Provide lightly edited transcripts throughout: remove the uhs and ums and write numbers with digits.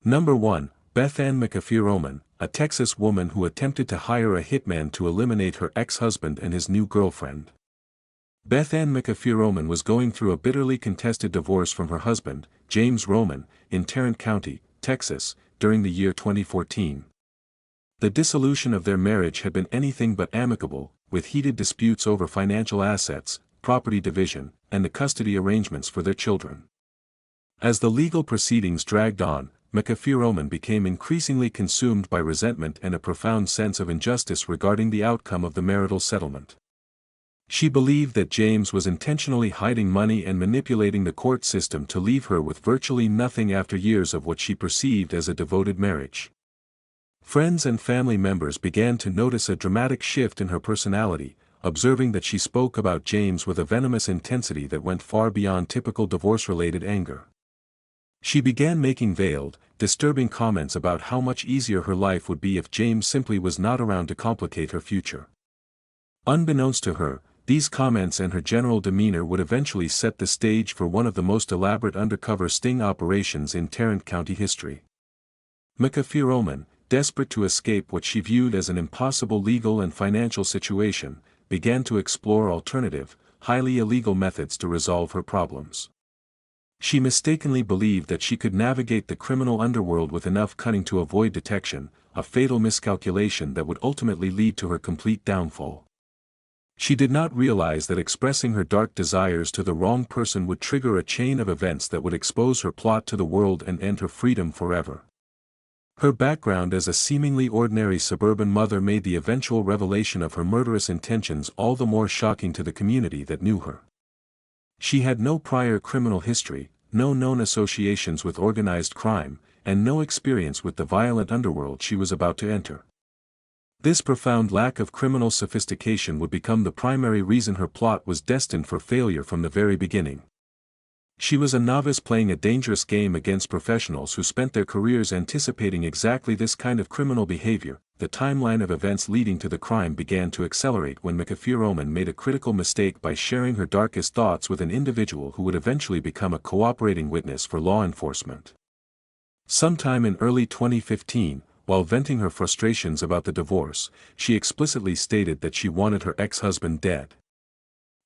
Number 1. Beth Ann McAfee-Roman, a Texas woman who attempted to hire a hitman to eliminate her ex-husband and his new girlfriend. Beth Ann McAfee-Roman was going through a bitterly contested divorce from her husband, James Roman, in Tarrant County, Texas, during the year 2014. The dissolution of their marriage had been anything but amicable, with heated disputes over financial assets, property division, and the custody arrangements for their children. As the legal proceedings dragged on, McAfee-Roman became increasingly consumed by resentment and a profound sense of injustice regarding the outcome of the marital settlement. She believed that James was intentionally hiding money and manipulating the court system to leave her with virtually nothing after years of what she perceived as a devoted marriage. Friends and family members began to notice a dramatic shift in her personality, observing that she spoke about James with a venomous intensity that went far beyond typical divorce-related anger. She began making veiled, disturbing comments about how much easier her life would be if James simply was not around to complicate her future. Unbeknownst to her, these comments and her general demeanor would eventually set the stage for one of the most elaborate undercover sting operations in Tarrant County history. McAfee-Roman, desperate to escape what she viewed as an impossible legal and financial situation, began to explore alternative, highly illegal methods to resolve her problems. She mistakenly believed that she could navigate the criminal underworld with enough cunning to avoid detection, a fatal miscalculation that would ultimately lead to her complete downfall. She did not realize that expressing her dark desires to the wrong person would trigger a chain of events that would expose her plot to the world and end her freedom forever. Her background as a seemingly ordinary suburban mother made the eventual revelation of her murderous intentions all the more shocking to the community that knew her. She had no prior criminal history, no known associations with organized crime, and no experience with the violent underworld she was about to enter. This profound lack of criminal sophistication would become the primary reason her plot was destined for failure from the very beginning. She was a novice playing a dangerous game against professionals who spent their careers anticipating exactly this kind of criminal behavior. The timeline of events leading to the crime began to accelerate when McAfee-Roman made a critical mistake by sharing her darkest thoughts with an individual who would eventually become a cooperating witness for law enforcement. Sometime in early 2015, while venting her frustrations about the divorce, she explicitly stated that she wanted her ex-husband dead.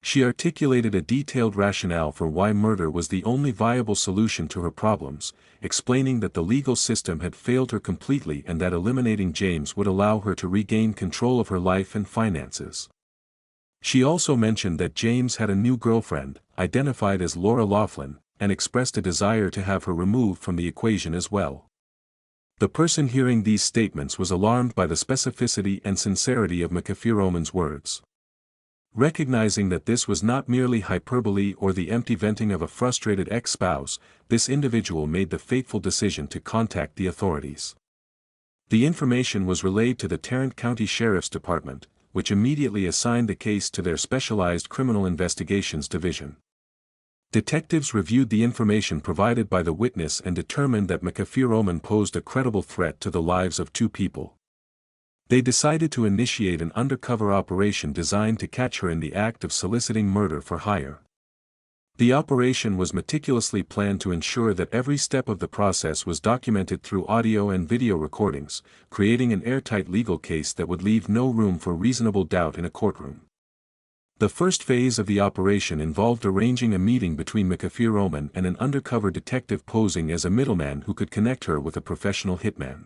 She articulated a detailed rationale for why murder was the only viable solution to her problems, explaining that the legal system had failed her completely and that eliminating James would allow her to regain control of her life and finances. She also mentioned that James had a new girlfriend, identified as Laura Laughlin, and expressed a desire to have her removed from the equation as well. The person hearing these statements was alarmed by the specificity and sincerity of McAfee-Roman's words. Recognizing that this was not merely hyperbole or the empty venting of a frustrated ex-spouse, this individual made the fateful decision to contact the authorities. The information was relayed to the Tarrant County Sheriff's Department, which immediately assigned the case to their specialized criminal investigations division. Detectives reviewed the information provided by the witness and determined that McAfee-Roman posed a credible threat to the lives of two people. They decided to initiate an undercover operation designed to catch her in the act of soliciting murder for hire. The operation was meticulously planned to ensure that every step of the process was documented through audio and video recordings, creating an airtight legal case that would leave no room for reasonable doubt in a courtroom. The first phase of the operation involved arranging a meeting between McAfee-Roman and an undercover detective posing as a middleman who could connect her with a professional hitman.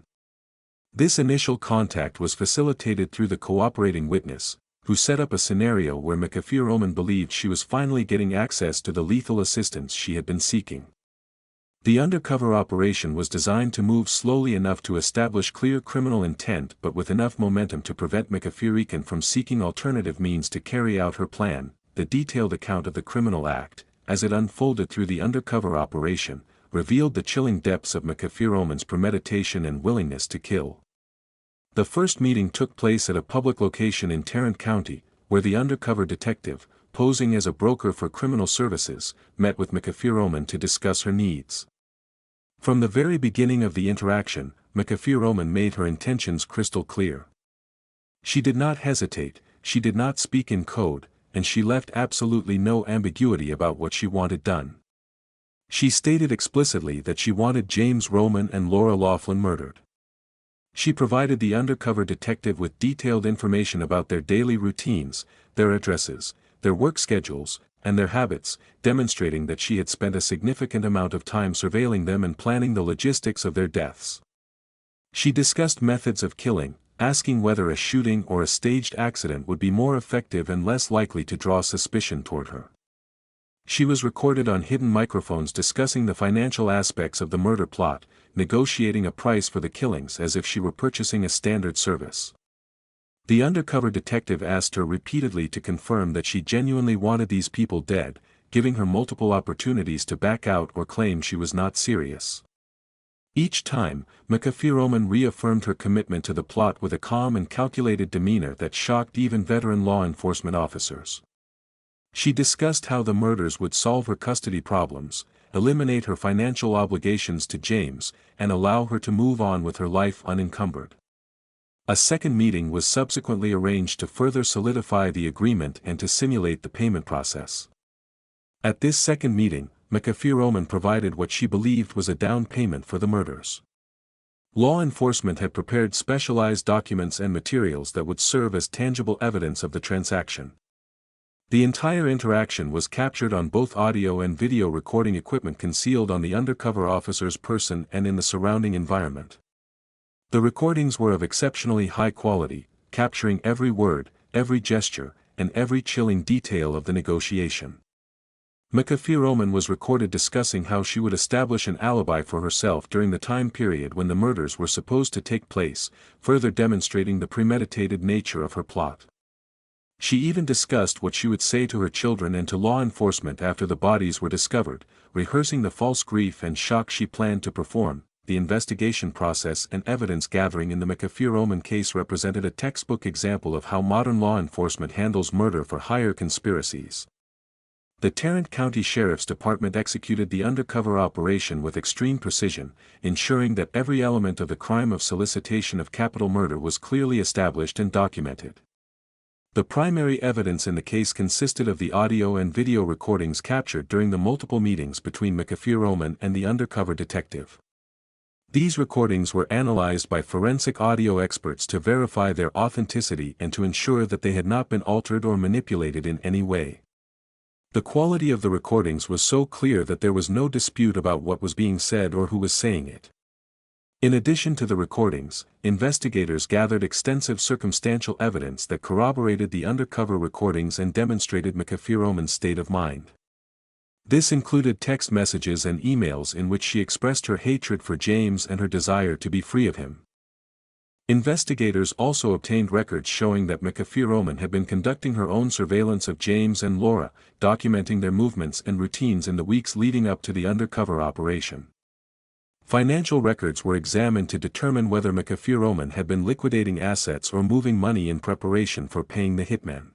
This initial contact was facilitated through the cooperating witness, who set up a scenario where McAfee-Roman believed she was finally getting access to the lethal assistance she had been seeking. The undercover operation was designed to move slowly enough to establish clear criminal intent but with enough momentum to prevent McAfee-Roman from seeking alternative means to carry out her plan. The detailed account of the criminal act, as it unfolded through the undercover operation, revealed the chilling depths of McAfee-Roman's premeditation and willingness to kill. The first meeting took place at a public location in Tarrant County, where the undercover detective, posing as a broker for criminal services, met with McAfee-Roman to discuss her needs. From the very beginning of the interaction, McAfee-Roman made her intentions crystal clear. She did not hesitate, she did not speak in code, and she left absolutely no ambiguity about what she wanted done. She stated explicitly that she wanted James Roman and Laura Laughlin murdered. She provided the undercover detective with detailed information about their daily routines, their addresses, their work schedules, and their habits, demonstrating that she had spent a significant amount of time surveilling them and planning the logistics of their deaths. She discussed methods of killing, asking whether a shooting or a staged accident would be more effective and less likely to draw suspicion toward her. She was recorded on hidden microphones discussing the financial aspects of the murder plot, negotiating a price for the killings as if she were purchasing a standard service. The undercover detective asked her repeatedly to confirm that she genuinely wanted these people dead, giving her multiple opportunities to back out or claim she was not serious. Each time, McAfee-Roman reaffirmed her commitment to the plot with a calm and calculated demeanor that shocked even veteran law enforcement officers. She discussed how the murders would solve her custody problems, eliminate her financial obligations to James, and allow her to move on with her life unencumbered. A second meeting was subsequently arranged to further solidify the agreement and to simulate the payment process. At this second meeting, McAfee-Roman provided what she believed was a down payment for the murders. Law enforcement had prepared specialized documents and materials that would serve as tangible evidence of the transaction. The entire interaction was captured on both audio and video recording equipment concealed on the undercover officer's person and in the surrounding environment. The recordings were of exceptionally high quality, capturing every word, every gesture, and every chilling detail of the negotiation. McAfee-Roman was recorded discussing how she would establish an alibi for herself during the time period when the murders were supposed to take place, further demonstrating the premeditated nature of her plot. She even discussed what she would say to her children and to law enforcement after the bodies were discovered, rehearsing the false grief and shock she planned to perform. The investigation process and evidence gathering in the McAfee-Roman case represented a textbook example of how modern law enforcement handles murder for hire conspiracies. The Tarrant County Sheriff's Department executed the undercover operation with extreme precision, ensuring that every element of the crime of solicitation of capital murder was clearly established and documented. The primary evidence in the case consisted of the audio and video recordings captured during the multiple meetings between McAfee-Roman and the undercover detective. These recordings were analyzed by forensic audio experts to verify their authenticity and to ensure that they had not been altered or manipulated in any way. The quality of the recordings was so clear that there was no dispute about what was being said or who was saying it. In addition to the recordings, investigators gathered extensive circumstantial evidence that corroborated the undercover recordings and demonstrated McAfee-Roman's state of mind. This included text messages and emails in which she expressed her hatred for James and her desire to be free of him. Investigators also obtained records showing that McAfee-Roman had been conducting her own surveillance of James and Laura, documenting their movements and routines in the weeks leading up to the undercover operation. Financial records were examined to determine whether McAfee-Roman had been liquidating assets or moving money in preparation for paying the hitman.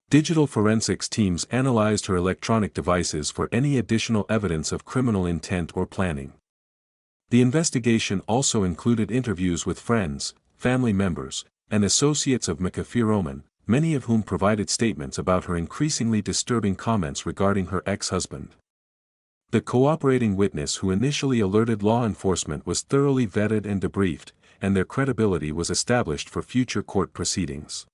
Digital forensics teams analyzed her electronic devices for any additional evidence of criminal intent or planning. The investigation also included interviews with friends, family members, and associates of McAfee-Roman, many of whom provided statements about her increasingly disturbing comments regarding her ex-husband. The cooperating witness who initially alerted law enforcement was thoroughly vetted and debriefed, and their credibility was established for future court proceedings.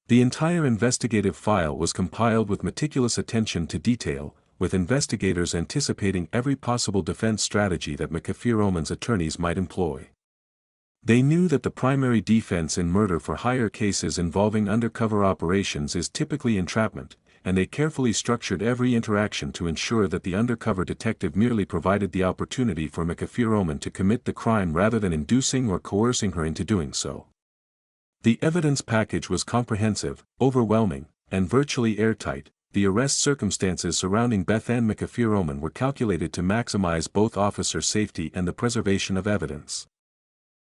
The entire investigative file was compiled with meticulous attention to detail, with investigators anticipating every possible defense strategy that McAfee-Roman's attorneys might employ. They knew that the primary defense in murder for hire cases involving undercover operations is typically entrapment, and they carefully structured every interaction to ensure that the undercover detective merely provided the opportunity for McAfee-Roman to commit the crime rather than inducing or coercing her into doing so. The evidence package was comprehensive, overwhelming, and virtually airtight. The arrest circumstances surrounding Beth Ann McAfee-Roman were calculated to maximize both officer safety and the preservation of evidence.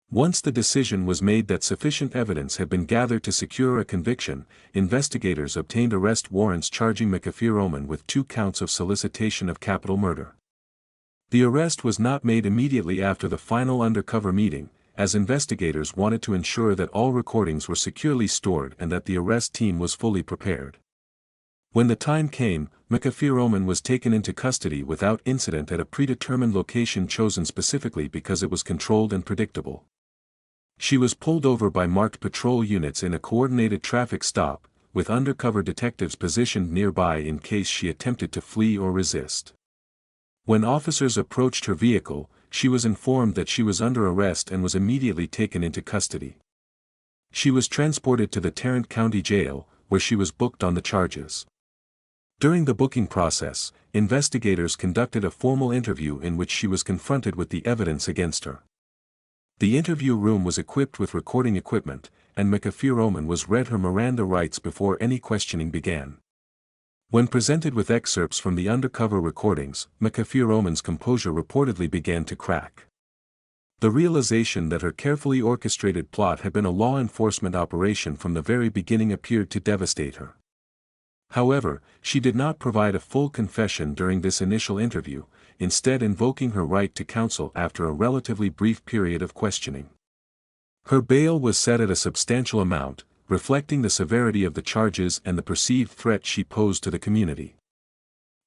Once the decision was made that sufficient evidence had been gathered to secure a conviction, investigators obtained arrest warrants charging McAfee-Roman with 2 counts of solicitation of capital murder. The arrest was not made immediately after the final undercover meeting, as investigators wanted to ensure that all recordings were securely stored and that the arrest team was fully prepared. When the time came, McAfee was taken into custody without incident at a predetermined location chosen specifically because it was controlled and predictable. She was pulled over by marked patrol units in a coordinated traffic stop, with undercover detectives positioned nearby in case she attempted to flee or resist. When officers approached her vehicle, she was informed that she was under arrest and was immediately taken into custody. She was transported to the Tarrant County Jail, where she was booked on the charges. During the booking process, investigators conducted a formal interview in which she was confronted with the evidence against her. The interview room was equipped with recording equipment, and McAfee was read her Miranda rights before any questioning began. When presented with excerpts from the undercover recordings, McAfee composure reportedly began to crack. The realization that her carefully orchestrated plot had been a law enforcement operation from the very beginning appeared to devastate her. However, she did not provide a full confession during this initial interview, instead invoking her right to counsel after a relatively brief period of questioning. Her bail was set at a substantial amount, reflecting the severity of the charges and the perceived threat she posed to the community.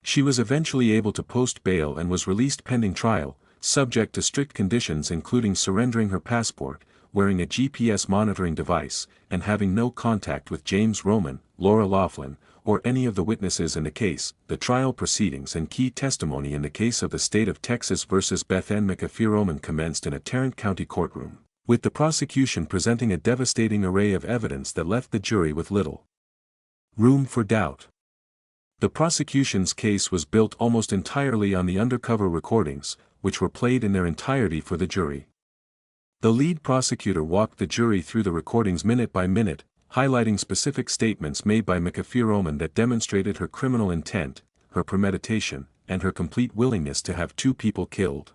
She was eventually able to post bail and was released pending trial, subject to strict conditions including surrendering her passport, wearing a GPS monitoring device, and having no contact with James Roman, Laura Laughlin, or any of the witnesses in the case. The trial proceedings and key testimony in the case of the state of Texas versus Beth Ann McAfee commenced in a Tarrant County courtroom, with the prosecution presenting a devastating array of evidence that left the jury with little room for doubt. The prosecution's case was built almost entirely on the undercover recordings, which were played in their entirety for the jury. The lead prosecutor walked the jury through the recordings minute by minute, highlighting specific statements made by McAfee that demonstrated her criminal intent, her premeditation, and her complete willingness to have two people killed.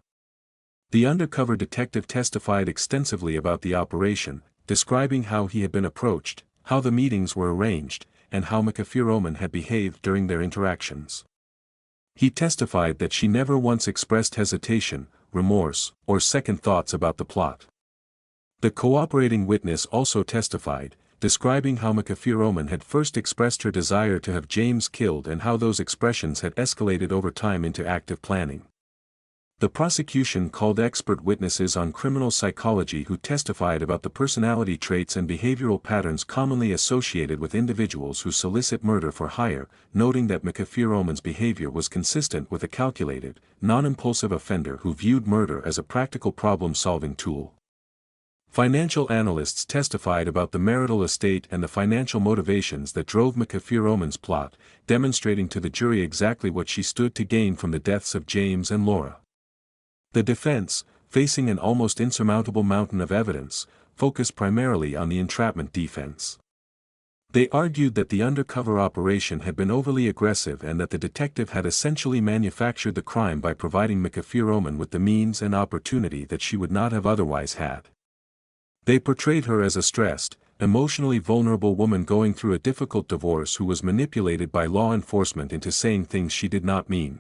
The undercover detective testified extensively about the operation, describing how he had been approached, how the meetings were arranged, and how McAfee had behaved during their interactions. He testified that she never once expressed hesitation, remorse, or second thoughts about the plot. The cooperating witness also testified, describing how McAfee had first expressed her desire to have James killed and how those expressions had escalated over time into active planning. The prosecution called expert witnesses on criminal psychology who testified about the personality traits and behavioral patterns commonly associated with individuals who solicit murder for hire, noting that McAfee behavior was consistent with a calculated, non-impulsive offender who viewed murder as a practical problem-solving tool. Financial analysts testified about the marital estate and the financial motivations that drove McAfee plot, demonstrating to the jury exactly what she stood to gain from the deaths of James and Laura. The defense, facing an almost insurmountable mountain of evidence, focused primarily on the entrapment defense. They argued that the undercover operation had been overly aggressive and that the detective had essentially manufactured the crime by providing McAfee with the means and opportunity that she would not have otherwise had. They portrayed her as a stressed, emotionally vulnerable woman going through a difficult divorce who was manipulated by law enforcement into saying things she did not mean.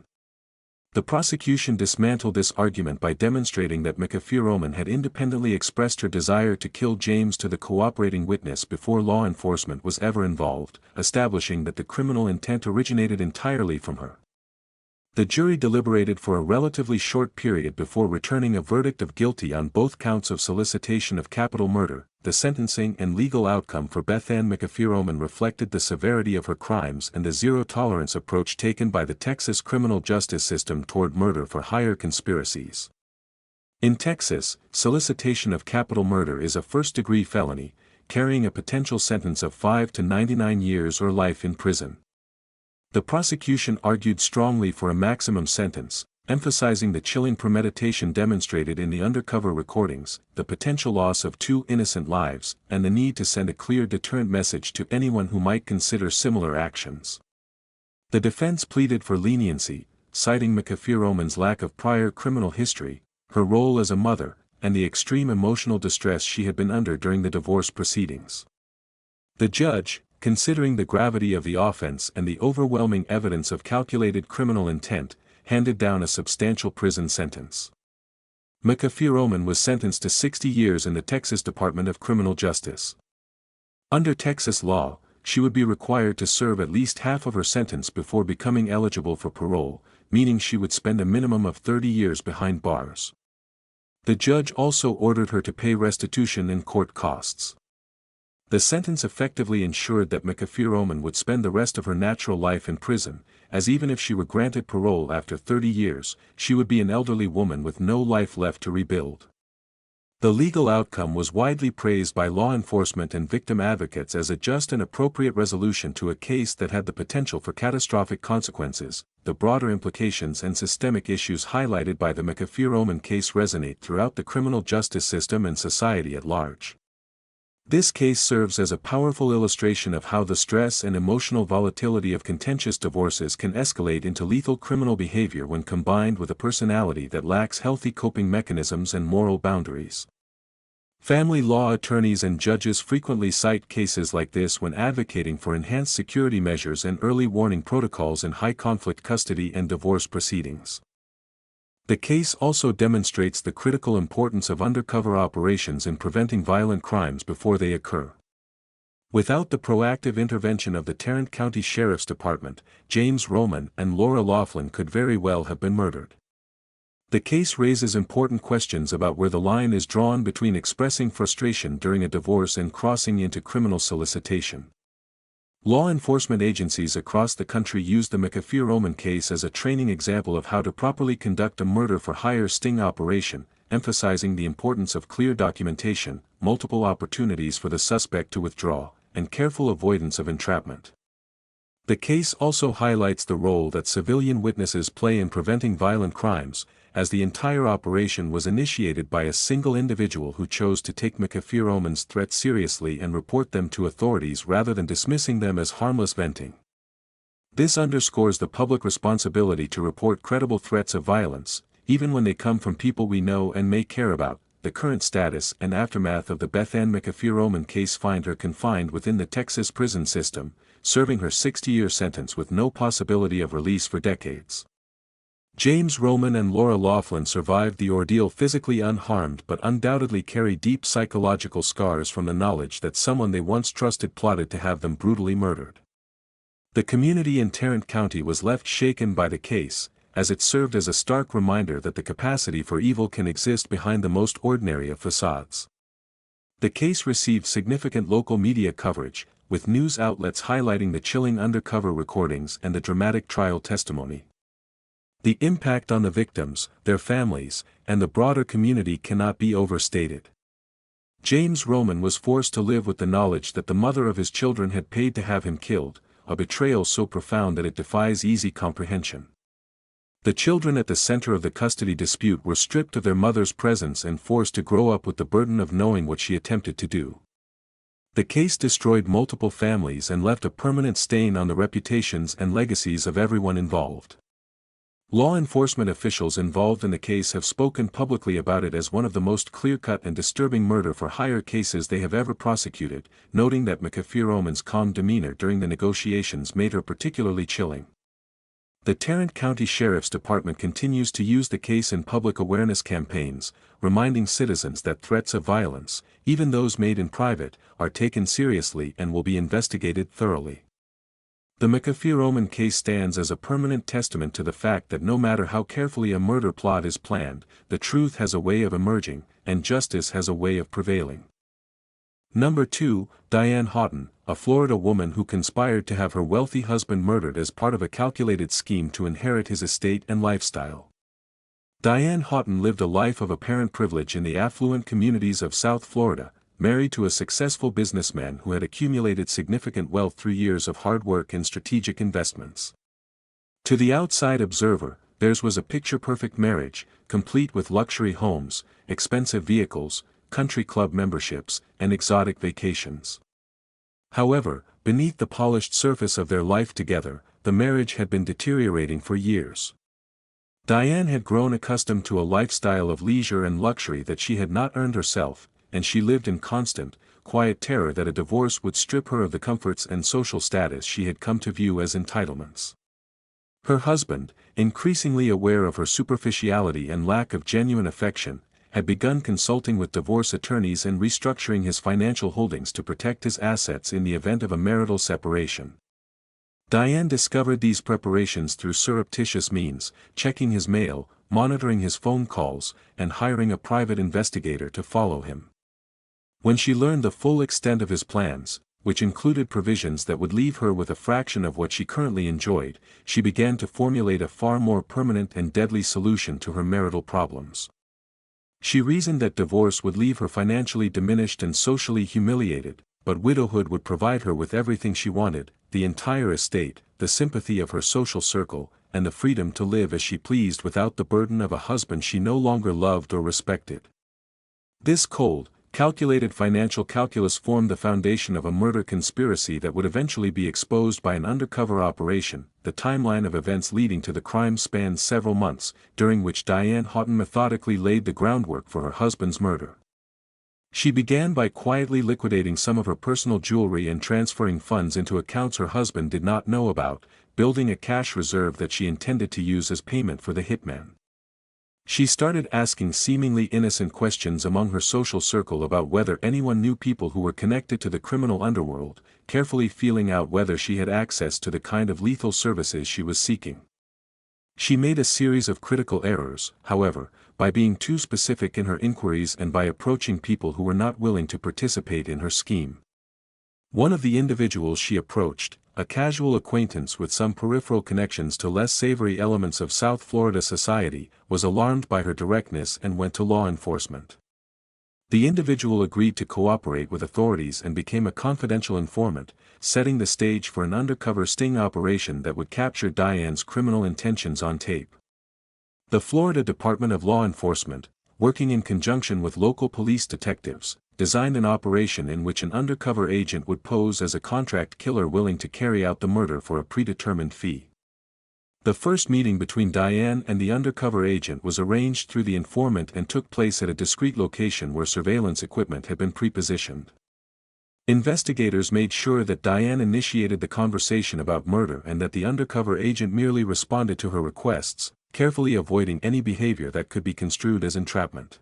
The prosecution dismantled this argument by demonstrating that McAfee had independently expressed her desire to kill James to the cooperating witness before law enforcement was ever involved, establishing that the criminal intent originated entirely from her. The jury deliberated for a relatively short period before returning a verdict of guilty on both counts of solicitation of capital murder. The sentencing and legal outcome for Beth Ann McAfee reflected the severity of her crimes and the zero-tolerance approach taken by the Texas criminal justice system toward murder for hire conspiracies. In Texas, solicitation of capital murder is a first-degree felony, carrying a potential sentence of 5 to 99 years or life in prison. The prosecution argued strongly for a maximum sentence, emphasizing the chilling premeditation demonstrated in the undercover recordings, the potential loss of 2 innocent lives, and the need to send a clear deterrent message to anyone who might consider similar actions. The defense pleaded for leniency, citing McAfee lack of prior criminal history, her role as a mother, and the extreme emotional distress she had been under during the divorce proceedings. The judge, considering the gravity of the offense and the overwhelming evidence of calculated criminal intent, handed down a substantial prison sentence. McAfee was sentenced to 60 years in the Texas Department of Criminal Justice. Under Texas law, she would be required to serve at least half of her sentence before becoming eligible for parole, meaning she would spend a minimum of 30 years behind bars. The judge also ordered her to pay restitution and court costs. The sentence effectively ensured that McAfee-Roman would spend the rest of her natural life in prison, as even if she were granted parole after 30 years, she would be an elderly woman with no life left to rebuild. The legal outcome was widely praised by law enforcement and victim advocates as a just and appropriate resolution to a case that had the potential for catastrophic consequences. The broader implications and systemic issues highlighted by the McAfee-Roman case resonate throughout the criminal justice system and society at large. This case serves as a powerful illustration of how the stress and emotional volatility of contentious divorces can escalate into lethal criminal behavior when combined with a personality that lacks healthy coping mechanisms and moral boundaries. Family law attorneys and judges frequently cite cases like this when advocating for enhanced security measures and early warning protocols in high-conflict custody and divorce proceedings. The case also demonstrates the critical importance of undercover operations in preventing violent crimes before they occur. Without the proactive intervention of the Tarrant County Sheriff's Department, James Roman and Laura Laughlin could very well have been murdered. The case raises important questions about where the line is drawn between expressing frustration during a divorce and crossing into criminal solicitation. Law enforcement agencies across the country use the McAfee-Roman case as a training example of how to properly conduct a murder-for-hire sting operation, emphasizing the importance of clear documentation, multiple opportunities for the suspect to withdraw, and careful avoidance of entrapment. The case also highlights the role that civilian witnesses play in preventing violent crimes, as the entire operation was initiated by a single individual who chose to take McAfee-Roman's threats seriously and report them to authorities rather than dismissing them as harmless venting. This underscores the public responsibility to report credible threats of violence, even when they come from people we know and may care about. The current status and aftermath of the Beth Ann McAfee-Roman case find her confined within the Texas prison system, serving her 60-year sentence with no possibility of release for decades. James Roman and Laura Laughlin survived the ordeal physically unharmed but undoubtedly carry deep psychological scars from the knowledge that someone they once trusted plotted to have them brutally murdered. The community in Tarrant County was left shaken by the case, as it served as a stark reminder that the capacity for evil can exist behind the most ordinary of facades. The case received significant local media coverage, with news outlets highlighting the chilling undercover recordings and the dramatic trial testimony. The impact on the victims, their families, and the broader community cannot be overstated. James Roman was forced to live with the knowledge that the mother of his children had paid to have him killed, a betrayal so profound that it defies easy comprehension. The children at the center of the custody dispute were stripped of their mother's presence and forced to grow up with the burden of knowing what she attempted to do. The case destroyed multiple families and left a permanent stain on the reputations and legacies of everyone involved. Law enforcement officials involved in the case have spoken publicly about it as one of the most clear-cut and disturbing murder-for-hire cases they have ever prosecuted, noting that McAfee-Roman's calm demeanor during the negotiations made her particularly chilling. The Tarrant County Sheriff's Department continues to use the case in public awareness campaigns, reminding citizens that threats of violence, even those made in private, are taken seriously and will be investigated thoroughly. The McAfee-Roman case stands as a permanent testament to the fact that no matter how carefully a murder plot is planned, the truth has a way of emerging, and justice has a way of prevailing. Number 2, Diane Houghton, a Florida woman who conspired to have her wealthy husband murdered as part of a calculated scheme to inherit his estate and lifestyle. Diane Houghton lived a life of apparent privilege in the affluent communities of South Florida, married to a successful businessman who had accumulated significant wealth through years of hard work and strategic investments. To the outside observer, theirs was a picture-perfect marriage, complete with luxury homes, expensive vehicles, country club memberships, and exotic vacations. However, beneath the polished surface of their life together, the marriage had been deteriorating for years. Diane had grown accustomed to a lifestyle of leisure and luxury that she had not earned herself, and she lived in constant, quiet terror that a divorce would strip her of the comforts and social status she had come to view as entitlements. Her husband, increasingly aware of her superficiality and lack of genuine affection, had begun consulting with divorce attorneys and restructuring his financial holdings to protect his assets in the event of a marital separation. Diane discovered these preparations through surreptitious means, checking his mail, monitoring his phone calls, and hiring a private investigator to follow him. When she learned the full extent of his plans, which included provisions that would leave her with a fraction of what she currently enjoyed, she began to formulate a far more permanent and deadly solution to her marital problems. She reasoned that divorce would leave her financially diminished and socially humiliated, but widowhood would provide her with everything she wanted: the entire estate, the sympathy of her social circle, and the freedom to live as she pleased without the burden of a husband she no longer loved or respected. This cold, calculated financial calculus formed the foundation of a murder conspiracy that would eventually be exposed by an undercover operation. The timeline of events leading to the crime spanned several months, during which Diane Houghton methodically laid the groundwork for her husband's murder. She began by quietly liquidating some of her personal jewelry and transferring funds into accounts her husband did not know about, building a cash reserve that she intended to use as payment for the hitman. She started asking seemingly innocent questions among her social circle about whether anyone knew people who were connected to the criminal underworld, carefully feeling out whether she had access to the kind of lethal services she was seeking. She made a series of critical errors, however, by being too specific in her inquiries and by approaching people who were not willing to participate in her scheme. One of the individuals she approached, a casual acquaintance with some peripheral connections to less savory elements of South Florida society, was alarmed by her directness and went to law enforcement. The individual agreed to cooperate with authorities and became a confidential informant, setting the stage for an undercover sting operation that would capture Diane's criminal intentions on tape. The Florida Department of Law Enforcement, working in conjunction with local police detectives, designed an operation in which an undercover agent would pose as a contract killer willing to carry out the murder for a predetermined fee. The first meeting between Diane and the undercover agent was arranged through the informant and took place at a discreet location where surveillance equipment had been prepositioned. Investigators made sure that Diane initiated the conversation about murder and that the undercover agent merely responded to her requests, carefully avoiding any behavior that could be construed as entrapment.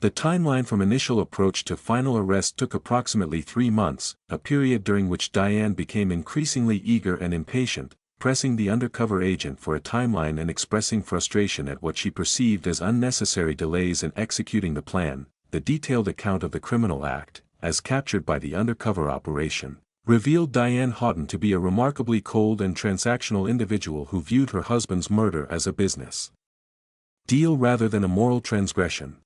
The timeline from initial approach to final arrest took approximately 3 months, a period during which Diane became increasingly eager and impatient, pressing the undercover agent for a timeline and expressing frustration at what she perceived as unnecessary delays in executing the plan. The detailed account of the criminal act, as captured by the undercover operation, revealed Diane Houghton to be a remarkably cold and transactional individual who viewed her husband's murder as a business deal rather than a moral transgression.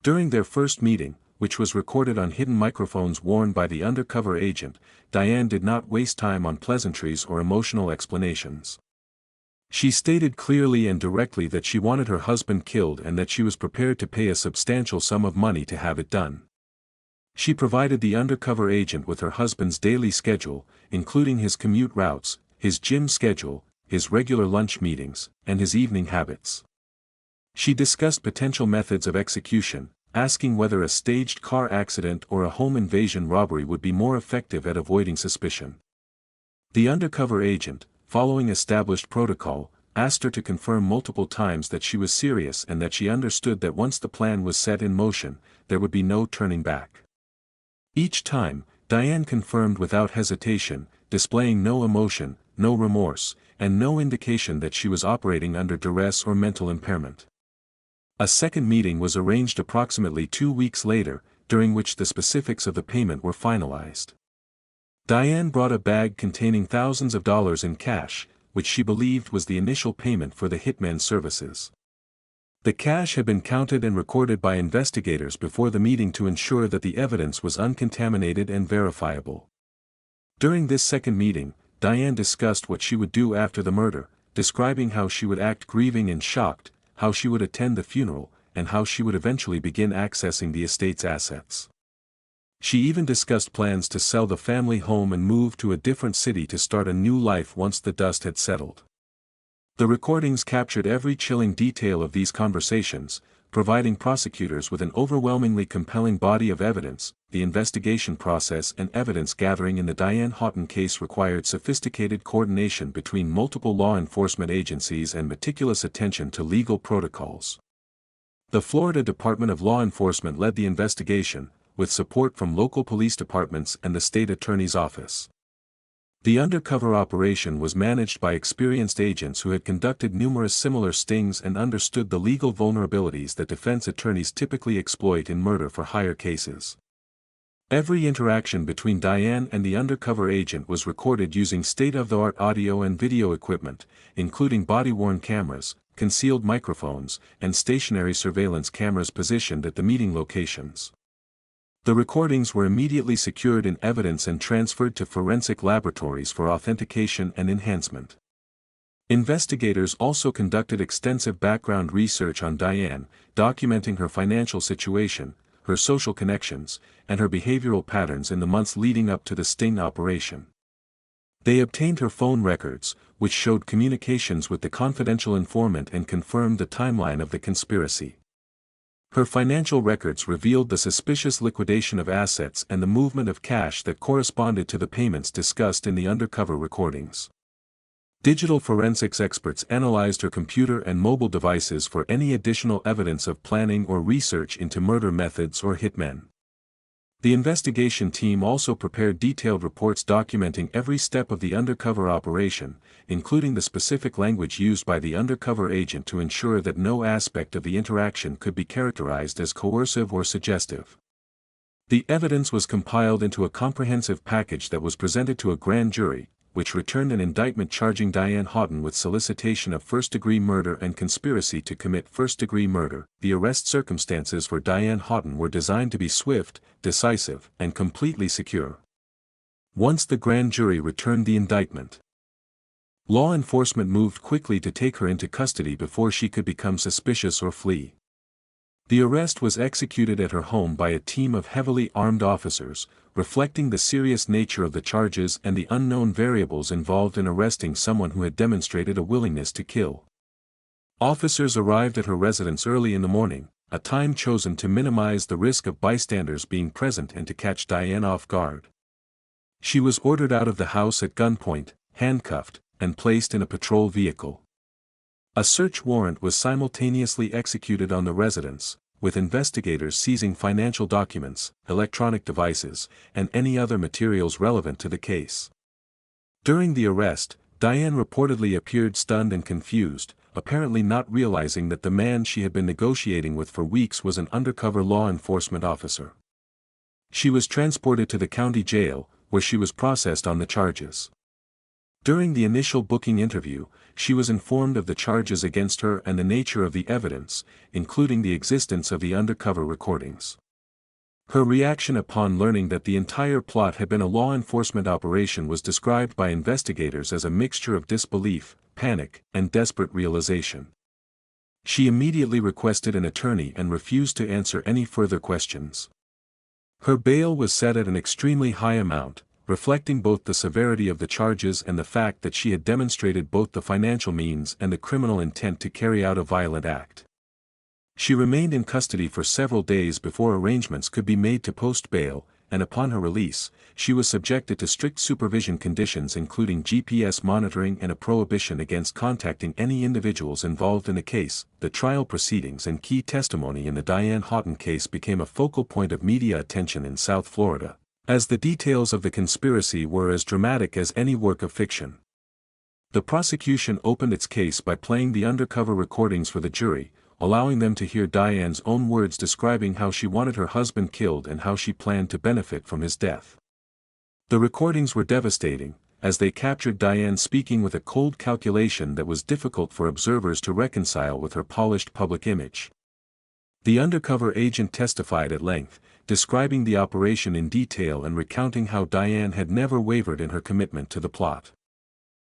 During their first meeting, which was recorded on hidden microphones worn by the undercover agent, Diane did not waste time on pleasantries or emotional explanations. She stated clearly and directly that she wanted her husband killed and that she was prepared to pay a substantial sum of money to have it done. She provided the undercover agent with her husband's daily schedule, including his commute routes, his gym schedule, his regular lunch meetings, and his evening habits. She discussed potential methods of execution, asking whether a staged car accident or a home invasion robbery would be more effective at avoiding suspicion. The undercover agent, following established protocol, asked her to confirm multiple times that she was serious and that she understood that once the plan was set in motion, there would be no turning back. Each time, Diane confirmed without hesitation, displaying no emotion, no remorse, and no indication that she was operating under duress or mental impairment. A second meeting was arranged approximately 2 weeks later, during which the specifics of the payment were finalized. Diane brought a bag containing thousands of dollars in cash, which she believed was the initial payment for the hitman's services. The cash had been counted and recorded by investigators before the meeting to ensure that the evidence was uncontaminated and verifiable. During this second meeting, Diane discussed what she would do after the murder, describing how she would act grieving and shocked, how she would attend the funeral, and how she would eventually begin accessing the estate's assets. She even discussed plans to sell the family home and move to a different city to start a new life once the dust had settled. The recordings captured every chilling detail of these conversations, providing prosecutors with an overwhelmingly compelling body of evidence. The investigation process and evidence gathering in the Diane Houghton case required sophisticated coordination between multiple law enforcement agencies and meticulous attention to legal protocols. The Florida Department of Law Enforcement led the investigation, with support from local police departments and the state attorney's office. The undercover operation was managed by experienced agents who had conducted numerous similar stings and understood the legal vulnerabilities that defense attorneys typically exploit in murder-for-hire cases. Every interaction between Diane and the undercover agent was recorded using state-of-the-art audio and video equipment, including body-worn cameras, concealed microphones, and stationary surveillance cameras positioned at the meeting locations. The recordings were immediately secured in evidence and transferred to forensic laboratories for authentication and enhancement. Investigators also conducted extensive background research on Diane, documenting her financial situation, her social connections, and her behavioral patterns in the months leading up to the sting operation. They obtained her phone records, which showed communications with the confidential informant and confirmed the timeline of the conspiracy. Her financial records revealed the suspicious liquidation of assets and the movement of cash that corresponded to the payments discussed in the undercover recordings. Digital forensics experts analyzed her computer and mobile devices for any additional evidence of planning or research into murder methods or hitmen. The investigation team also prepared detailed reports documenting every step of the undercover operation, including the specific language used by the undercover agent to ensure that no aspect of the interaction could be characterized as coercive or suggestive. The evidence was compiled into a comprehensive package that was presented to a grand jury, which returned an indictment charging Diane Houghton with solicitation of first-degree murder and conspiracy to commit first-degree murder. The arrest circumstances for Diane Houghton were designed to be swift, decisive, and completely secure. Once the grand jury returned the indictment, law enforcement moved quickly to take her into custody before she could become suspicious or flee. The arrest was executed at her home by a team of heavily armed officers, reflecting the serious nature of the charges and the unknown variables involved in arresting someone who had demonstrated a willingness to kill. Officers arrived at her residence early in the morning, a time chosen to minimize the risk of bystanders being present and to catch Diane off guard. She was ordered out of the house at gunpoint, handcuffed, and placed in a patrol vehicle. A search warrant was simultaneously executed on the residence, with investigators seizing financial documents, electronic devices, and any other materials relevant to the case. During the arrest, Diane reportedly appeared stunned and confused, apparently not realizing that the man she had been negotiating with for weeks was an undercover law enforcement officer. She was transported to the county jail, where she was processed on the charges. During the initial booking interview, she was informed of the charges against her and the nature of the evidence, including the existence of the undercover recordings. Her reaction upon learning that the entire plot had been a law enforcement operation was described by investigators as a mixture of disbelief, panic, and desperate realization. She immediately requested an attorney and refused to answer any further questions. Her bail was set at an extremely high amount, reflecting both the severity of the charges and the fact that she had demonstrated both the financial means and the criminal intent to carry out a violent act. She remained in custody for several days before arrangements could be made to post bail, and upon her release, she was subjected to strict supervision conditions including GPS monitoring and a prohibition against contacting any individuals involved in the case. The trial proceedings and key testimony in the Diane Houghton case became a focal point of media attention in South Florida, as the details of the conspiracy were as dramatic as any work of fiction. The prosecution opened its case by playing the undercover recordings for the jury, allowing them to hear Diane's own words describing how she wanted her husband killed and how she planned to benefit from his death. The recordings were devastating, as they captured Diane speaking with a cold calculation that was difficult for observers to reconcile with her polished public image. The undercover agent testified at length, describing the operation in detail and recounting how Diane had never wavered in her commitment to the plot.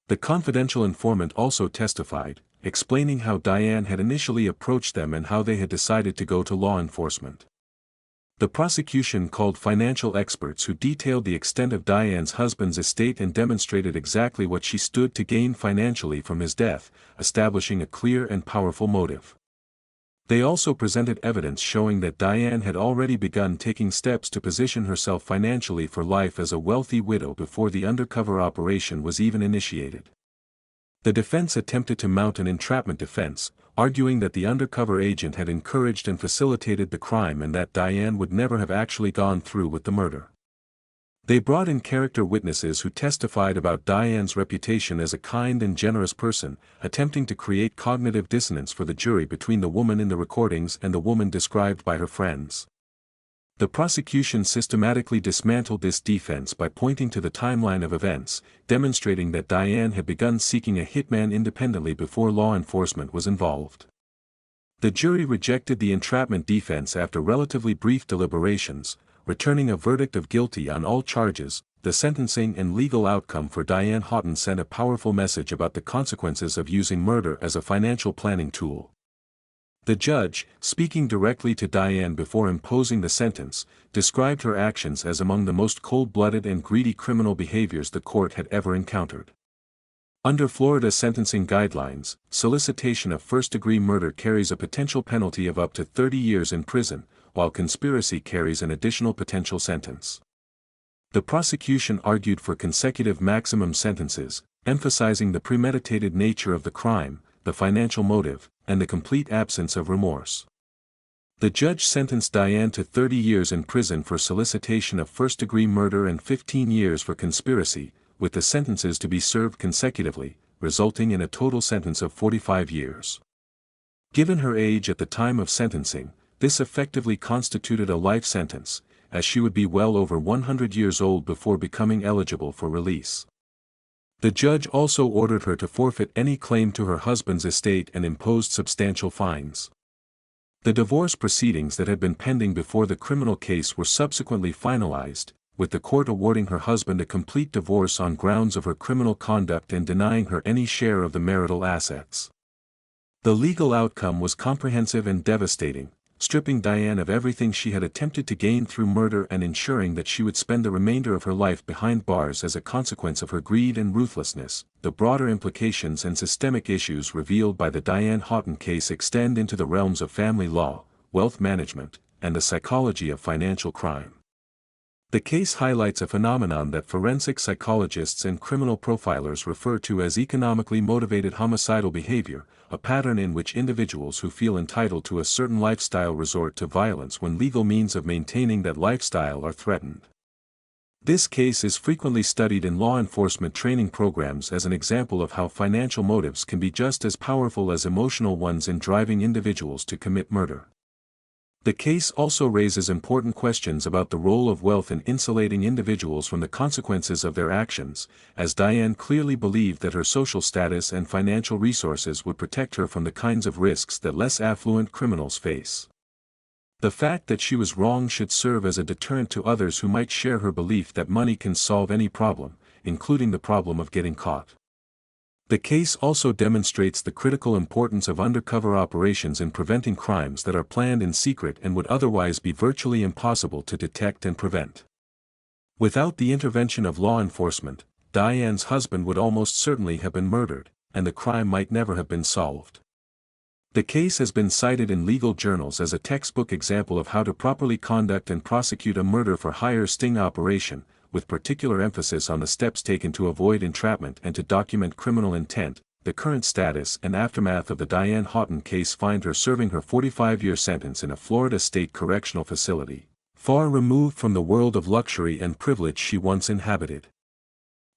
The confidential informant also testified, explaining how Diane had initially approached them and how they had decided to go to law enforcement. The prosecution called financial experts who detailed the extent of Diane's husband's estate and demonstrated exactly what she stood to gain financially from his death, establishing a clear and powerful motive. They also presented evidence showing that Diane had already begun taking steps to position herself financially for life as a wealthy widow before the undercover operation was even initiated. The defense attempted to mount an entrapment defense, arguing that the undercover agent had encouraged and facilitated the crime and that Diane would never have actually gone through with the murder. They brought in character witnesses who testified about Diane's reputation as a kind and generous person, attempting to create cognitive dissonance for the jury between the woman in the recordings and the woman described by her friends. The prosecution systematically dismantled this defense by pointing to the timeline of events, demonstrating that Diane had begun seeking a hitman independently before law enforcement was involved. The jury rejected the entrapment defense after relatively brief deliberations, returning a verdict of guilty on all charges. The sentencing and legal outcome for Diane Houghton sent a powerful message about the consequences of using murder as a financial planning tool. The judge, speaking directly to Diane before imposing the sentence, described her actions as among the most cold-blooded and greedy criminal behaviors the court had ever encountered. Under Florida sentencing guidelines, solicitation of first-degree murder carries a potential penalty of up to 30 years in prison, while conspiracy carries an additional potential sentence. The prosecution argued for consecutive maximum sentences, emphasizing the premeditated nature of the crime, the financial motive, and the complete absence of remorse. The judge sentenced Diane to 30 years in prison for solicitation of first-degree murder and 15 years for conspiracy, with the sentences to be served consecutively, resulting in a total sentence of 45 years. Given her age at the time of sentencing, this effectively constituted a life sentence, as she would be well over 100 years old before becoming eligible for release. The judge also ordered her to forfeit any claim to her husband's estate and imposed substantial fines. The divorce proceedings that had been pending before the criminal case were subsequently finalized, with the court awarding her husband a complete divorce on grounds of her criminal conduct and denying her any share of the marital assets. The legal outcome was comprehensive and devastating, stripping Diane of everything she had attempted to gain through murder and ensuring that she would spend the remainder of her life behind bars as a consequence of her greed and ruthlessness. The broader implications and systemic issues revealed by the Diane Houghton case extend into the realms of family law, wealth management, and the psychology of financial crime. The case highlights a phenomenon that forensic psychologists and criminal profilers refer to as economically motivated homicidal behavior, a pattern in which individuals who feel entitled to a certain lifestyle resort to violence when legal means of maintaining that lifestyle are threatened. This case is frequently studied in law enforcement training programs as an example of how financial motives can be just as powerful as emotional ones in driving individuals to commit murder. The case also raises important questions about the role of wealth in insulating individuals from the consequences of their actions, as Diane clearly believed that her social status and financial resources would protect her from the kinds of risks that less affluent criminals face. The fact that she was wrong should serve as a deterrent to others who might share her belief that money can solve any problem, including the problem of getting caught. The case also demonstrates the critical importance of undercover operations in preventing crimes that are planned in secret and would otherwise be virtually impossible to detect and prevent. Without the intervention of law enforcement, Diane's husband would almost certainly have been murdered, and the crime might never have been solved. The case has been cited in legal journals as a textbook example of how to properly conduct and prosecute a murder-for-hire sting operation, with particular emphasis on the steps taken to avoid entrapment and to document criminal intent. The current status and aftermath of the Diane Houghton case find her serving her 45-year sentence in a Florida state correctional facility, far removed from the world of luxury and privilege she once inhabited.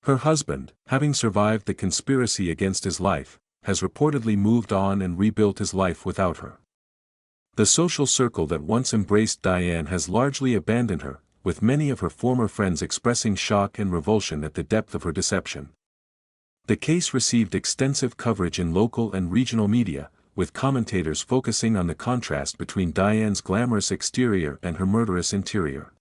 Her husband, having survived the conspiracy against his life, has reportedly moved on and rebuilt his life without her. The social circle that once embraced Diane has largely abandoned her, with many of her former friends expressing shock and revulsion at the depth of her deception. The case received extensive coverage in local and regional media, with commentators focusing on the contrast between Diane's glamorous exterior and her murderous interior.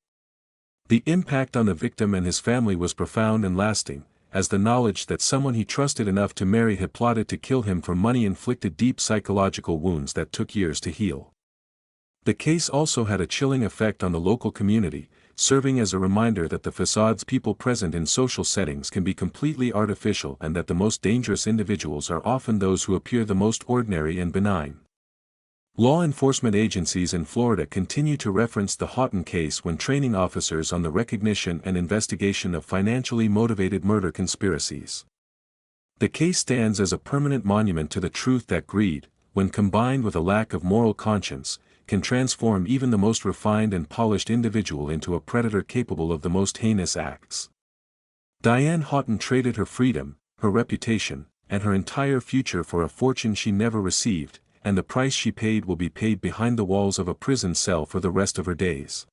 The impact on the victim and his family was profound and lasting, as the knowledge that someone he trusted enough to marry had plotted to kill him for money inflicted deep psychological wounds that took years to heal. The case also had a chilling effect on the local community, serving as a reminder that the facades people present in social settings can be completely artificial and that the most dangerous individuals are often those who appear the most ordinary and benign. Law enforcement agencies in Florida continue to reference the Houghton case when training officers on the recognition and investigation of financially motivated murder conspiracies. The case stands as a permanent monument to the truth that greed, when combined with a lack of moral conscience, can transform even the most refined and polished individual into a predator capable of the most heinous acts. Diane Houghton traded her freedom, her reputation, and her entire future for a fortune she never received, and the price she paid will be paid behind the walls of a prison cell for the rest of her days.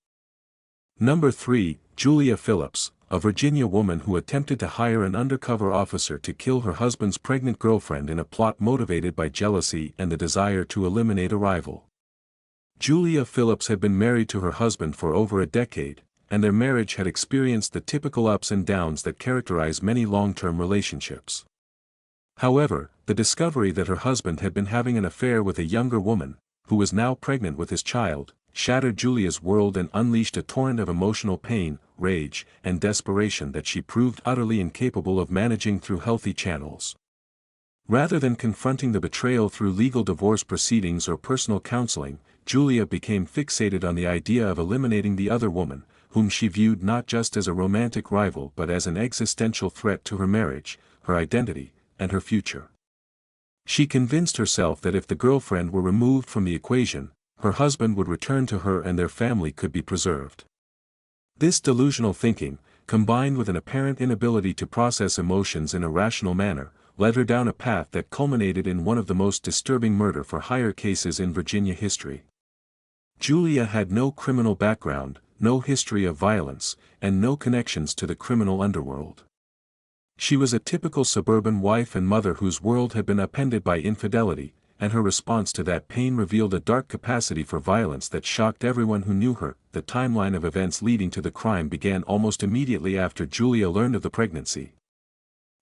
Number 3, Julia Phillips, a Virginia woman who attempted to hire an undercover officer to kill her husband's pregnant girlfriend in a plot motivated by jealousy and the desire to eliminate a rival. Julia Phillips had been married to her husband for over a decade, and their marriage had experienced the typical ups and downs that characterize many long-term relationships. However, the discovery that her husband had been having an affair with a younger woman, who was now pregnant with his child, shattered Julia's world and unleashed a torrent of emotional pain, rage, and desperation that she proved utterly incapable of managing through healthy channels. Rather than confronting the betrayal through legal divorce proceedings or personal counseling, Julia became fixated on the idea of eliminating the other woman, whom she viewed not just as a romantic rival but as an existential threat to her marriage, her identity, and her future. She convinced herself that if the girlfriend were removed from the equation, her husband would return to her and their family could be preserved. This delusional thinking, combined with an apparent inability to process emotions in a rational manner, led her down a path that culminated in one of the most disturbing murder-for-hire cases in Virginia history. Julia had no criminal background, no history of violence, and no connections to the criminal underworld. She was a typical suburban wife and mother whose world had been upended by infidelity, and her response to that pain revealed a dark capacity for violence that shocked everyone who knew her. The timeline of events leading to the crime began almost immediately after Julia learned of the pregnancy.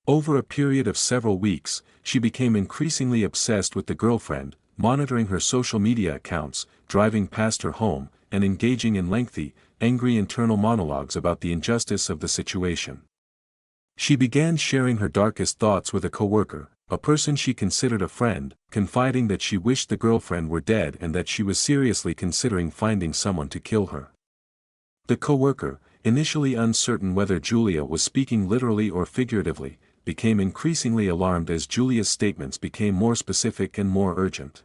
Over a period of several weeks, she became increasingly obsessed with the girlfriend, monitoring her social media accounts, driving past her home, and engaging in lengthy, angry internal monologues about the injustice of the situation. She began sharing her darkest thoughts with a coworker, a person she considered a friend, confiding that she wished the girlfriend were dead and that she was seriously considering finding someone to kill her. The coworker, initially uncertain whether Julia was speaking literally or figuratively, became increasingly alarmed as Julia's statements became more specific and more urgent.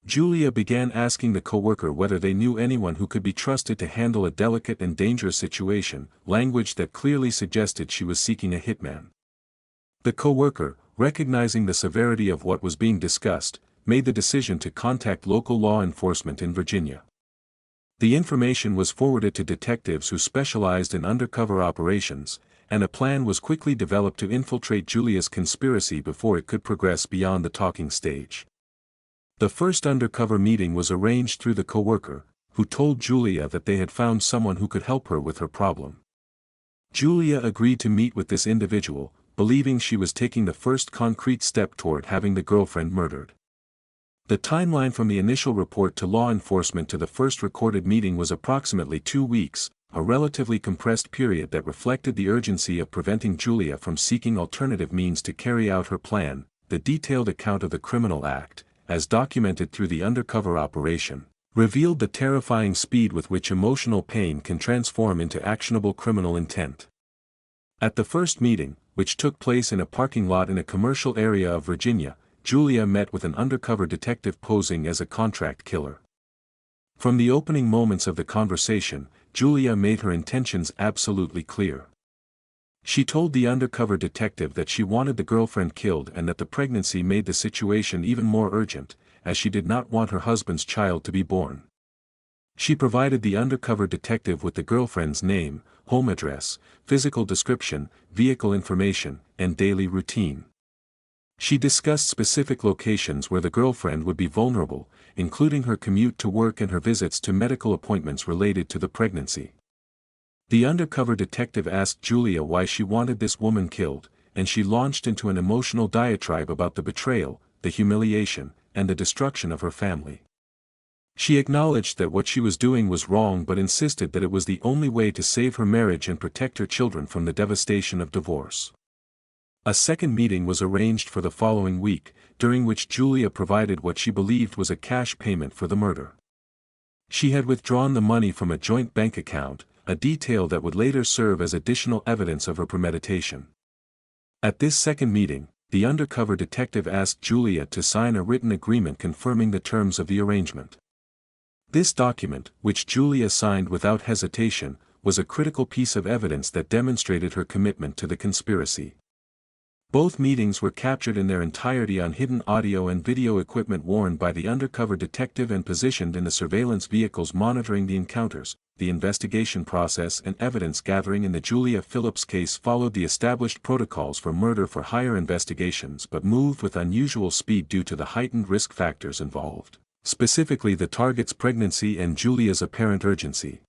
Julia began asking the coworker whether they knew anyone who could be trusted to handle a delicate and dangerous situation, language that clearly suggested she was seeking a hitman. The coworker, recognizing the severity of what was being discussed, made the decision to contact local law enforcement in Virginia. The information was forwarded to detectives who specialized in undercover operations, and a plan was quickly developed to infiltrate Julia's conspiracy before it could progress beyond the talking stage. The first undercover meeting was arranged through the coworker, who told Julia that they had found someone who could help her with her problem. Julia agreed to meet with this individual, believing she was taking the first concrete step toward having the girlfriend murdered. The timeline from the initial report to law enforcement to the first recorded meeting was approximately 2 weeks, a relatively compressed period that reflected the urgency of preventing Julia from seeking alternative means to carry out her plan. The detailed account of the criminal act, as documented through the undercover operation, revealed the terrifying speed with which emotional pain can transform into actionable criminal intent. At the first meeting, which took place in a parking lot in a commercial area of Virginia, Julia met with an undercover detective posing as a contract killer. From the opening moments of the conversation, Julia made her intentions absolutely clear. She told the undercover detective that she wanted the girlfriend killed and that the pregnancy made the situation even more urgent, as she did not want her husband's child to be born. She provided the undercover detective with the girlfriend's name, home address, physical description, vehicle information, and daily routine. She discussed specific locations where the girlfriend would be vulnerable, including her commute to work and her visits to medical appointments related to the pregnancy. The undercover detective asked Julia why she wanted this woman killed, and she launched into an emotional diatribe about the betrayal, the humiliation, and the destruction of her family. She acknowledged that what she was doing was wrong but insisted that it was the only way to save her marriage and protect her children from the devastation of divorce. A second meeting was arranged for the following week, during which Julia provided what she believed was a cash payment for the murder. She had withdrawn the money from a joint bank account, a detail that would later serve as additional evidence of her premeditation. At this second meeting, the undercover detective asked Julia to sign a written agreement confirming the terms of the arrangement. This document, which Julia signed without hesitation, was a critical piece of evidence that demonstrated her commitment to the conspiracy. Both meetings were captured in their entirety on hidden audio and video equipment worn by the undercover detective and positioned in the surveillance vehicles monitoring the encounters. The investigation process and evidence gathering in the Julia Phillips case followed the established protocols for murder-for-hire investigations but moved with unusual speed due to the heightened risk factors involved, specifically the target's pregnancy and Julia's apparent urgency.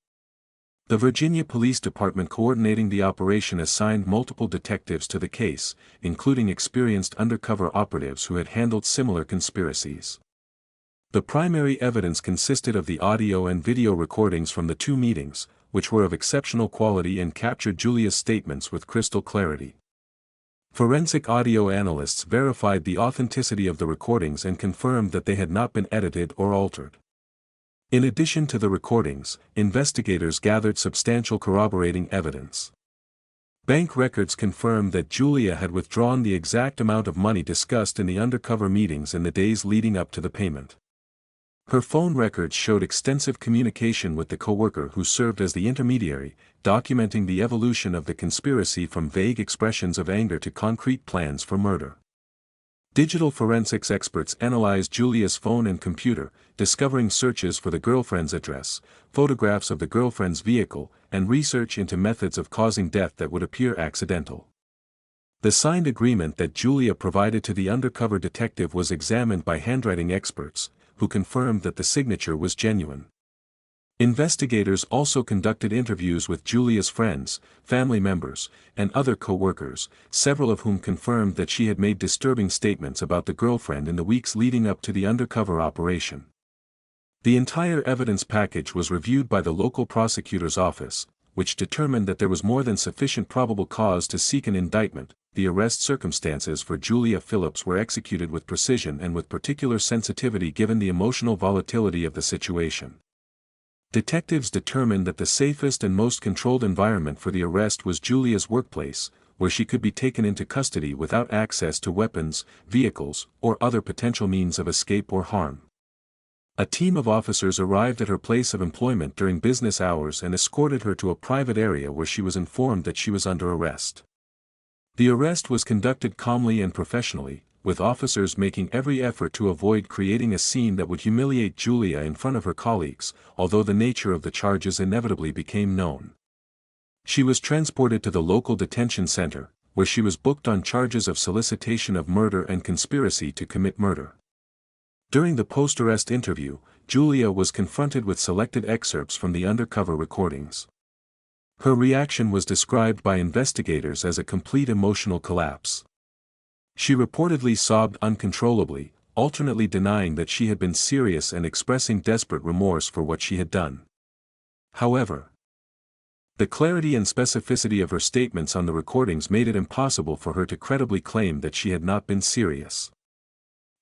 The Virginia Police Department coordinating the operation assigned multiple detectives to the case, including experienced undercover operatives who had handled similar conspiracies. The primary evidence consisted of the audio and video recordings from the two meetings, which were of exceptional quality and captured Julia's statements with crystal clarity. Forensic audio analysts verified the authenticity of the recordings and confirmed that they had not been edited or altered. In addition to the recordings, investigators gathered substantial corroborating evidence. Bank records confirmed that Julia had withdrawn the exact amount of money discussed in the undercover meetings in the days leading up to the payment. Her phone records showed extensive communication with the coworker who served as the intermediary, documenting the evolution of the conspiracy from vague expressions of anger to concrete plans for murder. Digital forensics experts analyzed Julia's phone and computer, discovering searches for the girlfriend's address, photographs of the girlfriend's vehicle, and research into methods of causing death that would appear accidental. The signed agreement that Julia provided to the undercover detective was examined by handwriting experts, who confirmed that the signature was genuine. Investigators also conducted interviews with Julia's friends, family members, and other co-workers, several of whom confirmed that she had made disturbing statements about the girlfriend in the weeks leading up to the undercover operation. The entire evidence package was reviewed by the local prosecutor's office, which determined that there was more than sufficient probable cause to seek an indictment. The arrest circumstances for Julia Phillips were executed with precision and with particular sensitivity given the emotional volatility of the situation. Detectives determined that the safest and most controlled environment for the arrest was Julia's workplace, where she could be taken into custody without access to weapons, vehicles, or other potential means of escape or harm. A team of officers arrived at her place of employment during business hours and escorted her to a private area where she was informed that she was under arrest. The arrest was conducted calmly and professionally, with officers making every effort to avoid creating a scene that would humiliate Julia in front of her colleagues, although the nature of the charges inevitably became known. She was transported to the local detention center, where she was booked on charges of solicitation of murder and conspiracy to commit murder. During the post-arrest interview, Julia was confronted with selected excerpts from the undercover recordings. Her reaction was described by investigators as a complete emotional collapse. She reportedly sobbed uncontrollably, alternately denying that she had been serious and expressing desperate remorse for what she had done. However, the clarity and specificity of her statements on the recordings made it impossible for her to credibly claim that she had not been serious.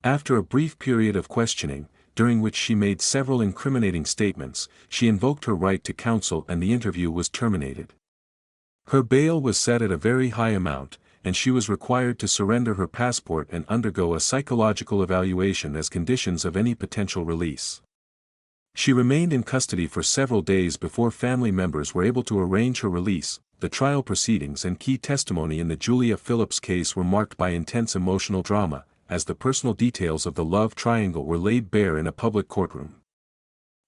After a brief period of questioning, during which she made several incriminating statements, she invoked her right to counsel and the interview was terminated. Her bail was set at a very high amount, and she was required to surrender her passport and undergo a psychological evaluation as conditions of any potential release. She remained in custody for several days before family members were able to arrange her release. The trial proceedings and key testimony in the Julia Phillips case were marked by intense emotional drama, as the personal details of the love triangle were laid bare in a public courtroom.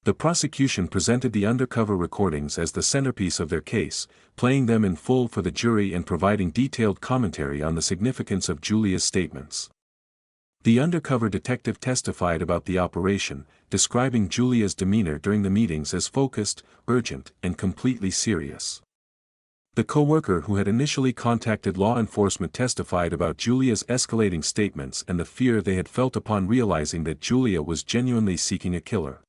The prosecution presented the undercover recordings as the centerpiece of their case, playing them in full for the jury and providing detailed commentary on the significance of Julia's statements. The undercover detective testified about the operation, describing Julia's demeanor during the meetings as focused, urgent, and completely serious. The co-worker who had initially contacted law enforcement testified about Julia's escalating statements and the fear they had felt upon realizing that Julia was genuinely seeking a killer.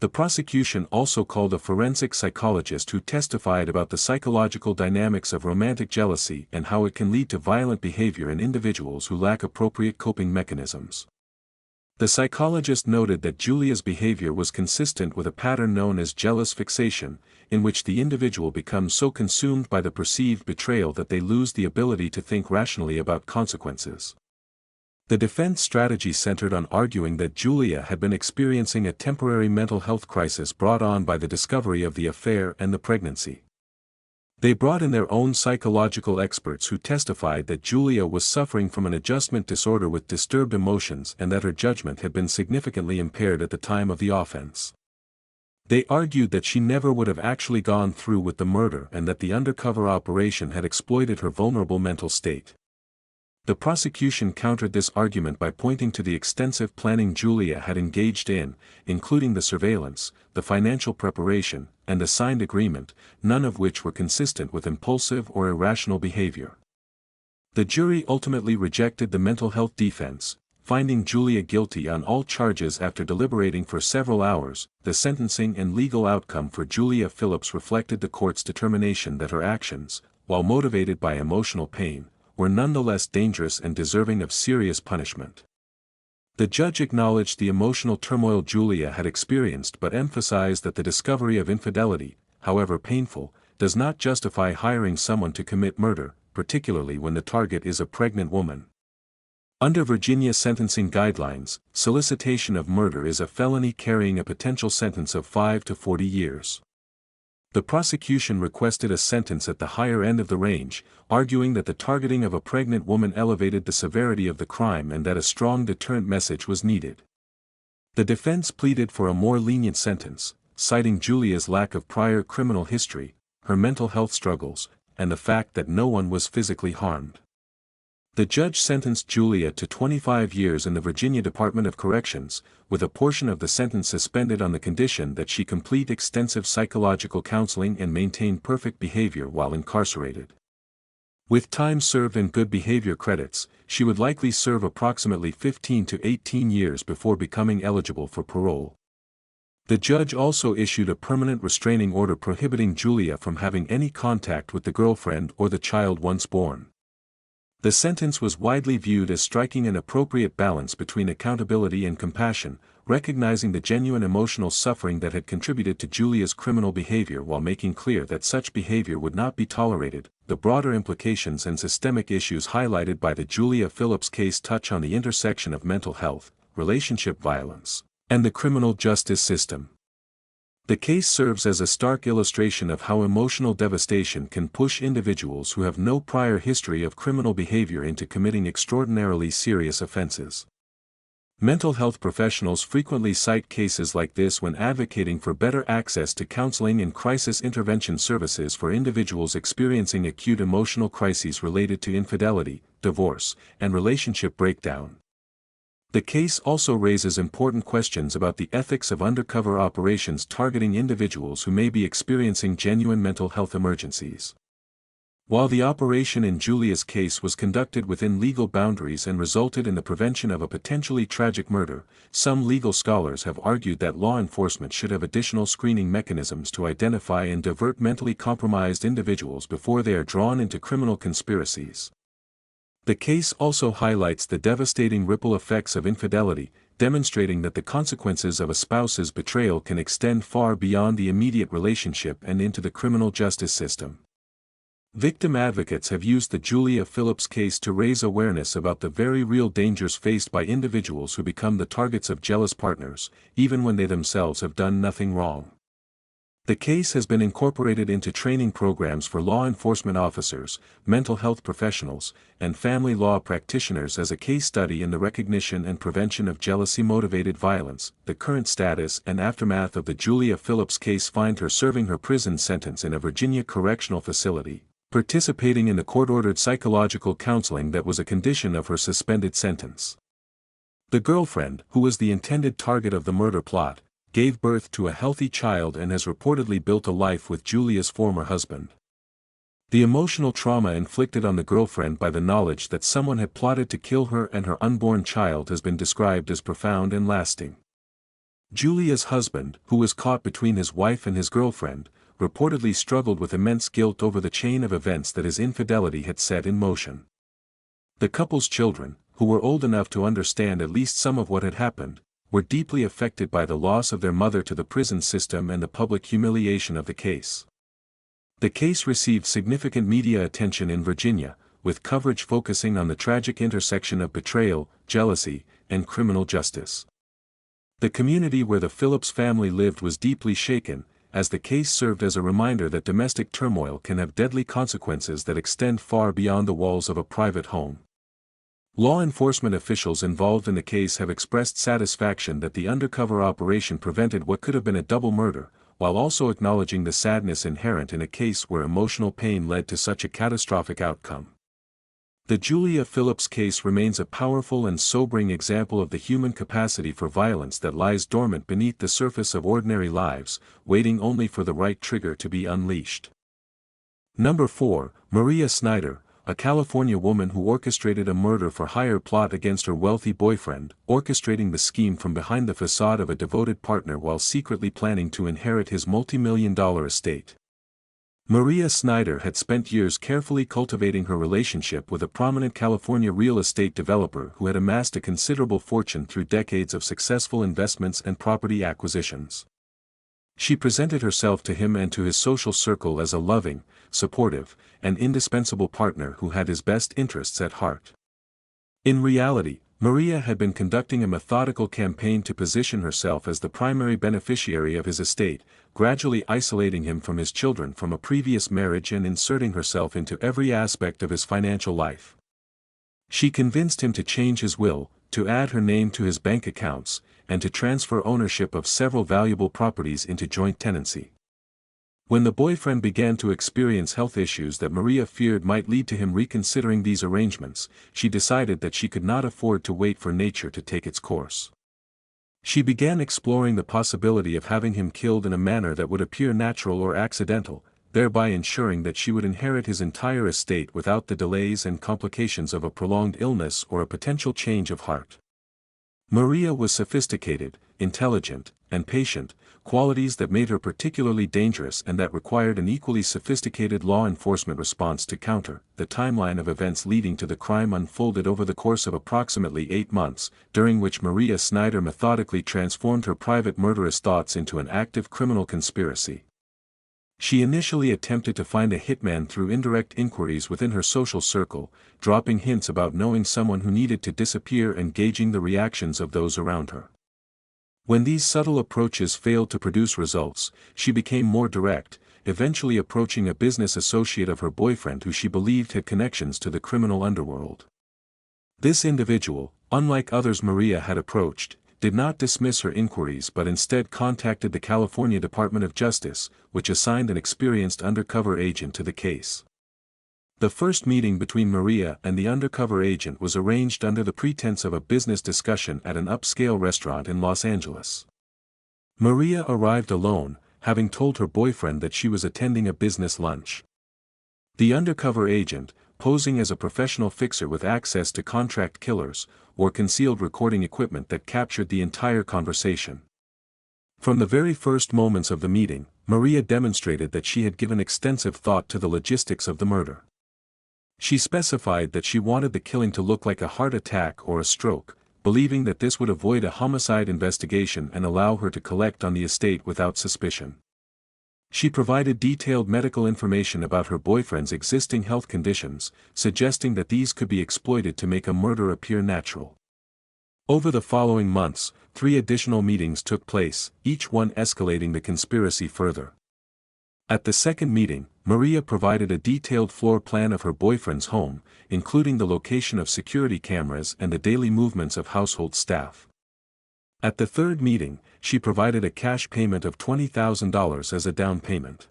The prosecution also called a forensic psychologist who testified about the psychological dynamics of romantic jealousy and how it can lead to violent behavior in individuals who lack appropriate coping mechanisms. The psychologist noted that Julia's behavior was consistent with a pattern known as jealous fixation, in which the individual becomes so consumed by the perceived betrayal that they lose the ability to think rationally about consequences. The defense strategy centered on arguing that Julia had been experiencing a temporary mental health crisis brought on by the discovery of the affair and the pregnancy. They brought in their own psychological experts who testified that Julia was suffering from an adjustment disorder with disturbed emotions and that her judgment had been significantly impaired at the time of the offense. They argued that she never would have actually gone through with the murder and that the undercover operation had exploited her vulnerable mental state. The prosecution countered this argument by pointing to the extensive planning Julia had engaged in, including the surveillance, the financial preparation, and the signed agreement, none of which were consistent with impulsive or irrational behavior. The jury ultimately rejected the mental health defense, finding Julia guilty on all charges after deliberating for several hours. The sentencing and legal outcome for Julia Phillips reflected the court's determination that her actions, while motivated by emotional pain, were nonetheless dangerous and deserving of serious punishment. The judge acknowledged the emotional turmoil Julia had experienced but emphasized that the discovery of infidelity, however painful, does not justify hiring someone to commit murder, particularly when the target is a pregnant woman. Under Virginia sentencing guidelines, solicitation of murder is a felony carrying a potential sentence of 5 to 40 years. The prosecution requested a sentence at the higher end of the range, arguing that the targeting of a pregnant woman elevated the severity of the crime and that a strong deterrent message was needed. The defense pleaded for a more lenient sentence, citing Julia's lack of prior criminal history, her mental health struggles, and the fact that no one was physically harmed. The judge sentenced Julia to 25 years in the Virginia Department of Corrections, with a portion of the sentence suspended on the condition that she complete extensive psychological counseling and maintain perfect behavior while incarcerated. With time served and good behavior credits, she would likely serve approximately 15 to 18 years before becoming eligible for parole. The judge also issued a permanent restraining order prohibiting Julia from having any contact with the girlfriend or the child once born. The sentence was widely viewed as striking an appropriate balance between accountability and compassion, recognizing the genuine emotional suffering that had contributed to Julia's criminal behavior while making clear that such behavior would not be tolerated. The broader implications and systemic issues highlighted by the Julia Phillips case touch on the intersection of mental health, relationship violence, and the criminal justice system. The case serves as a stark illustration of how emotional devastation can push individuals who have no prior history of criminal behavior into committing extraordinarily serious offenses. Mental health professionals frequently cite cases like this when advocating for better access to counseling and crisis intervention services for individuals experiencing acute emotional crises related to infidelity, divorce, and relationship breakdown. The case also raises important questions about the ethics of undercover operations targeting individuals who may be experiencing genuine mental health emergencies. While the operation in Julia's case was conducted within legal boundaries and resulted in the prevention of a potentially tragic murder, some legal scholars have argued that law enforcement should have additional screening mechanisms to identify and divert mentally compromised individuals before they are drawn into criminal conspiracies. The case also highlights the devastating ripple effects of infidelity, demonstrating that the consequences of a spouse's betrayal can extend far beyond the immediate relationship and into the criminal justice system. Victim advocates have used the Julia Phillips case to raise awareness about the very real dangers faced by individuals who become the targets of jealous partners, even when they themselves have done nothing wrong. The case has been incorporated into training programs for law enforcement officers, mental health professionals, and family law practitioners as a case study in the recognition and prevention of jealousy-motivated violence. The current status and aftermath of the Julia Phillips case find her serving her prison sentence in a Virginia correctional facility, participating in the court-ordered psychological counseling that was a condition of her suspended sentence. The girlfriend, who was the intended target of the murder plot, gave birth to a healthy child and has reportedly built a life with Julia's former husband. The emotional trauma inflicted on the girlfriend by the knowledge that someone had plotted to kill her and her unborn child has been described as profound and lasting. Julia's husband, who was caught between his wife and his girlfriend, reportedly struggled with immense guilt over the chain of events that his infidelity had set in motion. The couple's children, who were old enough to understand at least some of what had happened, were deeply affected by the loss of their mother to the prison system and the public humiliation of the case. The case received significant media attention in Virginia, with coverage focusing on the tragic intersection of betrayal, jealousy, and criminal justice. The community where the Phillips family lived was deeply shaken, as the case served as a reminder that domestic turmoil can have deadly consequences that extend far beyond the walls of a private home. Law enforcement officials involved in the case have expressed satisfaction that the undercover operation prevented what could have been a double murder, while also acknowledging the sadness inherent in a case where emotional pain led to such a catastrophic outcome. The Julia Phillips case remains a powerful and sobering example of the human capacity for violence that lies dormant beneath the surface of ordinary lives, waiting only for the right trigger to be unleashed. Number 4, Maria Snyder, a California woman who orchestrated a murder-for-hire plot against her wealthy boyfriend, orchestrating the scheme from behind the facade of a devoted partner while secretly planning to inherit his multi-million-dollar estate. Maria Snyder had spent years carefully cultivating her relationship with a prominent California real estate developer who had amassed a considerable fortune through decades of successful investments and property acquisitions. She presented herself to him and to his social circle as a loving, supportive, and indispensable partner who had his best interests at heart. In reality, Maria had been conducting a methodical campaign to position herself as the primary beneficiary of his estate, gradually isolating him from his children from a previous marriage and inserting herself into every aspect of his financial life. She convinced him to change his will, to add her name to his bank accounts, and to transfer ownership of several valuable properties into joint tenancy. When the boyfriend began to experience health issues that Maria feared might lead to him reconsidering these arrangements, she decided that she could not afford to wait for nature to take its course. She began exploring the possibility of having him killed in a manner that would appear natural or accidental, thereby ensuring that she would inherit his entire estate without the delays and complications of a prolonged illness or a potential change of heart. Maria was sophisticated, intelligent, and patient, qualities that made her particularly dangerous and that required an equally sophisticated law enforcement response to counter. The timeline of events leading to the crime unfolded over the course of approximately 8 months, during which Maria Snyder methodically transformed her private murderous thoughts into an active criminal conspiracy. She initially attempted to find a hitman through indirect inquiries within her social circle, dropping hints about knowing someone who needed to disappear and gauging the reactions of those around her. When these subtle approaches failed to produce results, she became more direct, eventually approaching a business associate of her boyfriend who she believed had connections to the criminal underworld. This individual, unlike others Maria had approached, did not dismiss her inquiries but instead contacted the California Department of Justice, which assigned an experienced undercover agent to the case. The first meeting between Maria and the undercover agent was arranged under the pretense of a business discussion at an upscale restaurant in Los Angeles. Maria arrived alone, having told her boyfriend that she was attending a business lunch. The undercover agent, posing as a professional fixer with access to contract killers, wore concealed recording equipment that captured the entire conversation. From the very first moments of the meeting, Maria demonstrated that she had given extensive thought to the logistics of the murder. She specified that she wanted the killing to look like a heart attack or a stroke, believing that this would avoid a homicide investigation and allow her to collect on the estate without suspicion. She provided detailed medical information about her boyfriend's existing health conditions, suggesting that these could be exploited to make a murder appear natural. Over the following months, 3 additional meetings took place, each one escalating the conspiracy further. At the second meeting, Maria provided a detailed floor plan of her boyfriend's home, including the location of security cameras and the daily movements of household staff. At the third meeting, she provided a cash payment of $20,000 as a down payment.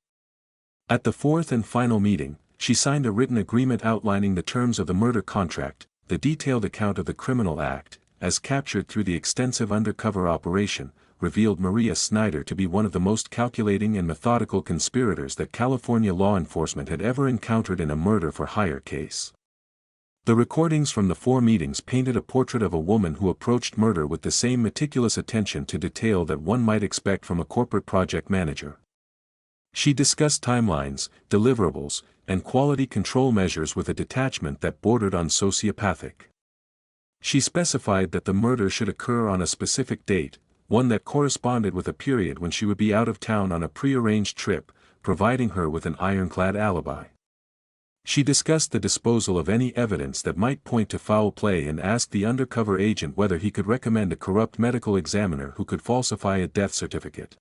At the fourth and final meeting, she signed a written agreement outlining the terms of the murder contract, the detailed account of the criminal act, as captured through the extensive undercover operation, revealed Maria Snyder to be one of the most calculating and methodical conspirators that California law enforcement had ever encountered in a murder-for-hire case. The recordings from the 4 meetings painted a portrait of a woman who approached murder with the same meticulous attention to detail that one might expect from a corporate project manager. She discussed timelines, deliverables, and quality control measures with a detachment that bordered on sociopathic. She specified that the murder should occur on a specific date, one that corresponded with a period when she would be out of town on a prearranged trip, providing her with an ironclad alibi. She discussed the disposal of any evidence that might point to foul play and asked the undercover agent whether he could recommend a corrupt medical examiner who could falsify a death certificate.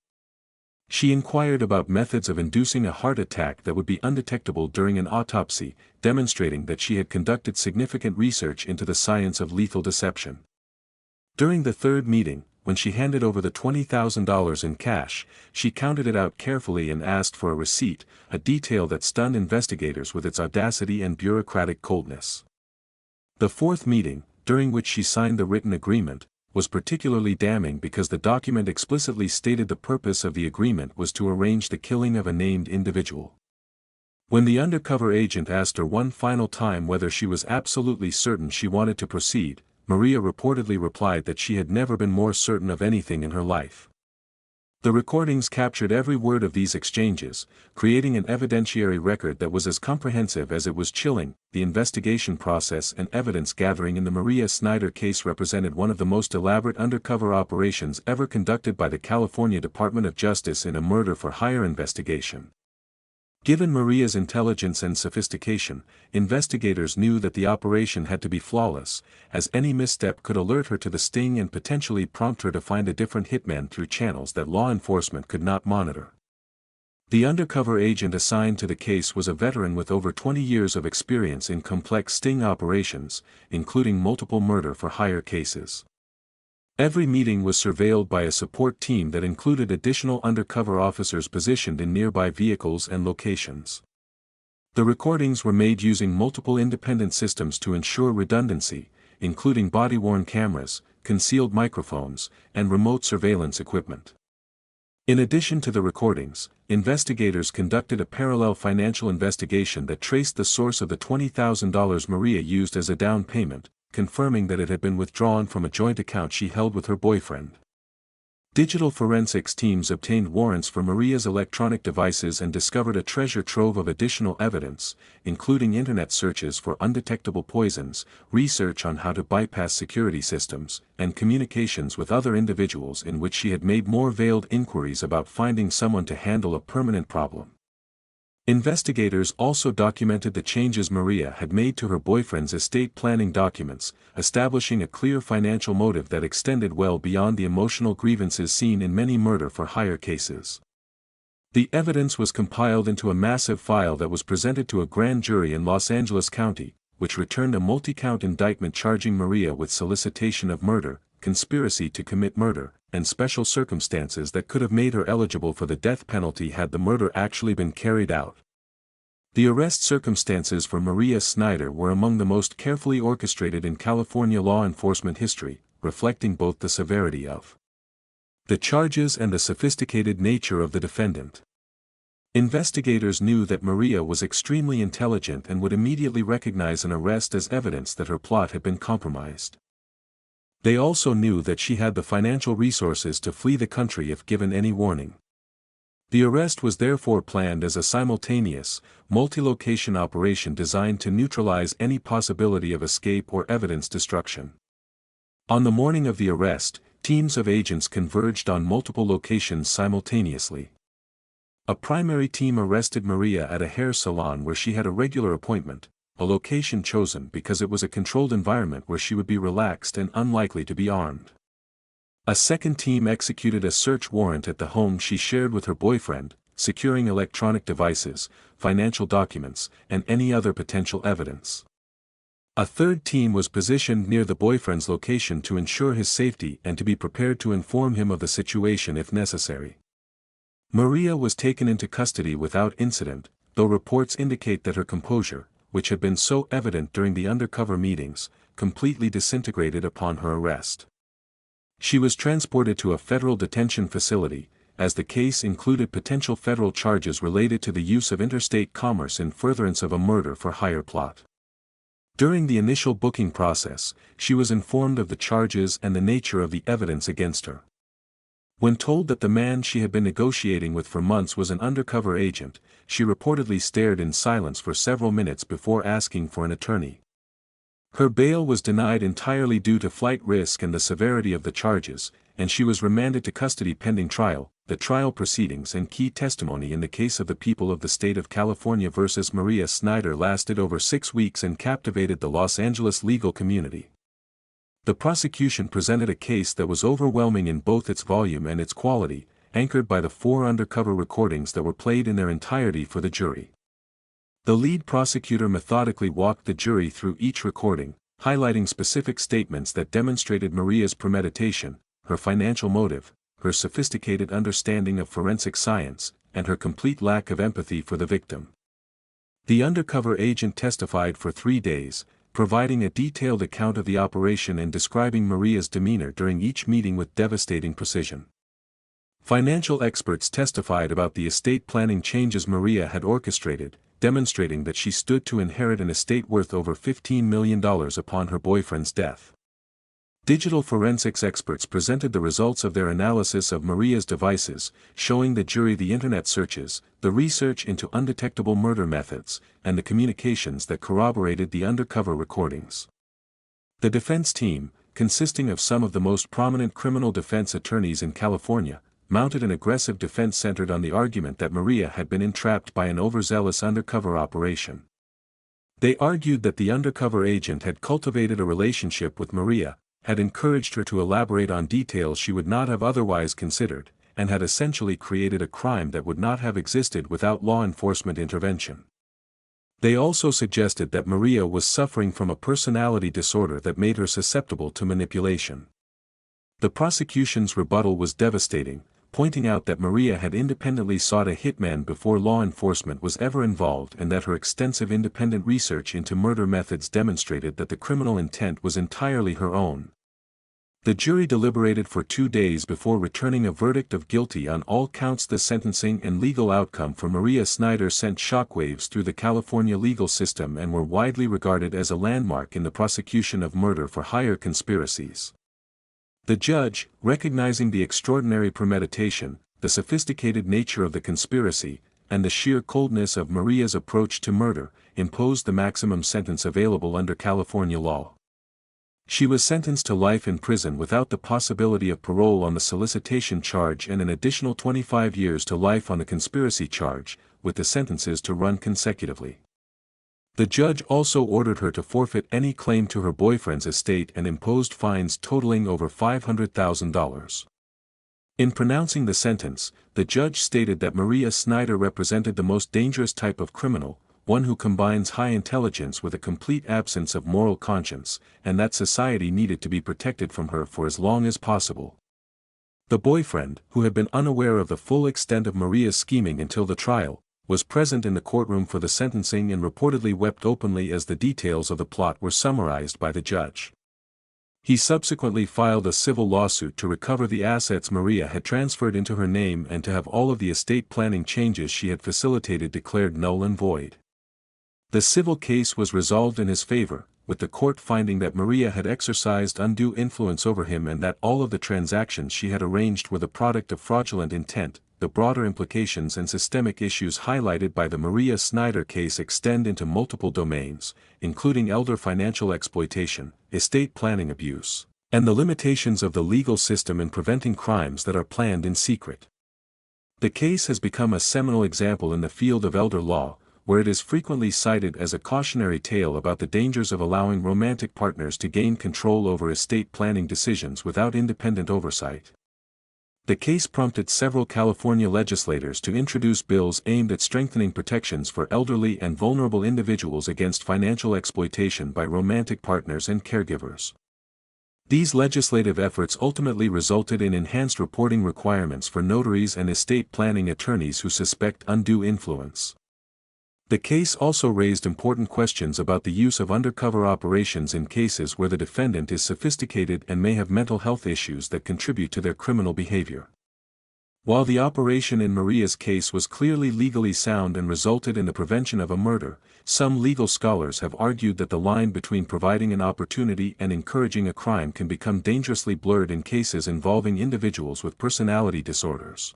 She inquired about methods of inducing a heart attack that would be undetectable during an autopsy, demonstrating that she had conducted significant research into the science of lethal deception. During the third meeting, when she handed over the $20,000 in cash, she counted it out carefully and asked for a receipt, a detail that stunned investigators with its audacity and bureaucratic coldness. The fourth meeting, during which she signed the written agreement, was particularly damning because the document explicitly stated the purpose of the agreement was to arrange the killing of a named individual. When the undercover agent asked her one final time whether she was absolutely certain she wanted to proceed, Maria reportedly replied that she had never been more certain of anything in her life. The recordings captured every word of these exchanges, creating an evidentiary record that was as comprehensive as it was chilling. The investigation process and evidence gathering in the Maria Snyder case represented one of the most elaborate undercover operations ever conducted by the California Department of Justice in a murder-for-hire investigation. Given Maria's intelligence and sophistication, investigators knew that the operation had to be flawless, as any misstep could alert her to the sting and potentially prompt her to find a different hitman through channels that law enforcement could not monitor. The undercover agent assigned to the case was a veteran with over 20 years of experience in complex sting operations, including multiple murder-for-hire cases. Every meeting was surveilled by a support team that included additional undercover officers positioned in nearby vehicles and locations. The recordings were made using multiple independent systems to ensure redundancy, including body-worn cameras, concealed microphones, and remote surveillance equipment. In addition to the recordings, investigators conducted a parallel financial investigation that traced the source of the $20,000 Maria used as a down payment, confirming that it had been withdrawn from a joint account she held with her boyfriend. Digital forensics teams obtained warrants for Maria's electronic devices and discovered a treasure trove of additional evidence, including internet searches for undetectable poisons, research on how to bypass security systems, and communications with other individuals in which she had made more veiled inquiries about finding someone to handle a permanent problem. Investigators also documented the changes Maria had made to her boyfriend's estate planning documents, establishing a clear financial motive that extended well beyond the emotional grievances seen in many murder-for-hire cases. The evidence was compiled into a massive file that was presented to a grand jury in Los Angeles County, which returned a multi-count indictment charging Maria with solicitation of murder, conspiracy to commit murder, and special circumstances that could have made her eligible for the death penalty had the murder actually been carried out. The arrest circumstances for Maria Snyder were among the most carefully orchestrated in California law enforcement history, reflecting both the severity of the charges and the sophisticated nature of the defendant. Investigators knew that Maria was extremely intelligent and would immediately recognize an arrest as evidence that her plot had been compromised. They also knew that she had the financial resources to flee the country if given any warning. The arrest was therefore planned as a simultaneous, multi-location operation designed to neutralize any possibility of escape or evidence destruction. On the morning of the arrest, teams of agents converged on multiple locations simultaneously. A primary team arrested Maria at a hair salon where she had a regular appointment, a location chosen because it was a controlled environment where she would be relaxed and unlikely to be armed. A second team executed a search warrant at the home she shared with her boyfriend, securing electronic devices, financial documents, and any other potential evidence. A third team was positioned near the boyfriend's location to ensure his safety and to be prepared to inform him of the situation if necessary. Maria was taken into custody without incident, though reports indicate that her composure, which had been so evident during the undercover meetings, completely disintegrated upon her arrest. She was transported to a federal detention facility, as the case included potential federal charges related to the use of interstate commerce in furtherance of a murder-for-hire plot. During the initial booking process, she was informed of the charges and the nature of the evidence against her. When told that the man she had been negotiating with for months was an undercover agent, she reportedly stared in silence for several minutes before asking for an attorney. Her bail was denied entirely due to flight risk and the severity of the charges, and she was remanded to custody pending trial. The trial proceedings and key testimony in the case of the people of the state of California versus Maria Snyder lasted over 6 weeks and captivated the Los Angeles legal community. The prosecution presented a case that was overwhelming in both its volume and its quality, anchored by the 4 undercover recordings that were played in their entirety for the jury. The lead prosecutor methodically walked the jury through each recording, highlighting specific statements that demonstrated Maria's premeditation, her financial motive, her sophisticated understanding of forensic science, and her complete lack of empathy for the victim. The undercover agent testified for 3 days, providing a detailed account of the operation and describing Maria's demeanor during each meeting with devastating precision. Financial experts testified about the estate planning changes Maria had orchestrated, demonstrating that she stood to inherit an estate worth over $15 million upon her boyfriend's death. Digital forensics experts presented the results of their analysis of Maria's devices, showing the jury the internet searches, the research into undetectable murder methods, and the communications that corroborated the undercover recordings. The defense team, consisting of some of the most prominent criminal defense attorneys in California, mounted an aggressive defense centered on the argument that Maria had been entrapped by an overzealous undercover operation. They argued that the undercover agent had cultivated a relationship with Maria, had encouraged her to elaborate on details she would not have otherwise considered, and had essentially created a crime that would not have existed without law enforcement intervention. They also suggested that Maria was suffering from a personality disorder that made her susceptible to manipulation. The prosecution's rebuttal was devastating, pointing out that Maria had independently sought a hitman before law enforcement was ever involved and that her extensive independent research into murder methods demonstrated that the criminal intent was entirely her own. The jury deliberated for 2 days before returning a verdict of guilty on all counts. The sentencing and legal outcome for Maria Snyder sent shockwaves through the California legal system and were widely regarded as a landmark in the prosecution of murder-for-hire conspiracies. The judge, recognizing the extraordinary premeditation, the sophisticated nature of the conspiracy, and the sheer coldness of Maria's approach to murder, imposed the maximum sentence available under California law. She was sentenced to life in prison without the possibility of parole on the solicitation charge and an additional 25 years to life on the conspiracy charge, with the sentences to run consecutively. The judge also ordered her to forfeit any claim to her boyfriend's estate and imposed fines totaling over $500,000. In pronouncing the sentence, the judge stated that Maria Snyder represented the most dangerous type of criminal, one who combines high intelligence with a complete absence of moral conscience, and that society needed to be protected from her for as long as possible. The boyfriend, who had been unaware of the full extent of Maria's scheming until the trial, was present in the courtroom for the sentencing and reportedly wept openly as the details of the plot were summarized by the judge. He subsequently filed a civil lawsuit to recover the assets Maria had transferred into her name and to have all of the estate planning changes she had facilitated declared null and void. The civil case was resolved in his favor, with the court finding that Maria had exercised undue influence over him and that all of the transactions she had arranged were the product of fraudulent intent. The broader implications and systemic issues highlighted by the Maria Snyder case extend into multiple domains, including elder financial exploitation, estate planning abuse, and the limitations of the legal system in preventing crimes that are planned in secret. The case has become a seminal example in the field of elder law, where it is frequently cited as a cautionary tale about the dangers of allowing romantic partners to gain control over estate planning decisions without independent oversight. The case prompted several California legislators to introduce bills aimed at strengthening protections for elderly and vulnerable individuals against financial exploitation by romantic partners and caregivers. These legislative efforts ultimately resulted in enhanced reporting requirements for notaries and estate planning attorneys who suspect undue influence. The case also raised important questions about the use of undercover operations in cases where the defendant is sophisticated and may have mental health issues that contribute to their criminal behavior. While the operation in Maria's case was clearly legally sound and resulted in the prevention of a murder, some legal scholars have argued that the line between providing an opportunity and encouraging a crime can become dangerously blurred in cases involving individuals with personality disorders.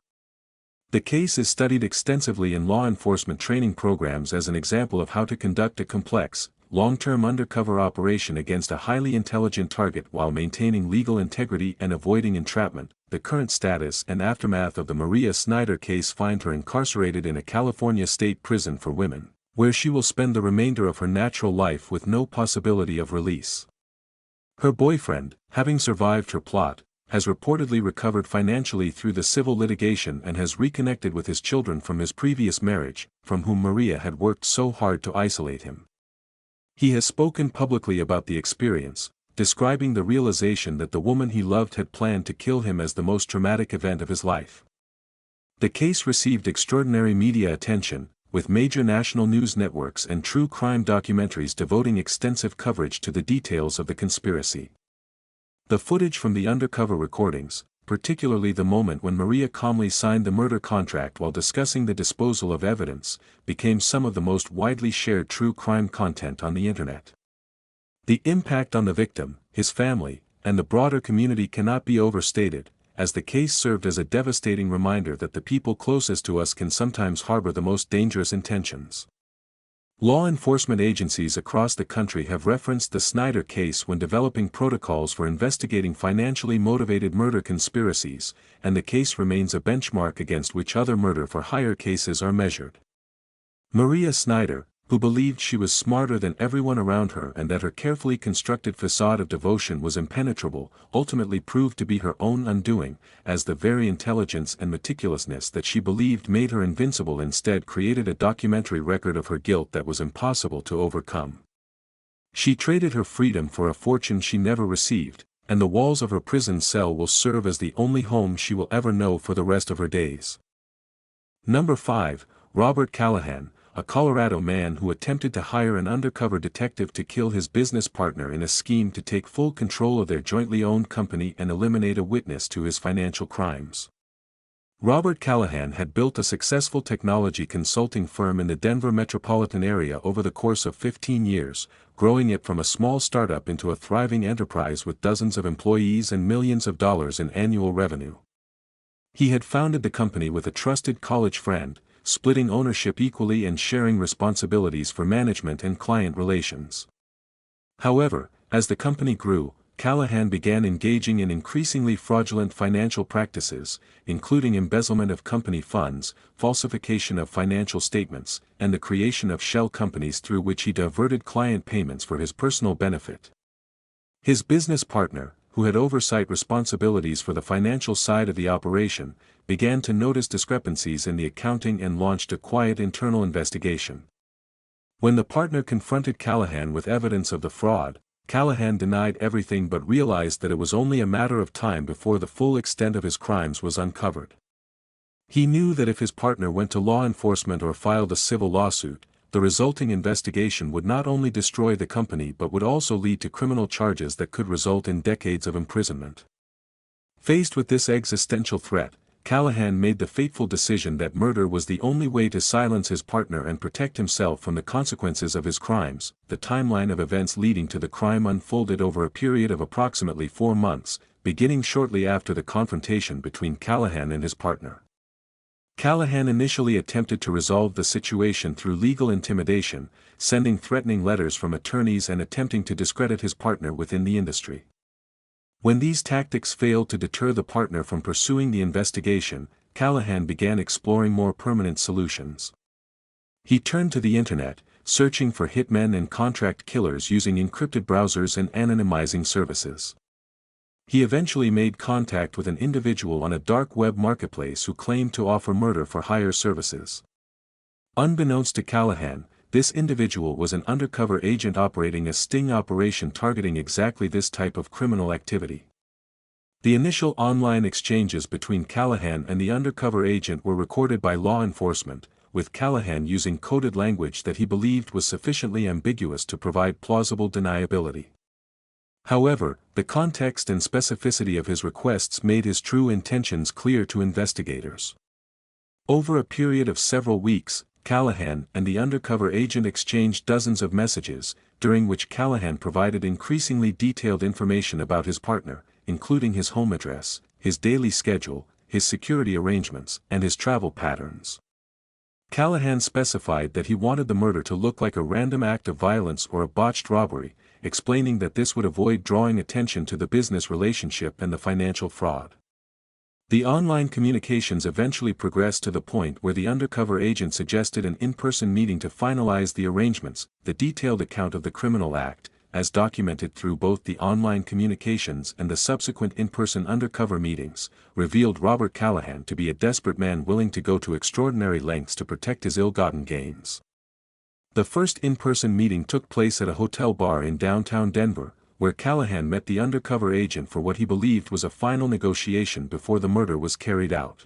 The case is studied extensively in law enforcement training programs as an example of how to conduct a complex, long-term undercover operation against a highly intelligent target while maintaining legal integrity and avoiding entrapment. The current status and aftermath of the Maria Snyder case find her incarcerated in a California state prison for women, where she will spend the remainder of her natural life with no possibility of release. Her boyfriend, having survived her plot, has reportedly recovered financially through the civil litigation and has reconnected with his children from his previous marriage, from whom Maria had worked so hard to isolate him. He has spoken publicly about the experience, describing the realization that the woman he loved had planned to kill him as the most traumatic event of his life. The case received extraordinary media attention, with major national news networks and true crime documentaries devoting extensive coverage to the details of the conspiracy. The footage from the undercover recordings, particularly the moment when Maria calmly signed the murder contract while discussing the disposal of evidence, became some of the most widely shared true crime content on the internet. The impact on the victim, his family, and the broader community cannot be overstated, as the case served as a devastating reminder that the people closest to us can sometimes harbor the most dangerous intentions. Law enforcement agencies across the country have referenced the Snyder case when developing protocols for investigating financially motivated murder conspiracies, and the case remains a benchmark against which other murder-for-hire cases are measured. Maria Snyder, who believed she was smarter than everyone around her and that her carefully constructed facade of devotion was impenetrable, ultimately proved to be her own undoing, as the very intelligence and meticulousness that she believed made her invincible instead created a documentary record of her guilt that was impossible to overcome. She traded her freedom for a fortune she never received, and the walls of her prison cell will serve as the only home she will ever know for the rest of her days. Number 5, Robert Callahan, a Colorado man who attempted to hire an undercover detective to kill his business partner in a scheme to take full control of their jointly owned company and eliminate a witness to his financial crimes. Robert Callahan had built a successful technology consulting firm in the Denver metropolitan area over the course of 15 years, growing it from a small startup into a thriving enterprise with dozens of employees and millions of dollars in annual revenue. He had founded the company with a trusted college friend, splitting ownership equally and sharing responsibilities for management and client relations. However, as the company grew, Callahan began engaging in increasingly fraudulent financial practices, including embezzlement of company funds, falsification of financial statements, and the creation of shell companies through which he diverted client payments for his personal benefit. His business partner, who had oversight responsibilities for the financial side of the operation, began to notice discrepancies in the accounting and launched a quiet internal investigation. When the partner confronted Callahan with evidence of the fraud, Callahan denied everything but realized that it was only a matter of time before the full extent of his crimes was uncovered. He knew that if his partner went to law enforcement or filed a civil lawsuit, the resulting investigation would not only destroy the company but would also lead to criminal charges that could result in decades of imprisonment. Faced with this existential threat, Callahan made the fateful decision that murder was the only way to silence his partner and protect himself from the consequences of his crimes. The timeline of events leading to the crime unfolded over a period of approximately 4 months, beginning shortly after the confrontation between Callahan and his partner. Callahan initially attempted to resolve the situation through legal intimidation, sending threatening letters from attorneys and attempting to discredit his partner within the industry. When these tactics failed to deter the partner from pursuing the investigation, Callahan began exploring more permanent solutions. He turned to the internet, searching for hitmen and contract killers using encrypted browsers and anonymizing services. He eventually made contact with an individual on a dark web marketplace who claimed to offer murder-for-hire services. Unbeknownst to Callahan, this individual was an undercover agent operating a sting operation targeting exactly this type of criminal activity. The initial online exchanges between Callahan and the undercover agent were recorded by law enforcement, with Callahan using coded language that he believed was sufficiently ambiguous to provide plausible deniability. However, the context and specificity of his requests made his true intentions clear to investigators. Over a period of several weeks, Callahan and the undercover agent exchanged dozens of messages, during which Callahan provided increasingly detailed information about his partner, including his home address, his daily schedule, his security arrangements, and his travel patterns. Callahan specified that he wanted the murder to look like a random act of violence or a botched robbery, explaining that this would avoid drawing attention to the business relationship and the financial fraud. The online communications eventually progressed to the point where the undercover agent suggested an in-person meeting to finalize the arrangements. The detailed account of the criminal act, as documented through both the online communications and the subsequent in-person undercover meetings, revealed Robert Callahan to be a desperate man willing to go to extraordinary lengths to protect his ill-gotten gains. The first in-person meeting took place at a hotel bar in downtown Denver, where Callahan met the undercover agent for what he believed was a final negotiation before the murder was carried out.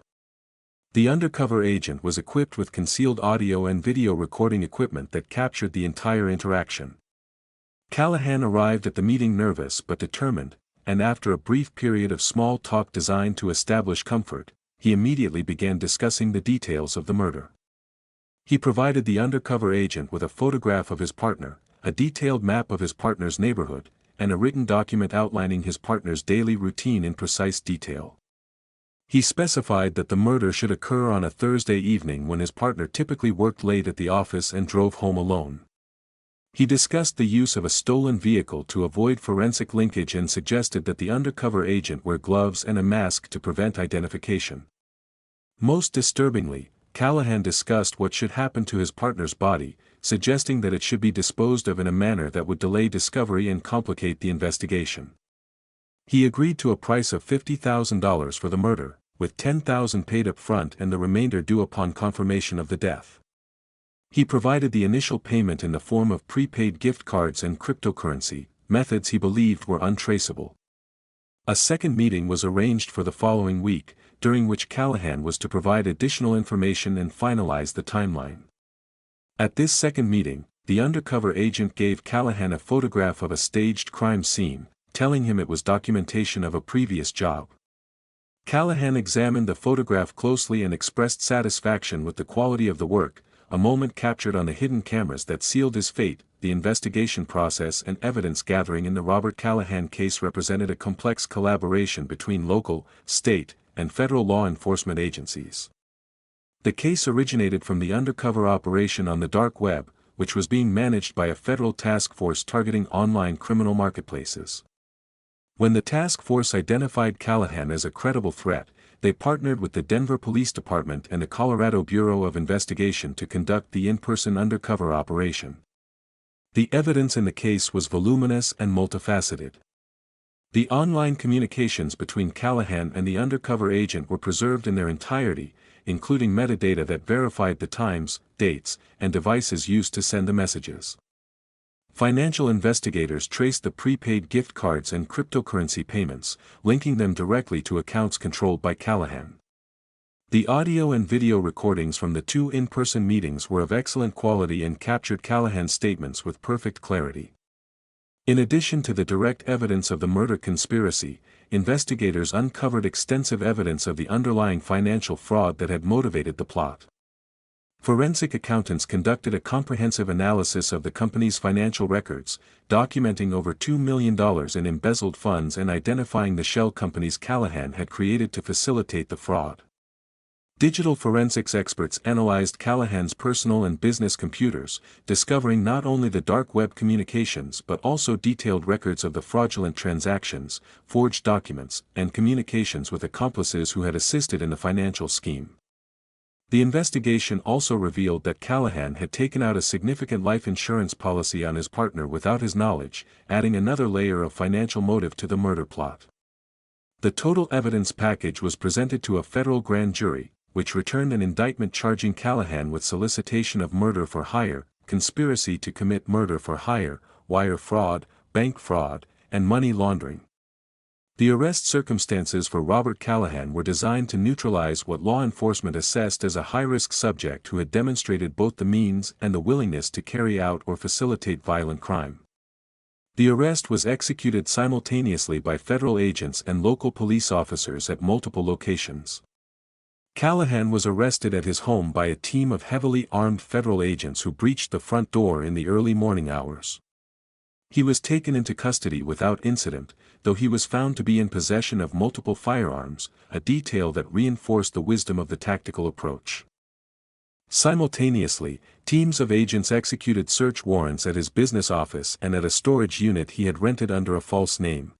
The undercover agent was equipped with concealed audio and video recording equipment that captured the entire interaction. Callahan arrived at the meeting nervous but determined, and after a brief period of small talk designed to establish comfort, he immediately began discussing the details of the murder. He provided the undercover agent with a photograph of his partner, a detailed map of his partner's neighborhood, and a written document outlining his partner's daily routine in precise detail. He specified that the murder should occur on a Thursday evening when his partner typically worked late at the office and drove home alone. He discussed the use of a stolen vehicle to avoid forensic linkage and suggested that the undercover agent wear gloves and a mask to prevent identification. Most disturbingly, Callahan discussed what should happen to his partner's body, suggesting that it should be disposed of in a manner that would delay discovery and complicate the investigation. He agreed to a price of $50,000 for the murder, with $10,000 paid up front and the remainder due upon confirmation of the death. He provided the initial payment in the form of prepaid gift cards and cryptocurrency, methods he believed were untraceable. A second meeting was arranged for the following week, during which Callahan was to provide additional information and finalize the timeline. At this second meeting, the undercover agent gave Callahan a photograph of a staged crime scene, telling him it was documentation of a previous job. Callahan examined the photograph closely and expressed satisfaction with the quality of the work, a moment captured on the hidden cameras that sealed his fate. The investigation process and evidence gathering in the Robert Callahan case represented a complex collaboration between local, state, and federal law enforcement agencies. The case originated from the undercover operation on the dark web, which was being managed by a federal task force targeting online criminal marketplaces. When the task force identified Callahan as a credible threat, they partnered with the Denver Police Department and the Colorado Bureau of Investigation to conduct the in-person undercover operation. The evidence in the case was voluminous and multifaceted. The online communications between Callahan and the undercover agent were preserved in their entirety, including metadata that verified the times, dates, and devices used to send the messages. Financial investigators traced the prepaid gift cards and cryptocurrency payments, linking them directly to accounts controlled by Callahan. The audio and video recordings from the two in-person meetings were of excellent quality and captured Callahan's statements with perfect clarity. In addition to the direct evidence of the murder conspiracy, investigators uncovered extensive evidence of the underlying financial fraud that had motivated the plot. Forensic accountants conducted a comprehensive analysis of the company's financial records, documenting over $2 million in embezzled funds and identifying the shell companies Callahan had created to facilitate the fraud. Digital forensics experts analyzed Callahan's personal and business computers, discovering not only the dark web communications but also detailed records of the fraudulent transactions, forged documents, and communications with accomplices who had assisted in the financial scheme. The investigation also revealed that Callahan had taken out a significant life insurance policy on his partner without his knowledge, adding another layer of financial motive to the murder plot. The total evidence package was presented to a federal grand jury, which returned an indictment charging Callahan with solicitation of murder for hire, conspiracy to commit murder for hire, wire fraud, bank fraud, and money laundering. The arrest circumstances for Robert Callahan were designed to neutralize what law enforcement assessed as a high-risk subject who had demonstrated both the means and the willingness to carry out or facilitate violent crime. The arrest was executed simultaneously by federal agents and local police officers at multiple locations. Callahan was arrested at his home by a team of heavily armed federal agents who breached the front door in the early morning hours. He was taken into custody without incident, though he was found to be in possession of multiple firearms, a detail that reinforced the wisdom of the tactical approach. Simultaneously, teams of agents executed search warrants at his business office and at a storage unit he had rented under a false name.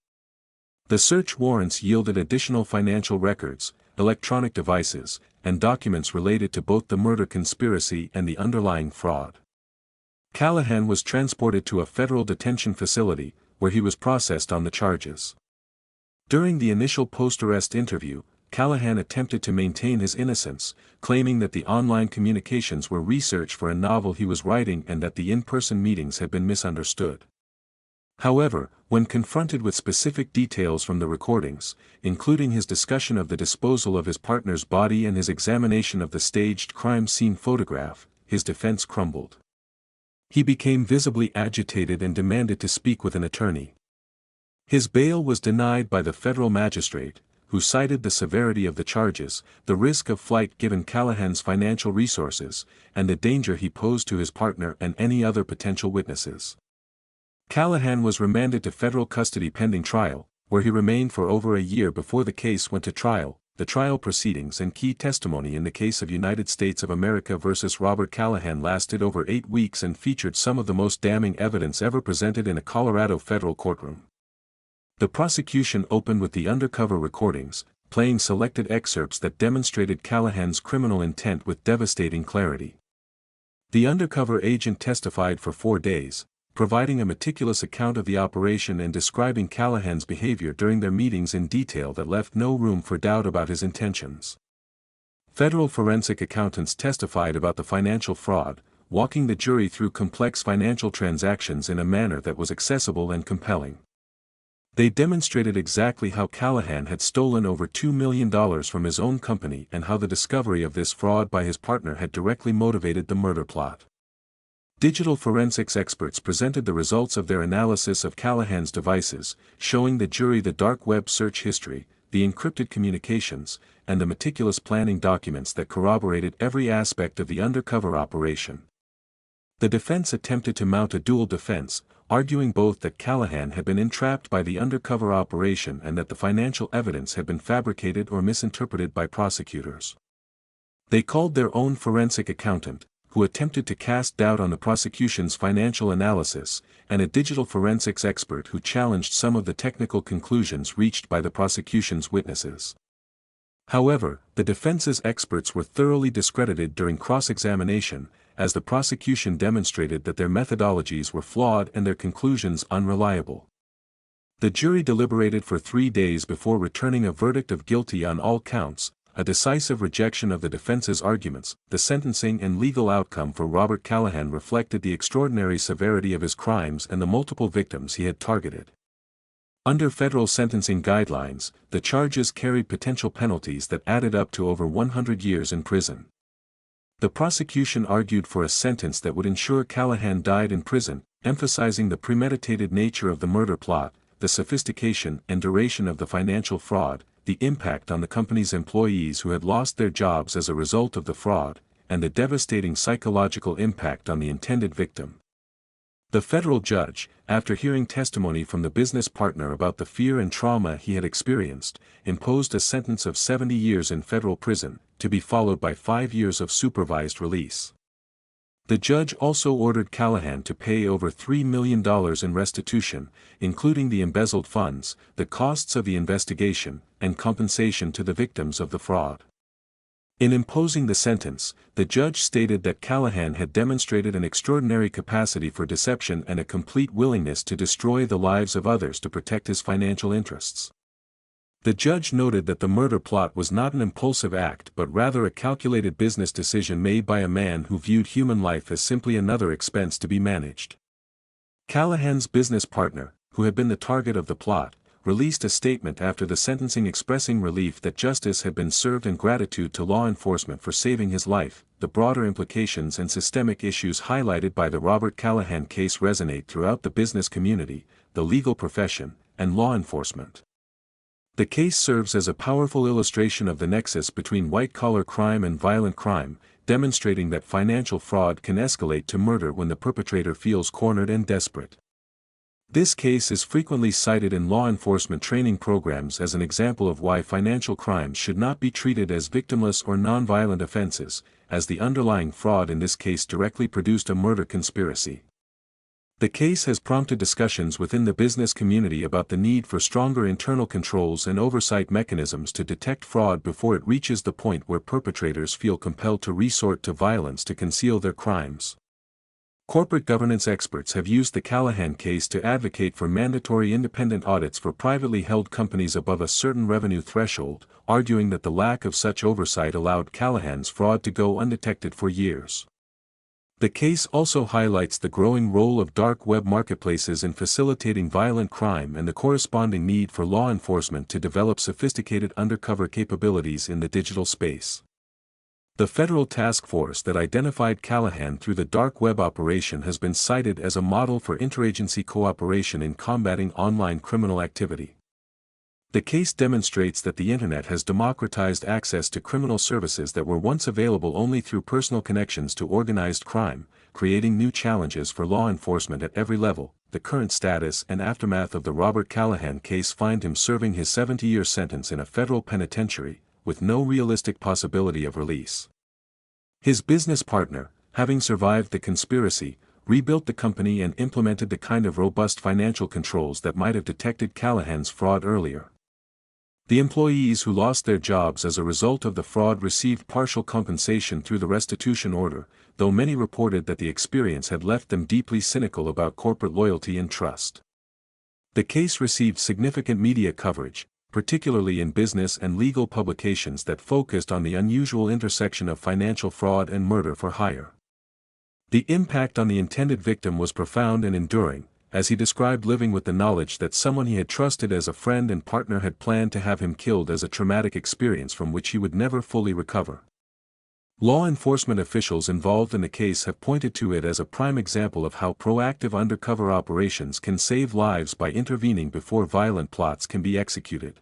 The search warrants yielded additional financial records, electronic devices, and documents related to both the murder conspiracy and the underlying fraud. Callahan was transported to a federal detention facility, where he was processed on the charges. During the initial post-arrest interview, Callahan attempted to maintain his innocence, claiming that the online communications were research for a novel he was writing and that the in-person meetings had been misunderstood. However, when confronted with specific details from the recordings, including his discussion of the disposal of his partner's body and his examination of the staged crime scene photograph, his defense crumbled. He became visibly agitated and demanded to speak with an attorney. His bail was denied by the federal magistrate, who cited the severity of the charges, the risk of flight given Callahan's financial resources, and the danger he posed to his partner and any other potential witnesses. Callahan was remanded to federal custody pending trial, where he remained for over a year before the case went to trial. The trial proceedings and key testimony in the case of United States of America versus Robert Callahan lasted over 8 weeks and featured some of the most damning evidence ever presented in a Colorado federal courtroom. The prosecution opened with the undercover recordings, playing selected excerpts that demonstrated Callahan's criminal intent with devastating clarity. The undercover agent testified for 4 days, providing a meticulous account of the operation and describing Callahan's behavior during their meetings in detail that left no room for doubt about his intentions. Federal forensic accountants testified about the financial fraud, walking the jury through complex financial transactions in a manner that was accessible and compelling. They demonstrated exactly how Callahan had stolen over $2 million from his own company and how the discovery of this fraud by his partner had directly motivated the murder plot. Digital forensics experts presented the results of their analysis of Callahan's devices, showing the jury the dark web search history, the encrypted communications, and the meticulous planning documents that corroborated every aspect of the undercover operation. The defense attempted to mount a dual defense, arguing both that Callahan had been entrapped by the undercover operation and that the financial evidence had been fabricated or misinterpreted by prosecutors. They called their own forensic accountant, who attempted to cast doubt on the prosecution's financial analysis, and a digital forensics expert who challenged some of the technical conclusions reached by the prosecution's witnesses. However, the defense's experts were thoroughly discredited during cross-examination, as the prosecution demonstrated that their methodologies were flawed and their conclusions unreliable. The jury deliberated for 3 days before returning a verdict of guilty on all counts, a decisive rejection of the defense's arguments. The sentencing and legal outcome for Robert Callahan reflected the extraordinary severity of his crimes and the multiple victims he had targeted. Under federal sentencing guidelines, the charges carried potential penalties that added up to over 100 years in prison. The prosecution argued for a sentence that would ensure Callahan died in prison, emphasizing the premeditated nature of the murder plot, the sophistication and duration of the financial fraud, the impact on the company's employees who had lost their jobs as a result of the fraud, and the devastating psychological impact on the intended victim. The federal judge, after hearing testimony from the business partner about the fear and trauma he had experienced, imposed a sentence of 70 years in federal prison, to be followed by 5 years of supervised release. The judge also ordered Callahan to pay over $3 million in restitution, including the embezzled funds, the costs of the investigation, and compensation to the victims of the fraud. In imposing the sentence, the judge stated that Callahan had demonstrated an extraordinary capacity for deception and a complete willingness to destroy the lives of others to protect his financial interests. The judge noted that the murder plot was not an impulsive act but rather a calculated business decision made by a man who viewed human life as simply another expense to be managed. Callahan's business partner, who had been the target of the plot, released a statement after the sentencing expressing relief that justice had been served and gratitude to law enforcement for saving his life. The broader implications and systemic issues highlighted by the Robert Callahan case resonate throughout the business community, the legal profession, and law enforcement. The case serves as a powerful illustration of the nexus between white-collar crime and violent crime, demonstrating that financial fraud can escalate to murder when the perpetrator feels cornered and desperate. This case is frequently cited in law enforcement training programs as an example of why financial crimes should not be treated as victimless or nonviolent offenses, as the underlying fraud in this case directly produced a murder conspiracy. The case has prompted discussions within the business community about the need for stronger internal controls and oversight mechanisms to detect fraud before it reaches the point where perpetrators feel compelled to resort to violence to conceal their crimes. Corporate governance experts have used the Callahan case to advocate for mandatory independent audits for privately held companies above a certain revenue threshold, arguing that the lack of such oversight allowed Callahan's fraud to go undetected for years. The case also highlights the growing role of dark web marketplaces in facilitating violent crime and the corresponding need for law enforcement to develop sophisticated undercover capabilities in the digital space. The federal task force that identified Callahan through the dark web operation has been cited as a model for interagency cooperation in combating online criminal activity. The case demonstrates that the Internet has democratized access to criminal services that were once available only through personal connections to organized crime, creating new challenges for law enforcement at every level. The current status and aftermath of the Robert Callahan case find him serving his 70-year sentence in a federal penitentiary, with no realistic possibility of release. His business partner, having survived the conspiracy, rebuilt the company and implemented the kind of robust financial controls that might have detected Callahan's fraud earlier. The employees who lost their jobs as a result of the fraud received partial compensation through the restitution order, though many reported that the experience had left them deeply cynical about corporate loyalty and trust. The case received significant media coverage, particularly in business and legal publications that focused on the unusual intersection of financial fraud and murder for hire. The impact on the intended victim was profound and enduring, as he described living with the knowledge that someone he had trusted as a friend and partner had planned to have him killed as a traumatic experience from which he would never fully recover. Law enforcement officials involved in the case have pointed to it as a prime example of how proactive undercover operations can save lives by intervening before violent plots can be executed.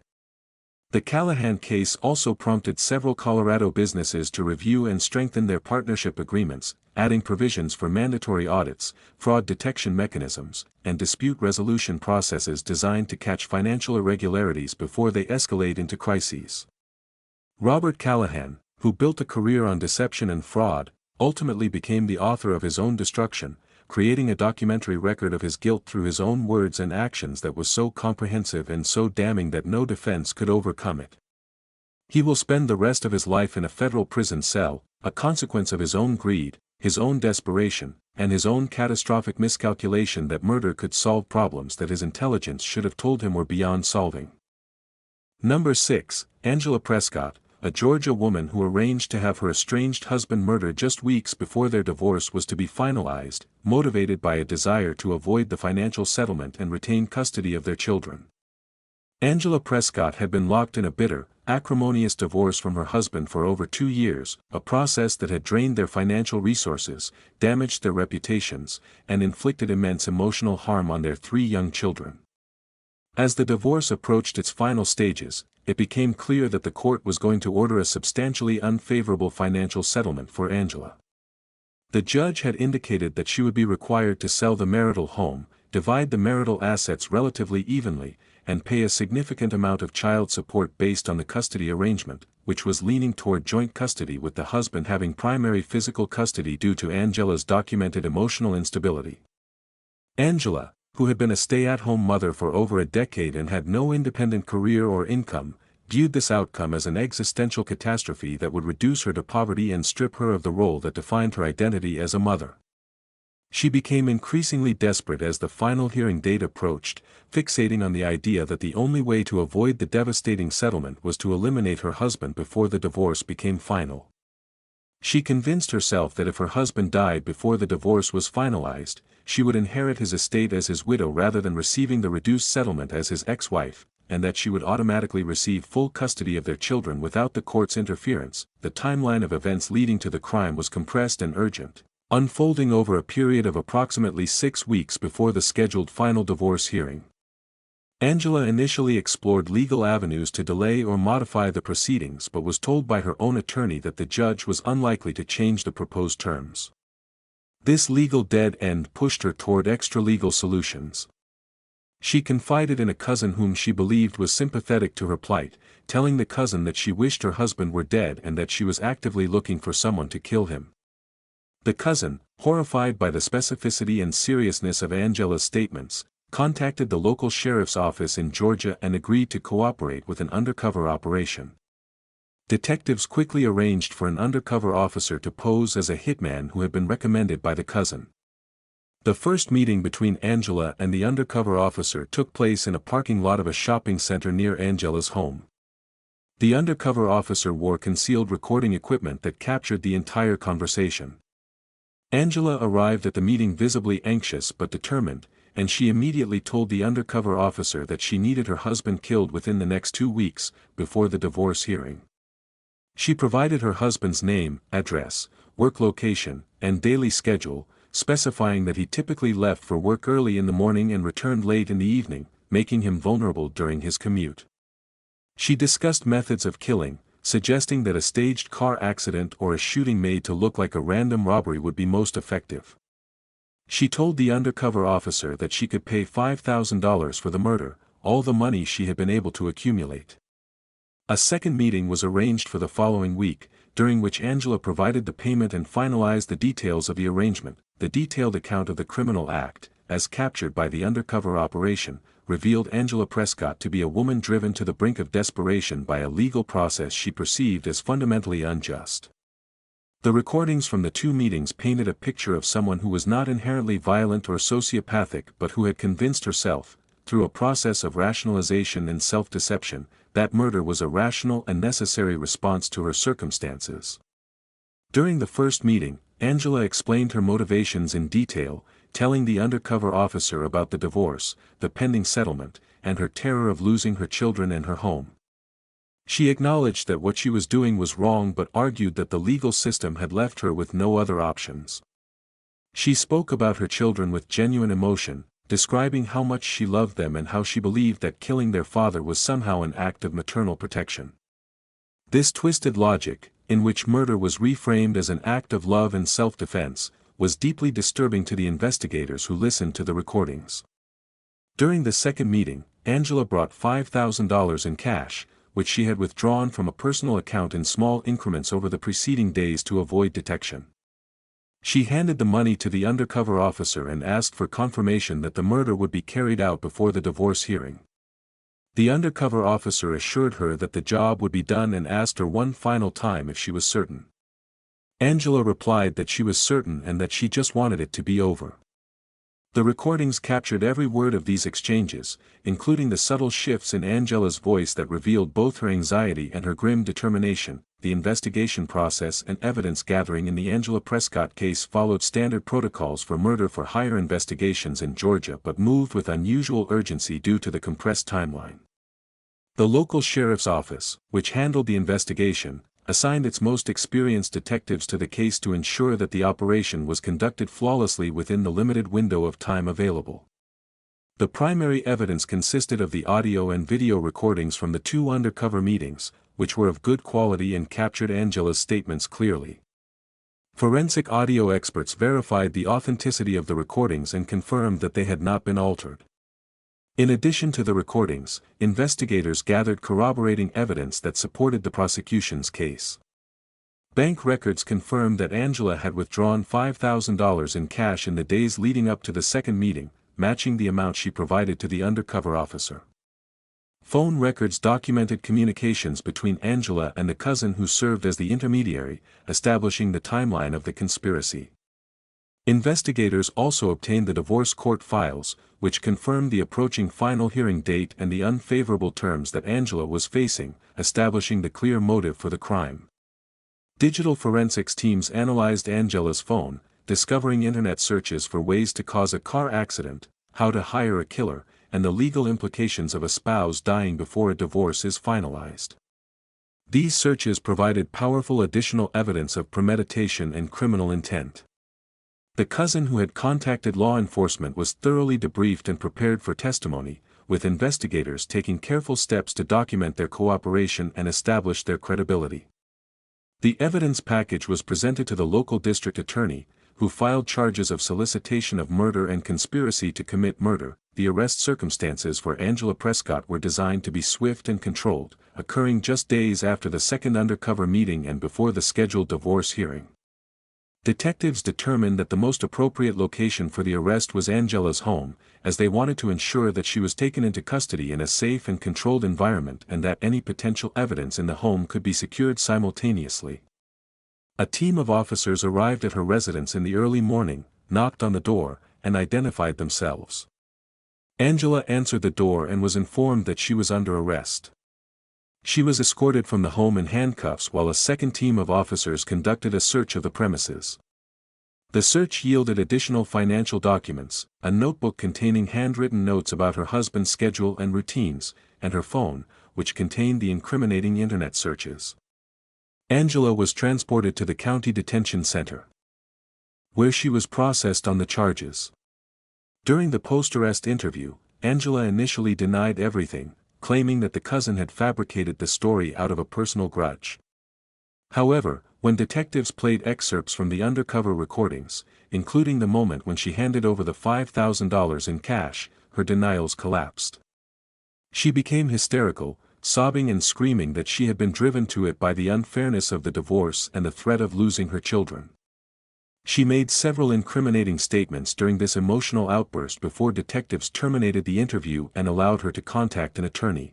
The Callahan case also prompted several Colorado businesses to review and strengthen their partnership agreements, adding provisions for mandatory audits, fraud detection mechanisms, and dispute resolution processes designed to catch financial irregularities before they escalate into crises. Robert Callahan, who built a career on deception and fraud, ultimately became the author of his own destruction, creating a documentary record of his guilt through his own words and actions that was so comprehensive and so damning that no defense could overcome it. He will spend the rest of his life in a federal prison cell, a consequence of his own greed, his own desperation, and his own catastrophic miscalculation that murder could solve problems that his intelligence should have told him were beyond solving. Number 6, Angela Prescott, a Georgia woman who arranged to have her estranged husband murdered just weeks before their divorce was to be finalized, motivated by a desire to avoid the financial settlement and retain custody of their children. Angela Prescott had been locked in a bitter, acrimonious divorce from her husband for over 2 years, a process that had drained their financial resources, damaged their reputations, and inflicted immense emotional harm on their 3 young children. As the divorce approached its final stages, it became clear that the court was going to order a substantially unfavorable financial settlement for Angela. The judge had indicated that she would be required to sell the marital home, divide the marital assets relatively evenly, and pay a significant amount of child support based on the custody arrangement, which was leaning toward joint custody with the husband having primary physical custody due to Angela's documented emotional instability. Angela, who had been a stay-at-home mother for over a decade and had no independent career or income, viewed this outcome as an existential catastrophe that would reduce her to poverty and strip her of the role that defined her identity as a mother. She became increasingly desperate as the final hearing date approached, fixating on the idea that the only way to avoid the devastating settlement was to eliminate her husband before the divorce became final. She convinced herself that if her husband died before the divorce was finalized, she would inherit his estate as his widow rather than receiving the reduced settlement as his ex-wife, and that she would automatically receive full custody of their children without the court's interference. The timeline of events leading to the crime was compressed and urgent, unfolding over a period of approximately 6 weeks before the scheduled final divorce hearing. Angela initially explored legal avenues to delay or modify the proceedings but was told by her own attorney that the judge was unlikely to change the proposed terms. This legal dead end pushed her toward extra-legal solutions. She confided in a cousin whom she believed was sympathetic to her plight, telling the cousin that she wished her husband were dead and that she was actively looking for someone to kill him. The cousin, horrified by the specificity and seriousness of Angela's statements, contacted the local sheriff's office in Georgia and agreed to cooperate with an undercover operation. Detectives quickly arranged for an undercover officer to pose as a hitman who had been recommended by the cousin. The first meeting between Angela and the undercover officer took place in a parking lot of a shopping center near Angela's home. The undercover officer wore concealed recording equipment that captured the entire conversation. Angela arrived at the meeting visibly anxious but determined, and she immediately told the undercover officer that she needed her husband killed within the next 2 weeks, before the divorce hearing. She provided her husband's name, address, work location, and daily schedule, specifying that he typically left for work early in the morning and returned late in the evening, making him vulnerable during his commute. She discussed methods of killing, suggesting that a staged car accident or a shooting made to look like a random robbery would be most effective. She told the undercover officer that she could pay $5,000 for the murder, all the money she had been able to accumulate. A second meeting was arranged for the following week, during which Angela provided the payment and finalized the details of the arrangement. The detailed account of the criminal act, as captured by the undercover operation, revealed Angela Prescott to be a woman driven to the brink of desperation by a legal process she perceived as fundamentally unjust. The recordings from the 2 meetings painted a picture of someone who was not inherently violent or sociopathic but who had convinced herself, through a process of rationalization and self-deception, that murder was a rational and necessary response to her circumstances. During the first meeting, Angela explained her motivations in detail, telling the undercover officer about the divorce, the pending settlement, and her terror of losing her children and her home. She acknowledged that what she was doing was wrong but argued that the legal system had left her with no other options. She spoke about her children with genuine emotion, describing how much she loved them and how she believed that killing their father was somehow an act of maternal protection. This twisted logic, in which murder was reframed as an act of love and self-defense, was deeply disturbing to the investigators who listened to the recordings. During the second meeting, Angela brought $5,000 in cash, which she had withdrawn from a personal account in small increments over the preceding days to avoid detection. She handed the money to the undercover officer and asked for confirmation that the murder would be carried out before the divorce hearing. The undercover officer assured her that the job would be done and asked her one final time if she was certain. Angela replied that she was certain and that she just wanted it to be over. The recordings captured every word of these exchanges, including the subtle shifts in Angela's voice that revealed both her anxiety and her grim determination. The investigation process and evidence gathering in the Angela Prescott case followed standard protocols for murder-for-hire investigations in Georgia but moved with unusual urgency due to the compressed timeline. The local sheriff's office, which handled the investigation, assigned its most experienced detectives to the case to ensure that the operation was conducted flawlessly within the limited window of time available. The primary evidence consisted of the audio and video recordings from the 2 undercover meetings, which were of good quality and captured Angela's statements clearly. Forensic audio experts verified the authenticity of the recordings and confirmed that they had not been altered. In addition to the recordings, investigators gathered corroborating evidence that supported the prosecution's case. Bank records confirmed that Angela had withdrawn $5,000 in cash in the days leading up to the second meeting, matching the amount she provided to the undercover officer. Phone records documented communications between Angela and the cousin who served as the intermediary, establishing the timeline of the conspiracy. Investigators also obtained the divorce court files, which confirmed the approaching final hearing date and the unfavorable terms that Angela was facing, establishing the clear motive for the crime. Digital forensics teams analyzed Angela's phone, discovering internet searches for ways to cause a car accident, how to hire a killer, and the legal implications of a spouse dying before a divorce is finalized. These searches provided powerful additional evidence of premeditation and criminal intent. The cousin who had contacted law enforcement was thoroughly debriefed and prepared for testimony, with investigators taking careful steps to document their cooperation and establish their credibility. The evidence package was presented to the local district attorney, who filed charges of solicitation of murder and conspiracy to commit murder. the arrest circumstances for Angela Prescott were designed to be swift and controlled, occurring just days after the second undercover meeting and before the scheduled divorce hearing. Detectives determined that the most appropriate location for the arrest was Angela's home, as they wanted to ensure that she was taken into custody in a safe and controlled environment and that any potential evidence in the home could be secured simultaneously. A team of officers arrived at her residence in the early morning, knocked on the door, and identified themselves. Angela answered the door and was informed that she was under arrest. She was escorted from the home in handcuffs while a second team of officers conducted a search of the premises. The search yielded additional financial documents, a notebook containing handwritten notes about her husband's schedule and routines, and her phone, which contained the incriminating internet searches. Angela was transported to the county detention center, where she was processed on the charges. During the post-arrest interview, Angela initially denied everything, claiming that the cousin had fabricated the story out of a personal grudge. However, when detectives played excerpts from the undercover recordings, including the moment when she handed over the $5,000 in cash, her denials collapsed. She became hysterical, sobbing and screaming that she had been driven to it by the unfairness of the divorce and the threat of losing her children. She made several incriminating statements during this emotional outburst before detectives terminated the interview and allowed her to contact an attorney.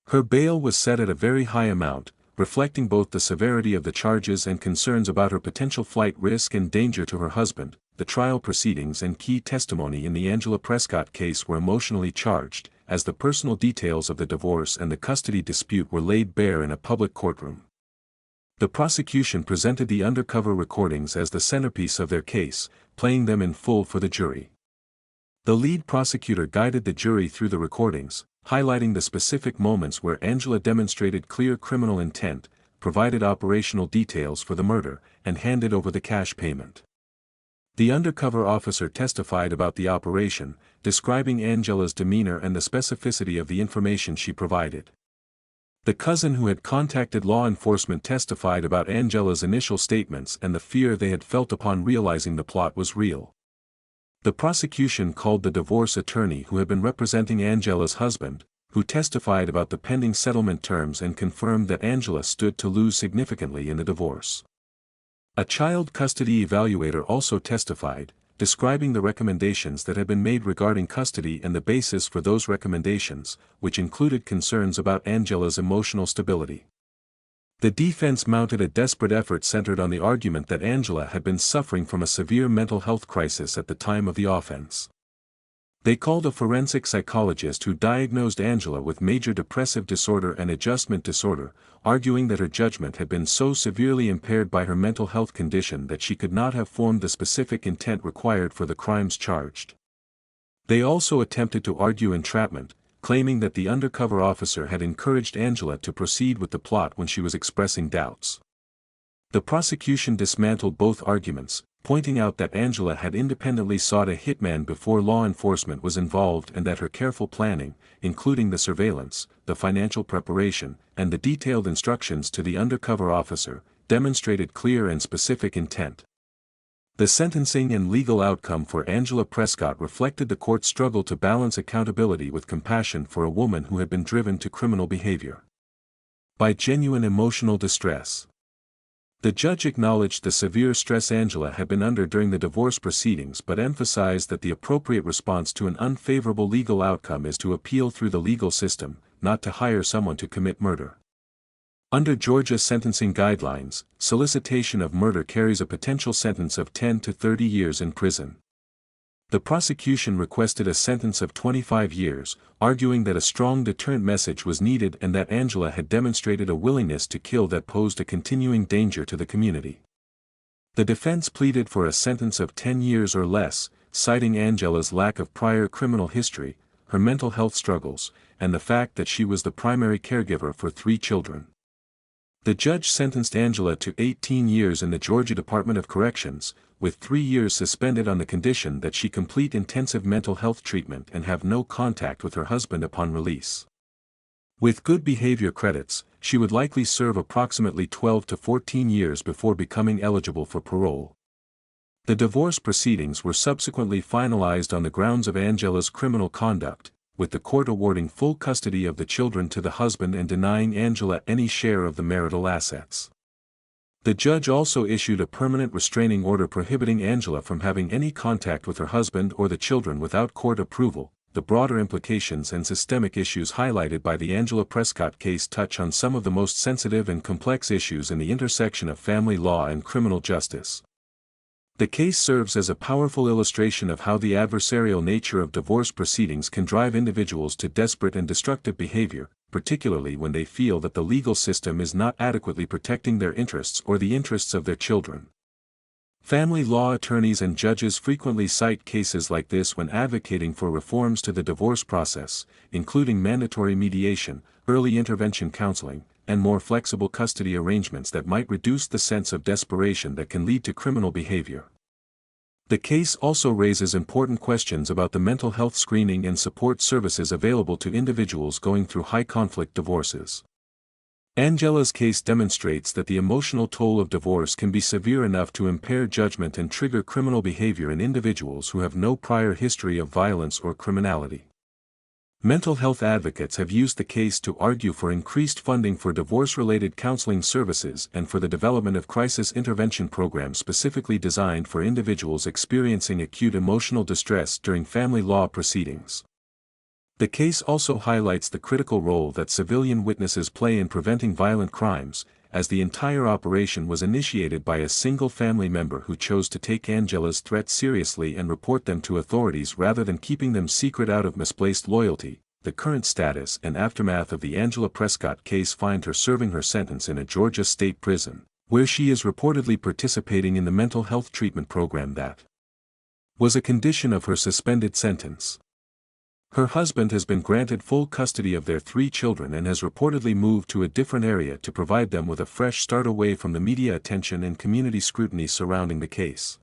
Her bail was set at a very high amount, reflecting both the severity of the charges and concerns about her potential flight risk and danger to her husband. The trial proceedings and key testimony in the Angela Prescott case were emotionally charged, as the personal details of the divorce and the custody dispute were laid bare in a public courtroom. The prosecution presented the undercover recordings as the centerpiece of their case, playing them in full for the jury. The lead prosecutor guided the jury through the recordings, highlighting the specific moments where Angela demonstrated clear criminal intent, provided operational details for the murder, and handed over the cash payment. The undercover officer testified about the operation, describing Angela's demeanor and the specificity of the information she provided. The cousin who had contacted law enforcement testified about Angela's initial statements and the fear they had felt upon realizing the plot was real. The prosecution called the divorce attorney who had been representing Angela's husband, who testified about the pending settlement terms and confirmed that Angela stood to lose significantly in the divorce. A child custody evaluator also testified, describing the recommendations that had been made regarding custody and the basis for those recommendations, which included concerns about Angela's emotional stability. The defense mounted a desperate effort centered on the argument that Angela had been suffering from a severe mental health crisis at the time of the offense. They called a forensic psychologist who diagnosed Angela with major depressive disorder and adjustment disorder, arguing that her judgment had been so severely impaired by her mental health condition that she could not have formed the specific intent required for the crimes charged. They also attempted to argue entrapment, claiming that the undercover officer had encouraged Angela to proceed with the plot when she was expressing doubts. The prosecution dismantled both arguments, pointing out that Angela had independently sought a hitman before law enforcement was involved and that her careful planning, including the surveillance, the financial preparation, and the detailed instructions to the undercover officer, demonstrated clear and specific intent. The sentencing and legal outcome for Angela Prescott reflected the court's struggle to balance accountability with compassion for a woman who had been driven to criminal behavior by genuine emotional distress. The judge acknowledged the severe stress Angela had been under during the divorce proceedings but emphasized that the appropriate response to an unfavorable legal outcome is to appeal through the legal system, not to hire someone to commit murder. Under Georgia sentencing guidelines, solicitation of murder carries a potential sentence of 10 to 30 years in prison. The prosecution requested a sentence of 25 years, arguing that a strong deterrent message was needed and that Angela had demonstrated a willingness to kill that posed a continuing danger to the community. The defense pleaded for a sentence of 10 years or less, citing Angela's lack of prior criminal history, her mental health struggles, and the fact that she was the primary caregiver for 3 children. The judge sentenced Angela to 18 years in the Georgia Department of Corrections, with 3 years suspended on the condition that she complete intensive mental health treatment and have no contact with her husband upon release. With good behavior credits, she would likely serve approximately 12 to 14 years before becoming eligible for parole. The divorce proceedings were subsequently finalized on the grounds of Angela's criminal conduct, with the court awarding full custody of the children to the husband and denying Angela any share of the marital assets. The judge also issued a permanent restraining order prohibiting Angela from having any contact with her husband or the children without court approval. The broader implications and systemic issues highlighted by the Angela Prescott case touch on some of the most sensitive and complex issues in the intersection of family law and criminal justice. The case serves as a powerful illustration of how the adversarial nature of divorce proceedings can drive individuals to desperate and destructive behavior, particularly when they feel that the legal system is not adequately protecting their interests or the interests of their children. Family law attorneys and judges frequently cite cases like this when advocating for reforms to the divorce process, including mandatory mediation, early intervention counseling, and more flexible custody arrangements that might reduce the sense of desperation that can lead to criminal behavior. The case also raises important questions about the mental health screening and support services available to individuals going through high-conflict divorces. Angela's case demonstrates that the emotional toll of divorce can be severe enough to impair judgment and trigger criminal behavior in individuals who have no prior history of violence or criminality. Mental health advocates have used the case to argue for increased funding for divorce-related counseling services and for the development of crisis intervention programs specifically designed for individuals experiencing acute emotional distress during family law proceedings. The case also highlights the critical role that civilian witnesses play in preventing violent crimes, as the entire operation was initiated by a single family member who chose to take Angela's threats seriously and report them to authorities rather than keeping them secret out of misplaced loyalty. The current status and aftermath of the Angela Prescott case find her serving her sentence in a Georgia state prison, where she is reportedly participating in the mental health treatment program that was a condition of her suspended sentence. Her husband has been granted full custody of their 3 children and has reportedly moved to a different area to provide them with a fresh start away from the media attention and community scrutiny surrounding the case.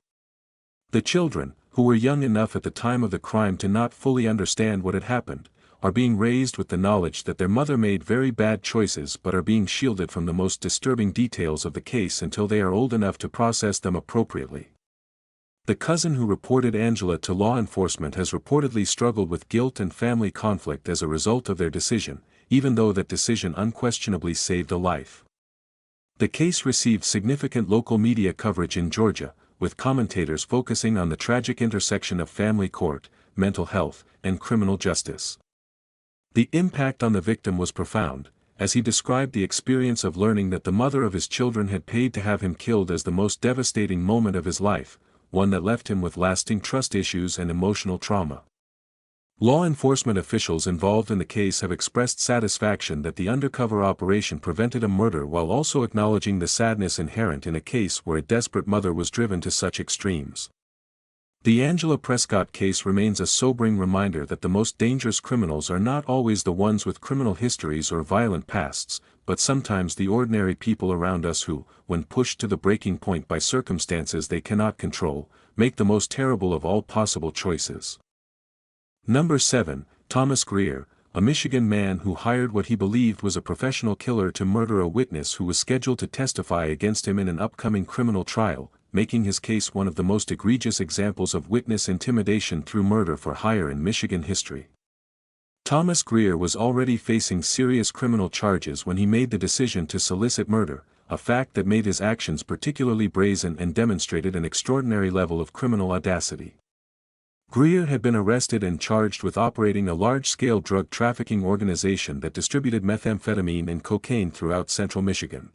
The children, who were young enough at the time of the crime to not fully understand what had happened, are being raised with the knowledge that their mother made very bad choices but are being shielded from the most disturbing details of the case until they are old enough to process them appropriately. The cousin who reported Angela to law enforcement has reportedly struggled with guilt and family conflict as a result of their decision, even though that decision unquestionably saved a life. The case received significant local media coverage in Georgia, with commentators focusing on the tragic intersection of family court, mental health, and criminal justice. The impact on the victim was profound, as he described the experience of learning that the mother of his children had paid to have him killed as the most devastating moment of his life, one that left him with lasting trust issues and emotional trauma. Law enforcement officials involved in the case have expressed satisfaction that the undercover operation prevented a murder while also acknowledging the sadness inherent in a case where a desperate mother was driven to such extremes. The Angela Prescott case remains a sobering reminder that the most dangerous criminals are not always the ones with criminal histories or violent pasts, but sometimes the ordinary people around us who, when pushed to the breaking point by circumstances they cannot control, make the most terrible of all possible choices. Number 7, Thomas Greer, a Michigan man who hired what he believed was a professional killer to murder a witness who was scheduled to testify against him in an upcoming criminal trial, making his case one of the most egregious examples of witness intimidation through murder for hire in Michigan history. Thomas Greer was already facing serious criminal charges when he made the decision to solicit murder, a fact that made his actions particularly brazen and demonstrated an extraordinary level of criminal audacity. Greer had been arrested and charged with operating a large-scale drug trafficking organization that distributed methamphetamine and cocaine throughout central Michigan.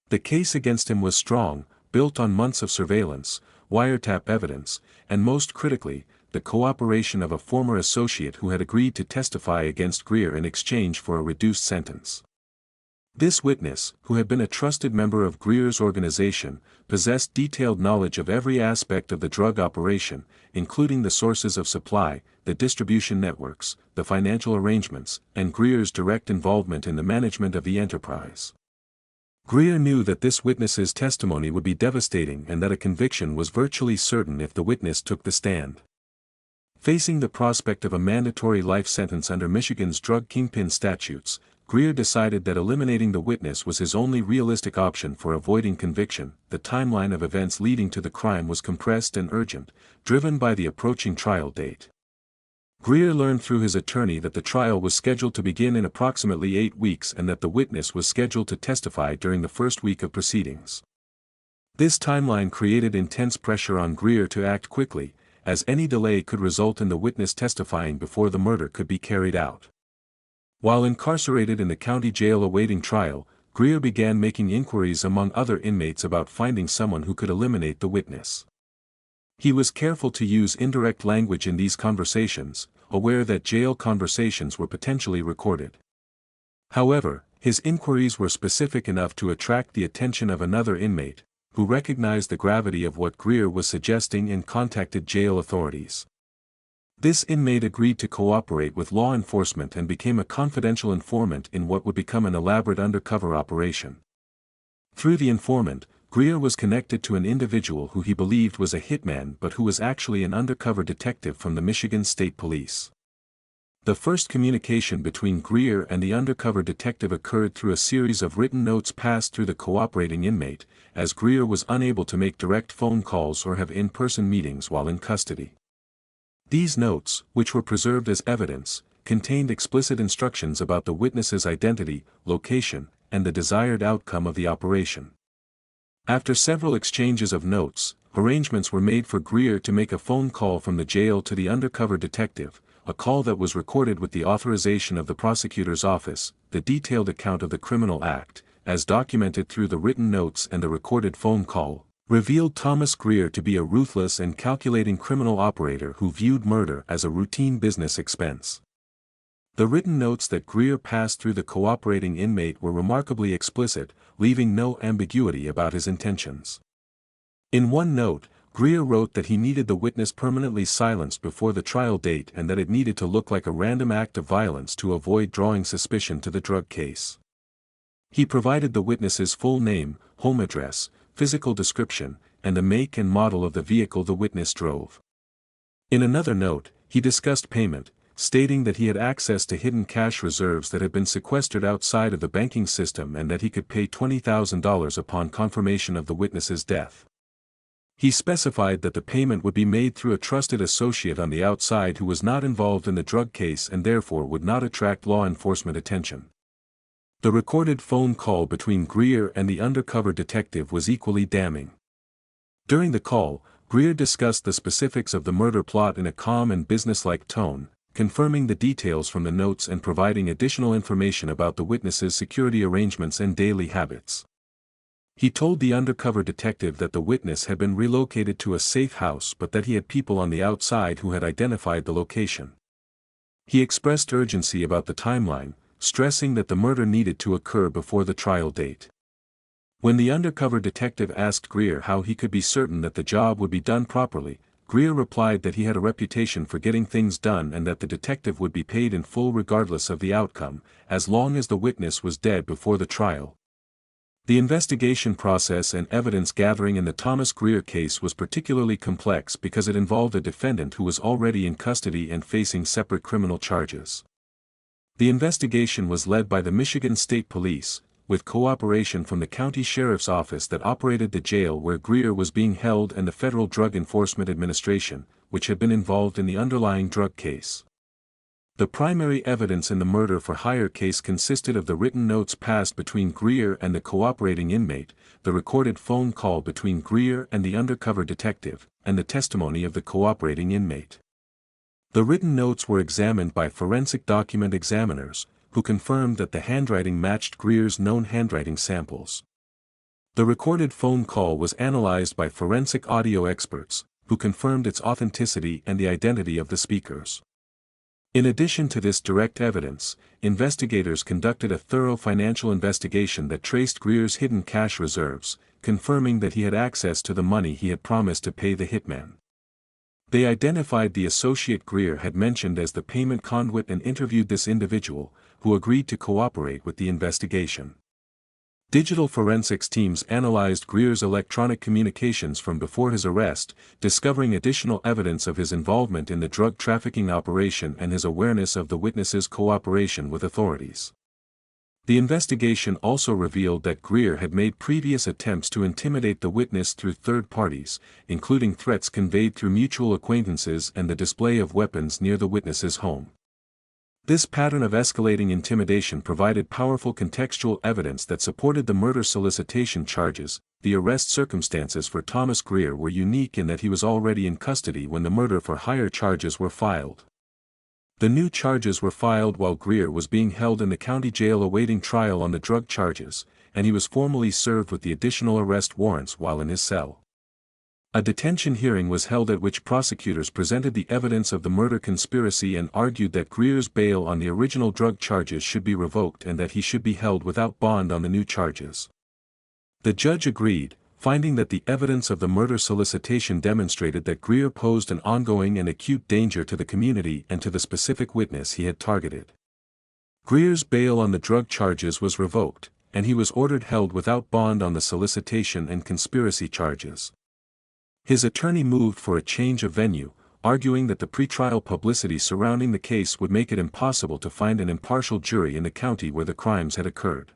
The case against him was strong, built on months of surveillance, wiretap evidence, and most critically, the cooperation of a former associate who had agreed to testify against Greer in exchange for a reduced sentence. This witness, who had been a trusted member of Greer's organization, possessed detailed knowledge of every aspect of the drug operation, including the sources of supply, the distribution networks, the financial arrangements, and Greer's direct involvement in the management of the enterprise. Greer knew that this witness's testimony would be devastating and that a conviction was virtually certain if the witness took the stand. Facing the prospect of a mandatory life sentence under Michigan's drug kingpin statutes, Greer decided that eliminating the witness was his only realistic option for avoiding conviction. The timeline of events leading to the crime was compressed and urgent, driven by the approaching trial date. Greer learned through his attorney that the trial was scheduled to begin in approximately 8 weeks and that the witness was scheduled to testify during the first week of proceedings. This timeline created intense pressure on Greer to act quickly, as any delay could result in the witness testifying before the murder could be carried out. While incarcerated in the county jail awaiting trial, Greer began making inquiries among other inmates about finding someone who could eliminate the witness. He was careful to use indirect language in these conversations, aware that jail conversations were potentially recorded. However, his inquiries were specific enough to attract the attention of another inmate, who recognized the gravity of what Greer was suggesting and contacted jail authorities. This inmate agreed to cooperate with law enforcement and became a confidential informant in what would become an elaborate undercover operation. Through the informant, Greer was connected to an individual who he believed was a hitman but who was actually an undercover detective from the Michigan State Police. The first communication between Greer and the undercover detective occurred through a series of written notes passed through the cooperating inmate, as Greer was unable to make direct phone calls or have in-person meetings while in custody. These notes, which were preserved as evidence, contained explicit instructions about the witness's identity, location, and the desired outcome of the operation. After several exchanges of notes, arrangements were made for Greer to make a phone call from the jail to the undercover detective, a call that was recorded with the authorization of the prosecutor's office. The detailed account of the criminal act, as documented through the written notes and the recorded phone call, revealed Thomas Greer to be a ruthless and calculating criminal operator who viewed murder as a routine business expense. The written notes that Greer passed through the cooperating inmate were remarkably explicit, leaving no ambiguity about his intentions. In one note, Greer wrote that he needed the witness permanently silenced before the trial date and that it needed to look like a random act of violence to avoid drawing suspicion to the drug case. He provided the witness's full name, home address, physical description, and the make and model of the vehicle the witness drove. In another note, he discussed payment, stating that he had access to hidden cash reserves that had been sequestered outside of the banking system and that he could pay $20,000 upon confirmation of the witness's death. He specified that the payment would be made through a trusted associate on the outside who was not involved in the drug case and therefore would not attract law enforcement attention. The recorded phone call between Greer and the undercover detective was equally damning. During the call, Greer discussed the specifics of the murder plot in a calm and businesslike tone, confirming the details from the notes and providing additional information about the witness's security arrangements and daily habits. He told the undercover detective that the witness had been relocated to a safe house but that he had people on the outside who had identified the location. He expressed urgency about the timeline, stressing that the murder needed to occur before the trial date. When the undercover detective asked Greer how he could be certain that the job would be done properly, Greer replied that he had a reputation for getting things done and that the detective would be paid in full regardless of the outcome, as long as the witness was dead before the trial. The investigation process and evidence gathering in the Thomas Greer case was particularly complex because it involved a defendant who was already in custody and facing separate criminal charges. The investigation was led by the Michigan State Police, with cooperation from the county sheriff's office that operated the jail where Greer was being held and the Federal Drug Enforcement Administration, which had been involved in the underlying drug case. The primary evidence in the murder-for-hire case consisted of the written notes passed between Greer and the cooperating inmate, the recorded phone call between Greer and the undercover detective, and the testimony of the cooperating inmate. The written notes were examined by forensic document examiners, who confirmed that the handwriting matched Greer's known handwriting samples. The recorded phone call was analyzed by forensic audio experts, who confirmed its authenticity and the identity of the speakers. In addition to this direct evidence, investigators conducted a thorough financial investigation that traced Greer's hidden cash reserves, confirming that he had access to the money he had promised to pay the hitman. They identified the associate Greer had mentioned as the payment conduit and interviewed this individual, who agreed to cooperate with the investigation. Digital forensics teams analyzed Greer's electronic communications from before his arrest, discovering additional evidence of his involvement in the drug trafficking operation and his awareness of the witness's cooperation with authorities. The investigation also revealed that Greer had made previous attempts to intimidate the witness through third parties, including threats conveyed through mutual acquaintances and the display of weapons near the witness's home. This pattern of escalating intimidation provided powerful contextual evidence that supported the murder solicitation charges. The arrest circumstances for Thomas Greer were unique in that he was already in custody when the murder for hire charges were filed. The new charges were filed while Greer was being held in the county jail awaiting trial on the drug charges, and he was formally served with the additional arrest warrants while in his cell. A detention hearing was held at which prosecutors presented the evidence of the murder conspiracy and argued that Greer's bail on the original drug charges should be revoked and that he should be held without bond on the new charges. The judge agreed, finding that the evidence of the murder solicitation demonstrated that Greer posed an ongoing and acute danger to the community and to the specific witness he had targeted. Greer's bail on the drug charges was revoked, and he was ordered held without bond on the solicitation and conspiracy charges. His attorney moved for a change of venue, arguing that the pretrial publicity surrounding the case would make it impossible to find an impartial jury in the county where the crimes had occurred.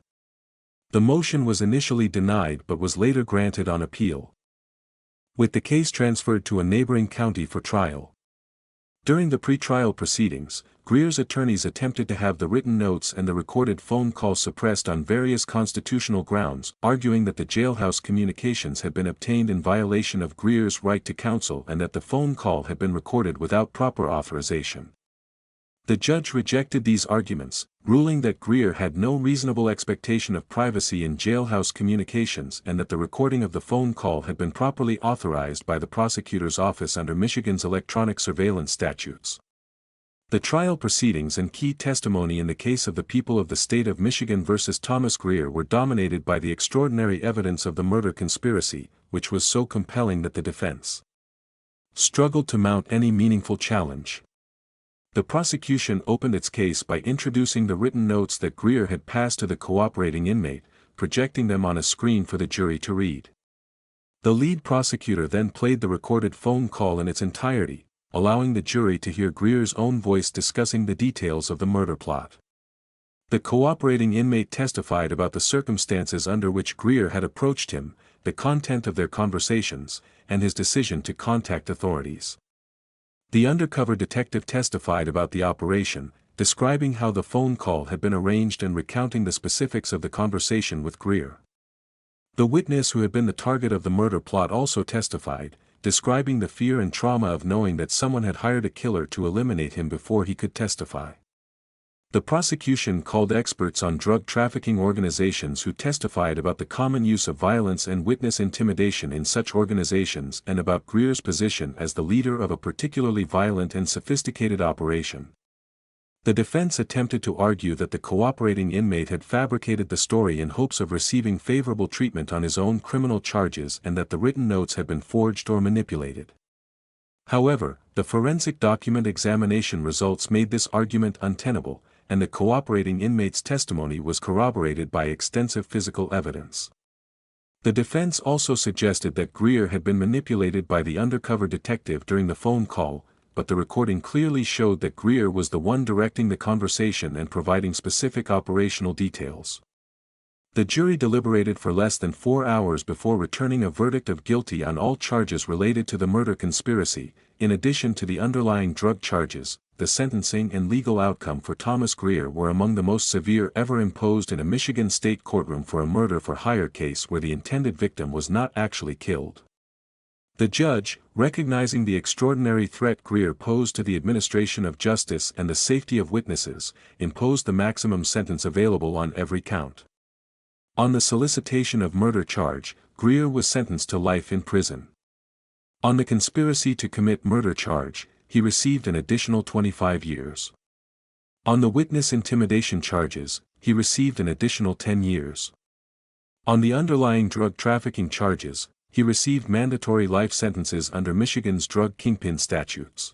The motion was initially denied but was later granted on appeal, with the case transferred to a neighboring county for trial. During the pretrial proceedings, Greer's attorneys attempted to have the written notes and the recorded phone calls suppressed on various constitutional grounds, arguing that the jailhouse communications had been obtained in violation of Greer's right to counsel and that the phone call had been recorded without proper authorization. The judge rejected these arguments, ruling that Greer had no reasonable expectation of privacy in jailhouse communications and that the recording of the phone call had been properly authorized by the prosecutor's office under Michigan's electronic surveillance statutes. The trial proceedings and key testimony in the case of the people of the state of Michigan versus Thomas Greer were dominated by the extraordinary evidence of the murder conspiracy, which was so compelling that the defense struggled to mount any meaningful challenge. The prosecution opened its case by introducing the written notes that Greer had passed to the cooperating inmate, projecting them on a screen for the jury to read. The lead prosecutor then played the recorded phone call in its entirety, allowing the jury to hear Greer's own voice discussing the details of the murder plot. The cooperating inmate testified about the circumstances under which Greer had approached him, the content of their conversations, and his decision to contact authorities. The undercover detective testified about the operation, describing how the phone call had been arranged and recounting the specifics of the conversation with Greer. The witness who had been the target of the murder plot also testified, describing the fear and trauma of knowing that someone had hired a killer to eliminate him before he could testify. The prosecution called experts on drug trafficking organizations who testified about the common use of violence and witness intimidation in such organizations and about Greer's position as the leader of a particularly violent and sophisticated operation. The defense attempted to argue that the cooperating inmate had fabricated the story in hopes of receiving favorable treatment on his own criminal charges and that the written notes had been forged or manipulated. However, the forensic document examination results made this argument untenable, and the cooperating inmate's testimony was corroborated by extensive physical evidence. The defense also suggested that Greer had been manipulated by the undercover detective during the phone call, but the recording clearly showed that Greer was the one directing the conversation and providing specific operational details. The jury deliberated for less than 4 hours before returning a verdict of guilty on all charges related to the murder conspiracy. In addition to the underlying drug charges, the sentencing and legal outcome for Thomas Greer were among the most severe ever imposed in a Michigan state courtroom for a murder for hire case where the intended victim was not actually killed. The judge, recognizing the extraordinary threat Greer posed to the administration of justice and the safety of witnesses, imposed the maximum sentence available on every count. On the solicitation of murder charge, Greer was sentenced to life in prison. On the conspiracy to commit murder charge, he received an additional 25 years. On the witness intimidation charges, he received an additional 10 years. On the underlying drug trafficking charges, he received mandatory life sentences under Michigan's drug kingpin statutes.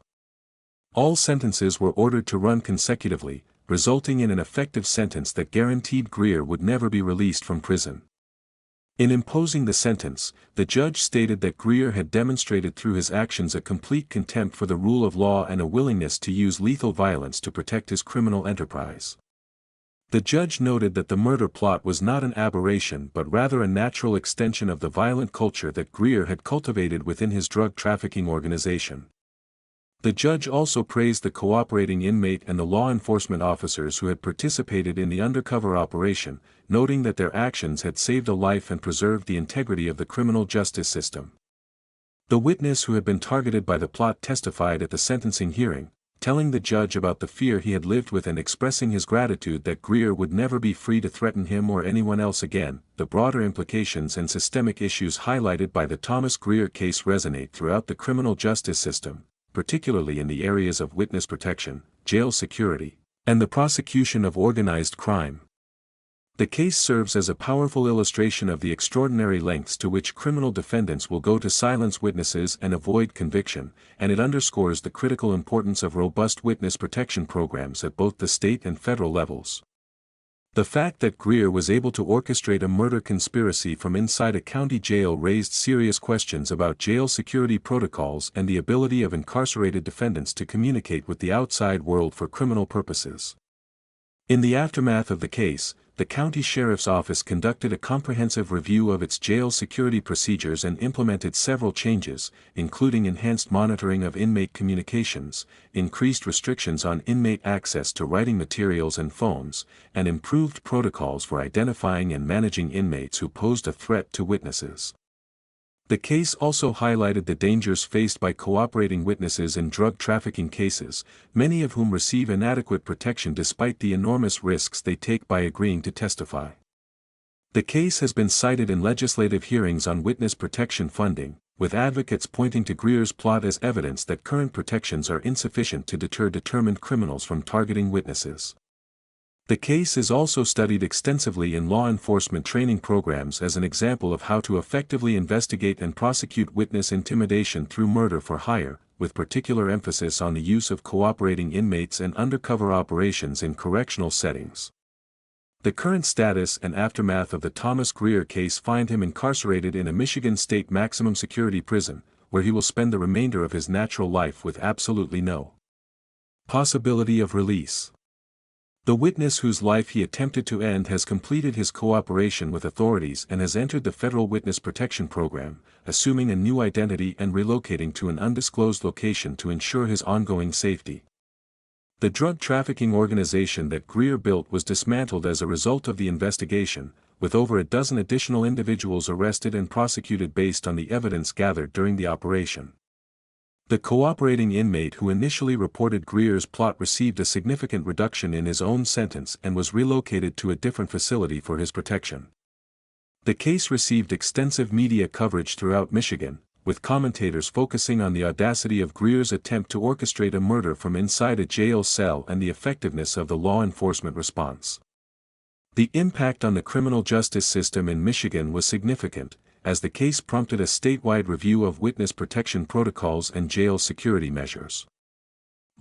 All sentences were ordered to run consecutively, resulting in an effective sentence that guaranteed Greer would never be released from prison. In imposing the sentence, the judge stated that Greer had demonstrated through his actions a complete contempt for the rule of law and a willingness to use lethal violence to protect his criminal enterprise. The judge noted that the murder plot was not an aberration but rather a natural extension of the violent culture that Greer had cultivated within his drug trafficking organization. The judge also praised the cooperating inmate and the law enforcement officers who had participated in the undercover operation, noting that their actions had saved a life and preserved the integrity of the criminal justice system. The witness who had been targeted by the plot testified at the sentencing hearing, telling the judge about the fear he had lived with and expressing his gratitude that Greer would never be free to threaten him or anyone else again. The broader implications and systemic issues highlighted by the Thomas Greer case resonate throughout the criminal justice system, particularly in the areas of witness protection, jail security, and the prosecution of organized crime. The case serves as a powerful illustration of the extraordinary lengths to which criminal defendants will go to silence witnesses and avoid conviction, and it underscores the critical importance of robust witness protection programs at both the state and federal levels. The fact that Greer was able to orchestrate a murder conspiracy from inside a county jail raised serious questions about jail security protocols and the ability of incarcerated defendants to communicate with the outside world for criminal purposes. In the aftermath of the case, the county sheriff's office conducted a comprehensive review of its jail security procedures and implemented several changes, including enhanced monitoring of inmate communications, increased restrictions on inmate access to writing materials and phones, and improved protocols for identifying and managing inmates who posed a threat to witnesses. The case also highlighted the dangers faced by cooperating witnesses in drug trafficking cases, many of whom receive inadequate protection despite the enormous risks they take by agreeing to testify. The case has been cited in legislative hearings on witness protection funding, with advocates pointing to Greer's plot as evidence that current protections are insufficient to deter determined criminals from targeting witnesses. The case is also studied extensively in law enforcement training programs as an example of how to effectively investigate and prosecute witness intimidation through murder for hire, with particular emphasis on the use of cooperating inmates and undercover operations in correctional settings. The current status and aftermath of the Thomas Greer case find him incarcerated in a Michigan state maximum security prison, where he will spend the remainder of his natural life with absolutely no possibility of release. The witness whose life he attempted to end has completed his cooperation with authorities and has entered the Federal Witness Protection Program, assuming a new identity and relocating to an undisclosed location to ensure his ongoing safety. The drug trafficking organization that Greer built was dismantled as a result of the investigation, with over a dozen additional individuals arrested and prosecuted based on the evidence gathered during the operation. The cooperating inmate who initially reported Greer's plot received a significant reduction in his own sentence and was relocated to a different facility for his protection. The case received extensive media coverage throughout Michigan, with commentators focusing on the audacity of Greer's attempt to orchestrate a murder from inside a jail cell and the effectiveness of the law enforcement response. The impact on the criminal justice system in Michigan was significant, as the case prompted a statewide review of witness protection protocols and jail security measures.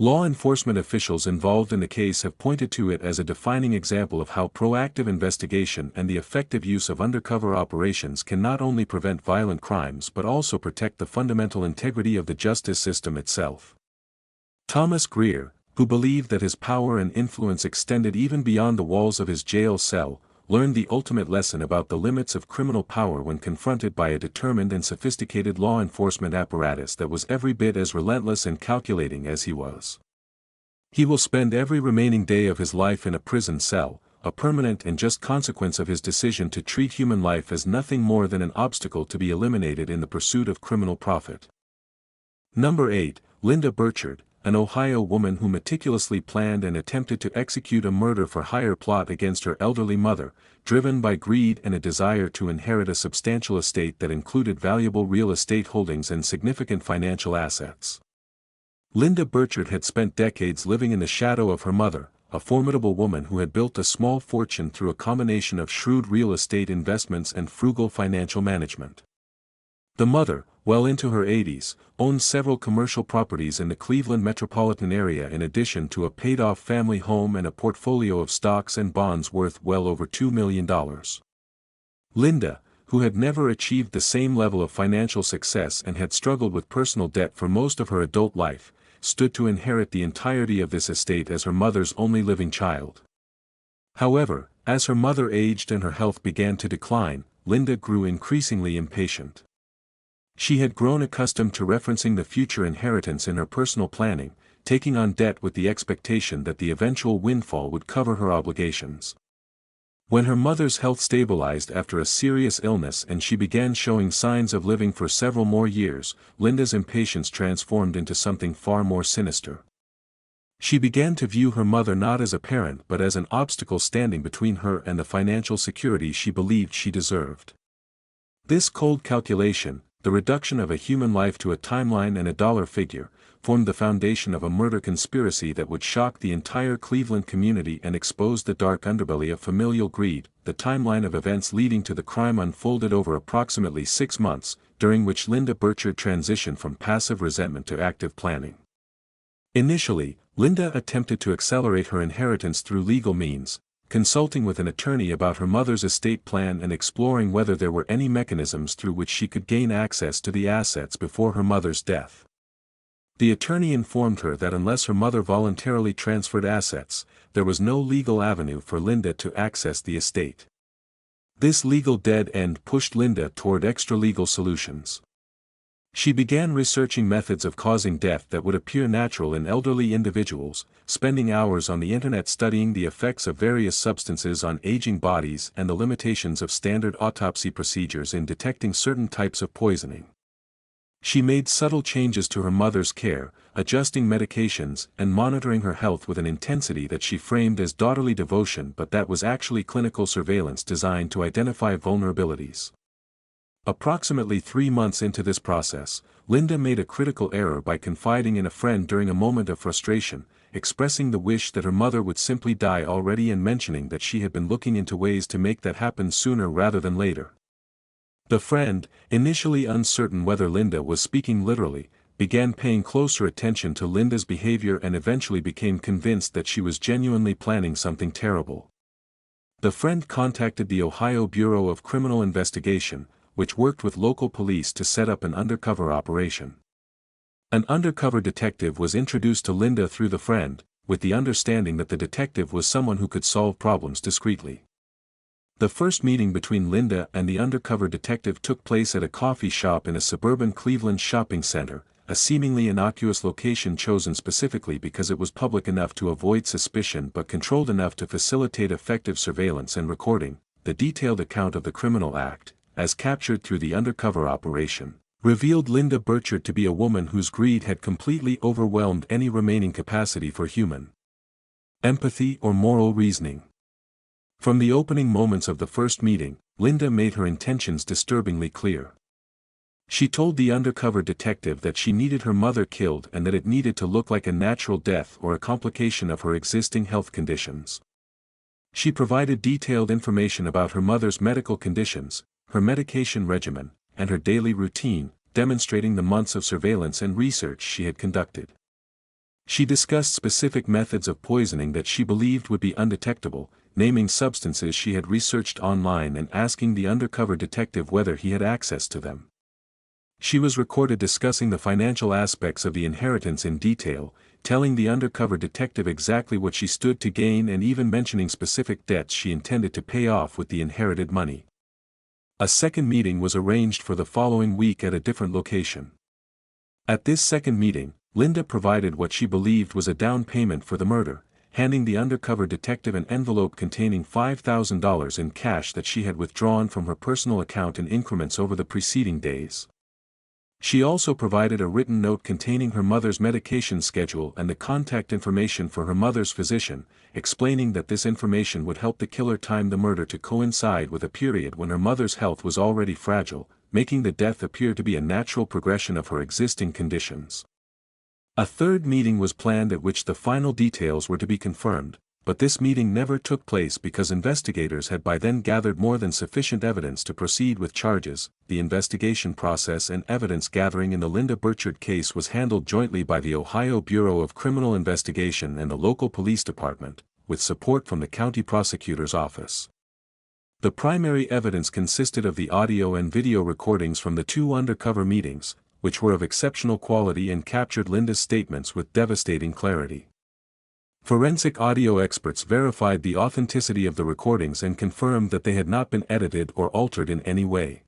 Law enforcement officials involved in the case have pointed to it as a defining example of how proactive investigation and the effective use of undercover operations can not only prevent violent crimes but also protect the fundamental integrity of the justice system itself. Thomas Greer, who believed that his power and influence extended even beyond the walls of his jail cell, learned the ultimate lesson about the limits of criminal power when confronted by a determined and sophisticated law enforcement apparatus that was every bit as relentless and calculating as he was. He will spend every remaining day of his life in a prison cell, a permanent and just consequence of his decision to treat human life as nothing more than an obstacle to be eliminated in the pursuit of criminal profit. Number 8, Linda Burchard, an Ohio woman who meticulously planned and attempted to execute a murder-for-hire plot against her elderly mother, driven by greed and a desire to inherit a substantial estate that included valuable real estate holdings and significant financial assets. Linda Burchard had spent decades living in the shadow of her mother, a formidable woman who had built a small fortune through a combination of shrewd real estate investments and frugal financial management. The mother, well into her 80s, owned several commercial properties in the Cleveland metropolitan area in addition to a paid-off family home and a portfolio of stocks and bonds worth well over $2 million. Linda, who had never achieved the same level of financial success and had struggled with personal debt for most of her adult life, stood to inherit the entirety of this estate as her mother's only living child. However, as her mother aged and her health began to decline, Linda grew increasingly impatient. She had grown accustomed to referencing the future inheritance in her personal planning, taking on debt with the expectation that the eventual windfall would cover her obligations. When her mother's health stabilized after a serious illness and she began showing signs of living for several more years, Linda's impatience transformed into something far more sinister. She began to view her mother not as a parent but as an obstacle standing between her and the financial security she believed she deserved. This cold calculation, the reduction of a human life to a timeline and a dollar figure, formed the foundation of a murder conspiracy that would shock the entire Cleveland community and expose the dark underbelly of familial greed. The timeline of events leading to the crime unfolded over approximately 6 months, during which Linda Burchard transitioned from passive resentment to active planning. Initially, Linda attempted to accelerate her inheritance through legal means, consulting with an attorney about her mother's estate plan and exploring whether there were any mechanisms through which she could gain access to the assets before her mother's death. The attorney informed her that unless her mother voluntarily transferred assets, there was no legal avenue for Linda to access the estate. This legal dead end pushed Linda toward extralegal solutions. She began researching methods of causing death that would appear natural in elderly individuals, spending hours on the internet studying the effects of various substances on aging bodies and the limitations of standard autopsy procedures in detecting certain types of poisoning. She made subtle changes to her mother's care, adjusting medications and monitoring her health with an intensity that she framed as daughterly devotion but that was actually clinical surveillance designed to identify vulnerabilities. Approximately 3 months into this process, Linda made a critical error by confiding in a friend during a moment of frustration, expressing the wish that her mother would simply die already and mentioning that she had been looking into ways to make that happen sooner rather than later. The friend, initially uncertain whether Linda was speaking literally, began paying closer attention to Linda's behavior and eventually became convinced that she was genuinely planning something terrible. The friend contacted the Ohio Bureau of Criminal Investigation, which worked with local police to set up an undercover operation. An undercover detective was introduced to Linda through the friend, with the understanding that the detective was someone who could solve problems discreetly. The first meeting between Linda and the undercover detective took place at a coffee shop in a suburban Cleveland shopping center, a seemingly innocuous location chosen specifically because it was public enough to avoid suspicion but controlled enough to facilitate effective surveillance and recording. The detailed account of the criminal act, as captured through the undercover operation, revealed Linda Burchard to be a woman whose greed had completely overwhelmed any remaining capacity for human empathy or moral reasoning. From the opening moments of the first meeting, Linda made her intentions disturbingly clear. She told the undercover detective that she needed her mother killed and that it needed to look like a natural death or a complication of her existing health conditions. She provided detailed information about her mother's medical conditions, her medication regimen, and her daily routine, demonstrating the months of surveillance and research she had conducted. She discussed specific methods of poisoning that she believed would be undetectable, naming substances she had researched online and asking the undercover detective whether he had access to them. She was recorded discussing the financial aspects of the inheritance in detail, telling the undercover detective exactly what she stood to gain and even mentioning specific debts she intended to pay off with the inherited money. A second meeting was arranged for the following week at a different location. At this second meeting, Linda provided what she believed was a down payment for the murder, handing the undercover detective an envelope containing $5,000 in cash that she had withdrawn from her personal account in increments over the preceding days. She also provided a written note containing her mother's medication schedule and the contact information for her mother's physician, explaining that this information would help the killer time the murder to coincide with a period when her mother's health was already fragile, making the death appear to be a natural progression of her existing conditions. A third meeting was planned at which the final details were to be confirmed, but this meeting never took place because investigators had by then gathered more than sufficient evidence to proceed with charges. The investigation process and evidence gathering in the Linda Burchard case was handled jointly by the Ohio Bureau of Criminal Investigation and the local police department, with support from the county prosecutor's office. The primary evidence consisted of the audio and video recordings from the 2 undercover meetings, which were of exceptional quality and captured Linda's statements with devastating clarity. Forensic audio experts verified the authenticity of the recordings and confirmed that they had not been edited or altered in any way.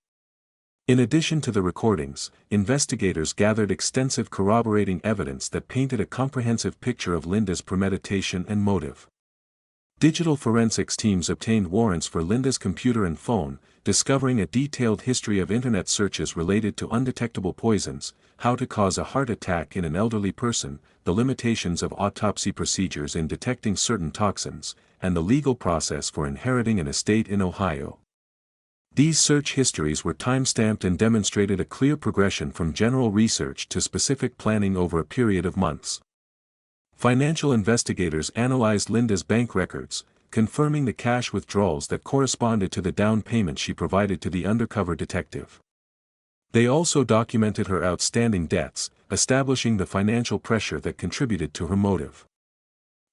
In addition to the recordings, investigators gathered extensive corroborating evidence that painted a comprehensive picture of Linda's premeditation and motive. Digital forensics teams obtained warrants for Linda's computer and phone, discovering a detailed history of internet searches related to undetectable poisons, how to cause a heart attack in an elderly person, the limitations of autopsy procedures in detecting certain toxins, and the legal process for inheriting an estate in Ohio. These search histories were time-stamped and demonstrated a clear progression from general research to specific planning over a period of months. Financial investigators analyzed Linda's bank records, confirming the cash withdrawals that corresponded to the down payment she provided to the undercover detective. They also documented her outstanding debts, establishing the financial pressure that contributed to her motive.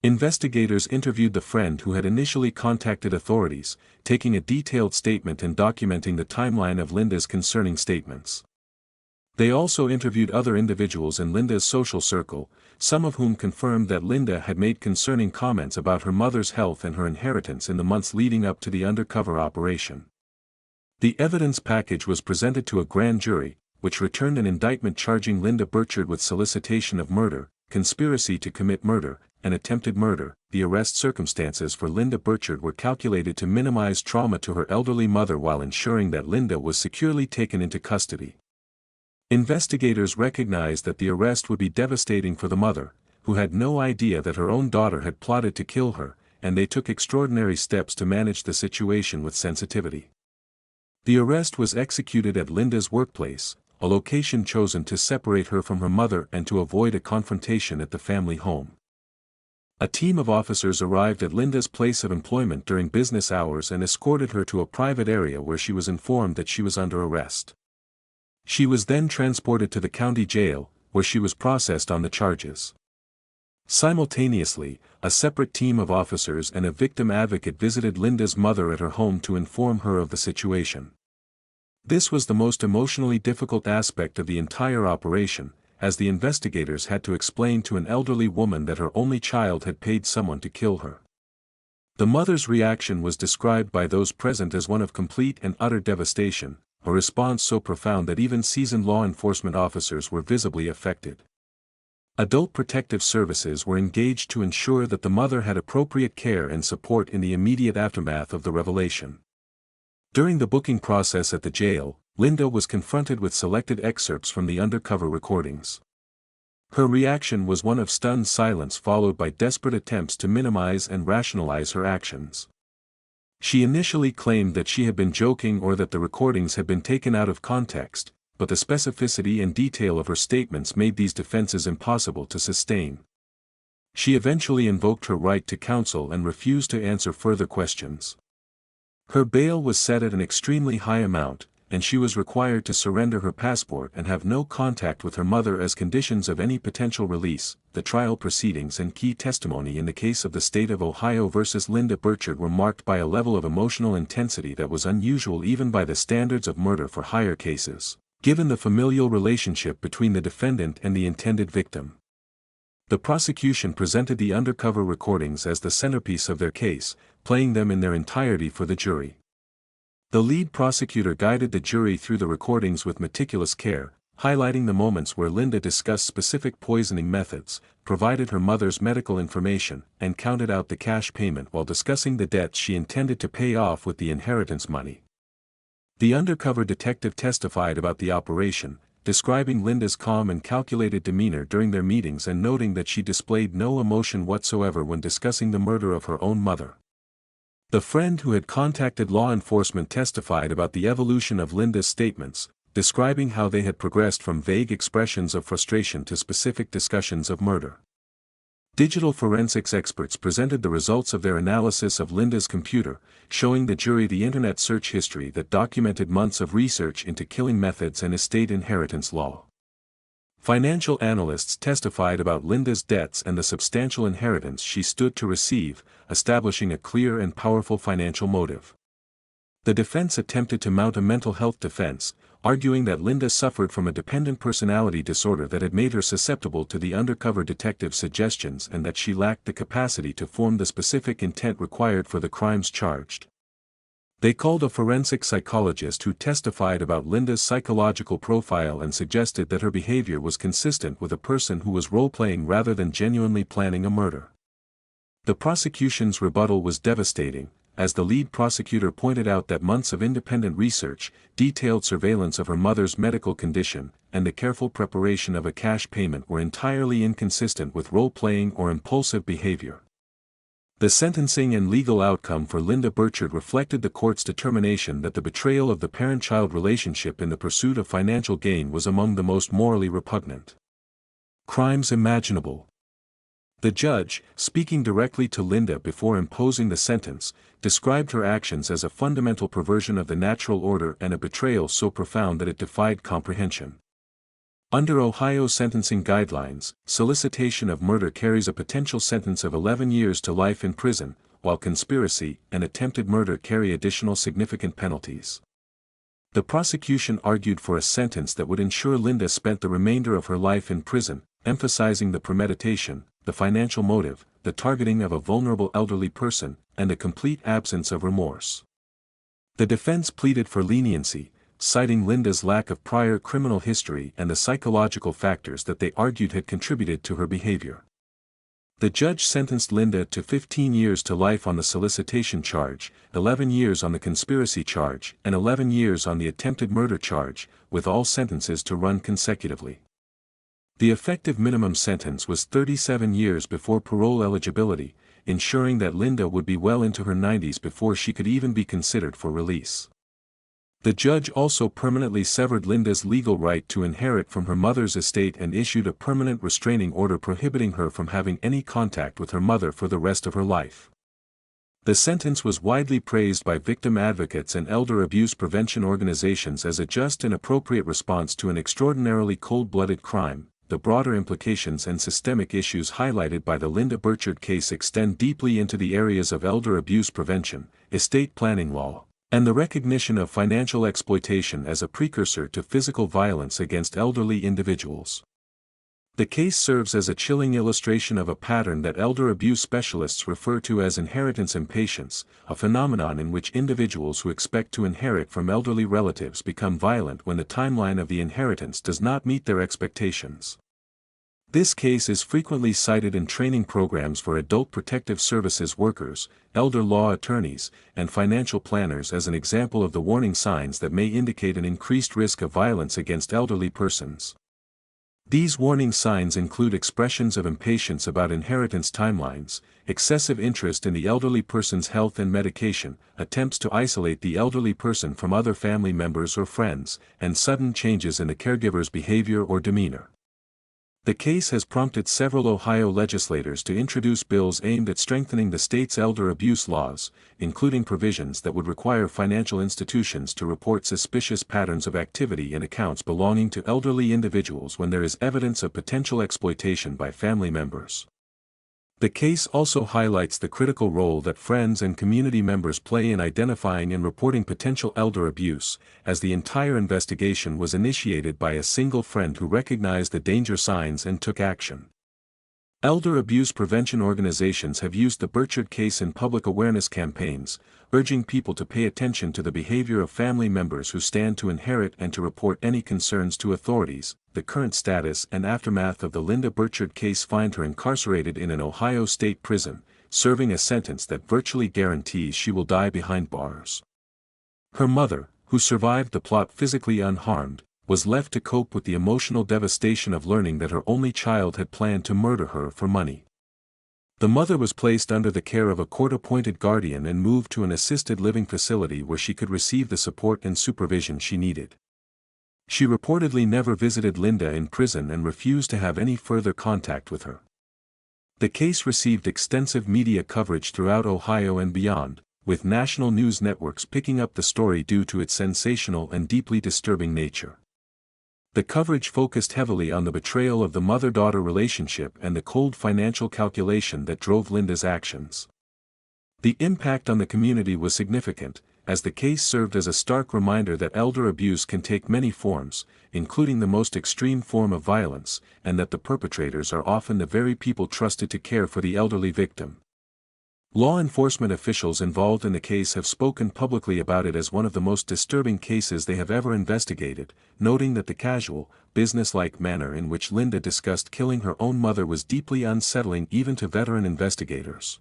Investigators interviewed the friend who had initially contacted authorities, taking a detailed statement and documenting the timeline of Linda's concerning statements. They also interviewed other individuals in Linda's social circle, some of whom confirmed that Linda had made concerning comments about her mother's health and her inheritance in the months leading up to the undercover operation. The evidence package was presented to a grand jury, which returned an indictment charging Linda Burchard with solicitation of murder, conspiracy to commit murder, and attempted murder. The arrest circumstances for Linda Burchard were calculated to minimize trauma to her elderly mother while ensuring that Linda was securely taken into custody. Investigators recognized that the arrest would be devastating for the mother, who had no idea that her own daughter had plotted to kill her, and they took extraordinary steps to manage the situation with sensitivity. The arrest was executed at Linda's workplace, a location chosen to separate her from her mother and to avoid a confrontation at the family home. A team of officers arrived at Linda's place of employment during business hours and escorted her to a private area where she was informed that she was under arrest. She was then transported to the county jail, where she was processed on the charges. Simultaneously, a separate team of officers and a victim advocate visited Linda's mother at her home to inform her of the situation. This was the most emotionally difficult aspect of the entire operation, as the investigators had to explain to an elderly woman that her only child had paid someone to kill her. The mother's reaction was described by those present as one of complete and utter devastation, a response so profound that even seasoned law enforcement officers were visibly affected. Adult protective services were engaged to ensure that the mother had appropriate care and support in the immediate aftermath of the revelation. During the booking process at the jail, Linda was confronted with selected excerpts from the undercover recordings. Her reaction was one of stunned silence followed by desperate attempts to minimize and rationalize her actions. She initially claimed that she had been joking or that the recordings had been taken out of context, but the specificity and detail of her statements made these defenses impossible to sustain. She eventually invoked her right to counsel and refused to answer further questions. Her bail was set at an extremely high amount, and she was required to surrender her passport and have no contact with her mother as conditions of any potential release. The trial proceedings and key testimony in the case of the state of Ohio versus Linda Burchard were marked by a level of emotional intensity that was unusual even by the standards of murder-for-hire cases, given the familial relationship between the defendant and the intended victim. The prosecution presented the undercover recordings as the centerpiece of their case, playing them in their entirety for the jury. The lead prosecutor guided the jury through the recordings with meticulous care, highlighting the moments where Linda discussed specific poisoning methods, provided her mother's medical information, and counted out the cash payment while discussing the debts she intended to pay off with the inheritance money. The undercover detective testified about the operation, describing Linda's calm and calculated demeanor during their meetings and noting that she displayed no emotion whatsoever when discussing the murder of her own mother. The friend who had contacted law enforcement testified about the evolution of Linda's statements, describing how they had progressed from vague expressions of frustration to specific discussions of murder. Digital forensics experts presented the results of their analysis of Linda's computer, showing the jury the internet search history that documented months of research into killing methods and estate inheritance law. Financial analysts testified about Linda's debts and the substantial inheritance she stood to receive, establishing a clear and powerful financial motive. The defense attempted to mount a mental health defense, arguing that Linda suffered from a dependent personality disorder that had made her susceptible to the undercover detective's suggestions and that she lacked the capacity to form the specific intent required for the crimes charged. They called a forensic psychologist who testified about Linda's psychological profile and suggested that her behavior was consistent with a person who was role-playing rather than genuinely planning a murder. The prosecution's rebuttal was devastating, as the lead prosecutor pointed out that months of independent research, detailed surveillance of her mother's medical condition, and the careful preparation of a cash payment were entirely inconsistent with role-playing or impulsive behavior. The sentencing and legal outcome for Linda Burchard reflected the court's determination that the betrayal of the parent-child relationship in the pursuit of financial gain was among the most morally repugnant crimes imaginable. The judge, speaking directly to Linda before imposing the sentence, described her actions as a fundamental perversion of the natural order and a betrayal so profound that it defied comprehension. Under Ohio sentencing guidelines, solicitation of murder carries a potential sentence of 11 years to life in prison, while conspiracy and attempted murder carry additional significant penalties. The prosecution argued for a sentence that would ensure Linda spent the remainder of her life in prison, emphasizing the premeditation, the financial motive, the targeting of a vulnerable elderly person, and the complete absence of remorse. The defense pleaded for leniency, citing Linda's lack of prior criminal history and the psychological factors that they argued had contributed to her behavior. The judge sentenced Linda to 15 years to life on the solicitation charge, 11 years on the conspiracy charge, and 11 years on the attempted murder charge, with all sentences to run consecutively. The effective minimum sentence was 37 years before parole eligibility, ensuring that Linda would be well into her 90s before she could even be considered for release. The judge also permanently severed Linda's legal right to inherit from her mother's estate and issued a permanent restraining order prohibiting her from having any contact with her mother for the rest of her life. The sentence was widely praised by victim advocates and elder abuse prevention organizations as a just and appropriate response to an extraordinarily cold-blooded crime. The broader implications and systemic issues highlighted by the Linda Burchard case extend deeply into the areas of elder abuse prevention, estate planning law, and the recognition of financial exploitation as a precursor to physical violence against elderly individuals. The case serves as a chilling illustration of a pattern that elder abuse specialists refer to as inheritance impatience, a phenomenon in which individuals who expect to inherit from elderly relatives become violent when the timeline of the inheritance does not meet their expectations. This case is frequently cited in training programs for adult protective services workers, elder law attorneys, and financial planners as an example of the warning signs that may indicate an increased risk of violence against elderly persons. These warning signs include expressions of impatience about inheritance timelines, excessive interest in the elderly person's health and medication, attempts to isolate the elderly person from other family members or friends, and sudden changes in the caregiver's behavior or demeanor. The case has prompted several Ohio legislators to introduce bills aimed at strengthening the state's elder abuse laws, including provisions that would require financial institutions to report suspicious patterns of activity in accounts belonging to elderly individuals when there is evidence of potential exploitation by family members. The case also highlights the critical role that friends and community members play in identifying and reporting potential elder abuse, as the entire investigation was initiated by a single friend who recognized the danger signs and took action. Elder abuse prevention organizations have used the Burchard case in public awareness campaigns, urging people to pay attention to the behavior of family members who stand to inherit and to report any concerns to authorities. The current status and aftermath of the Linda Burchard case find her incarcerated in an Ohio state prison, serving a sentence that virtually guarantees she will die behind bars. Her mother, who survived the plot physically unharmed, was left to cope with the emotional devastation of learning that her only child had planned to murder her for money. The mother was placed under the care of a court-appointed guardian and moved to an assisted living facility where she could receive the support and supervision she needed. She reportedly never visited Linda in prison and refused to have any further contact with her. The case received extensive media coverage throughout Ohio and beyond, with national news networks picking up the story due to its sensational and deeply disturbing nature. The coverage focused heavily on the betrayal of the mother-daughter relationship and the cold financial calculation that drove Linda's actions. The impact on the community was significant, as the case served as a stark reminder that elder abuse can take many forms, including the most extreme form of violence, and that the perpetrators are often the very people trusted to care for the elderly victim. Law enforcement officials involved in the case have spoken publicly about it as one of the most disturbing cases they have ever investigated, noting that the casual, businesslike manner in which Linda discussed killing her own mother was deeply unsettling even to veteran investigators.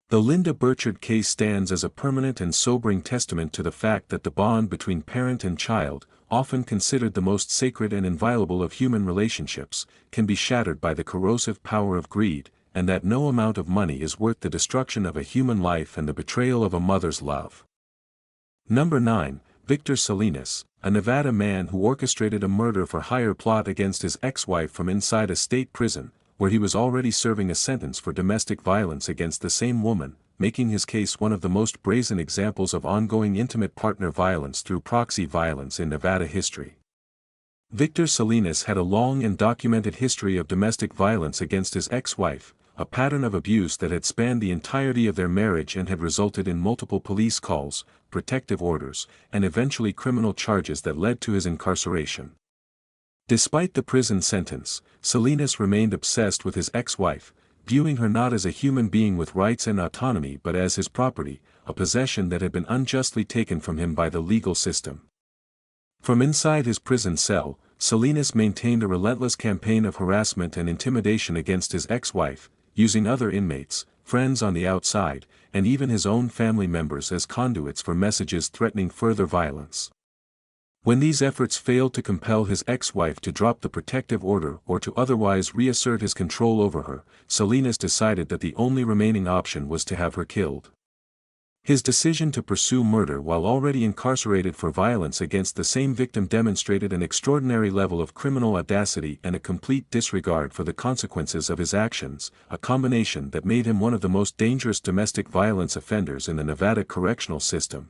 The Linda Burchard case stands as a permanent and sobering testament to the fact that the bond between parent and child, often considered the most sacred and inviolable of human relationships, can be shattered by the corrosive power of greed, and that no amount of money is worth the destruction of a human life and the betrayal of a mother's love. Number 9. Victor Salinas, a Nevada man who orchestrated a murder-for-hire plot against his ex-wife from inside a state prison, where he was already serving a sentence for domestic violence against the same woman, making his case one of the most brazen examples of ongoing intimate partner violence through proxy violence in Nevada history. Victor Salinas had a long and documented history of domestic violence against his ex-wife, a pattern of abuse that had spanned the entirety of their marriage and had resulted in multiple police calls, protective orders, and eventually criminal charges that led to his incarceration. Despite the prison sentence, Salinas remained obsessed with his ex-wife, viewing her not as a human being with rights and autonomy but as his property, a possession that had been unjustly taken from him by the legal system. From inside his prison cell, Salinas maintained a relentless campaign of harassment and intimidation against his ex-wife, using other inmates, friends on the outside, and even his own family members as conduits for messages threatening further violence. When these efforts failed to compel his ex-wife to drop the protective order or to otherwise reassert his control over her, Salinas decided that the only remaining option was to have her killed. His decision to pursue murder while already incarcerated for violence against the same victim demonstrated an extraordinary level of criminal audacity and a complete disregard for the consequences of his actions, a combination that made him one of the most dangerous domestic violence offenders in the Nevada correctional system.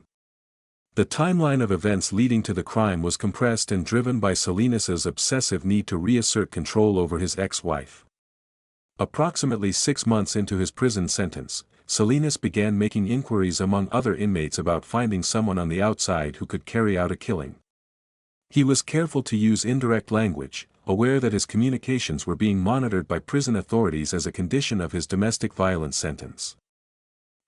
The timeline of events leading to the crime was compressed and driven by Salinas's obsessive need to reassert control over his ex-wife. Approximately 6 months into his prison sentence, Salinas began making inquiries among other inmates about finding someone on the outside who could carry out a killing. He was careful to use indirect language, aware that his communications were being monitored by prison authorities as a condition of his domestic violence sentence.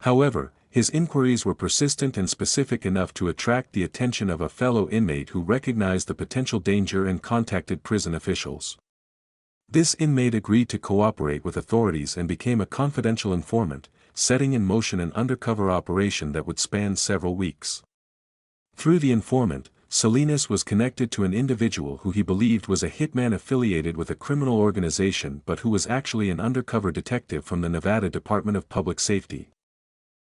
However, his inquiries were persistent and specific enough to attract the attention of a fellow inmate who recognized the potential danger and contacted prison officials. This inmate agreed to cooperate with authorities and became a confidential informant, setting in motion an undercover operation that would span several weeks. Through the informant, Salinas was connected to an individual who he believed was a hitman affiliated with a criminal organization but who was actually an undercover detective from the Nevada Department of Public Safety.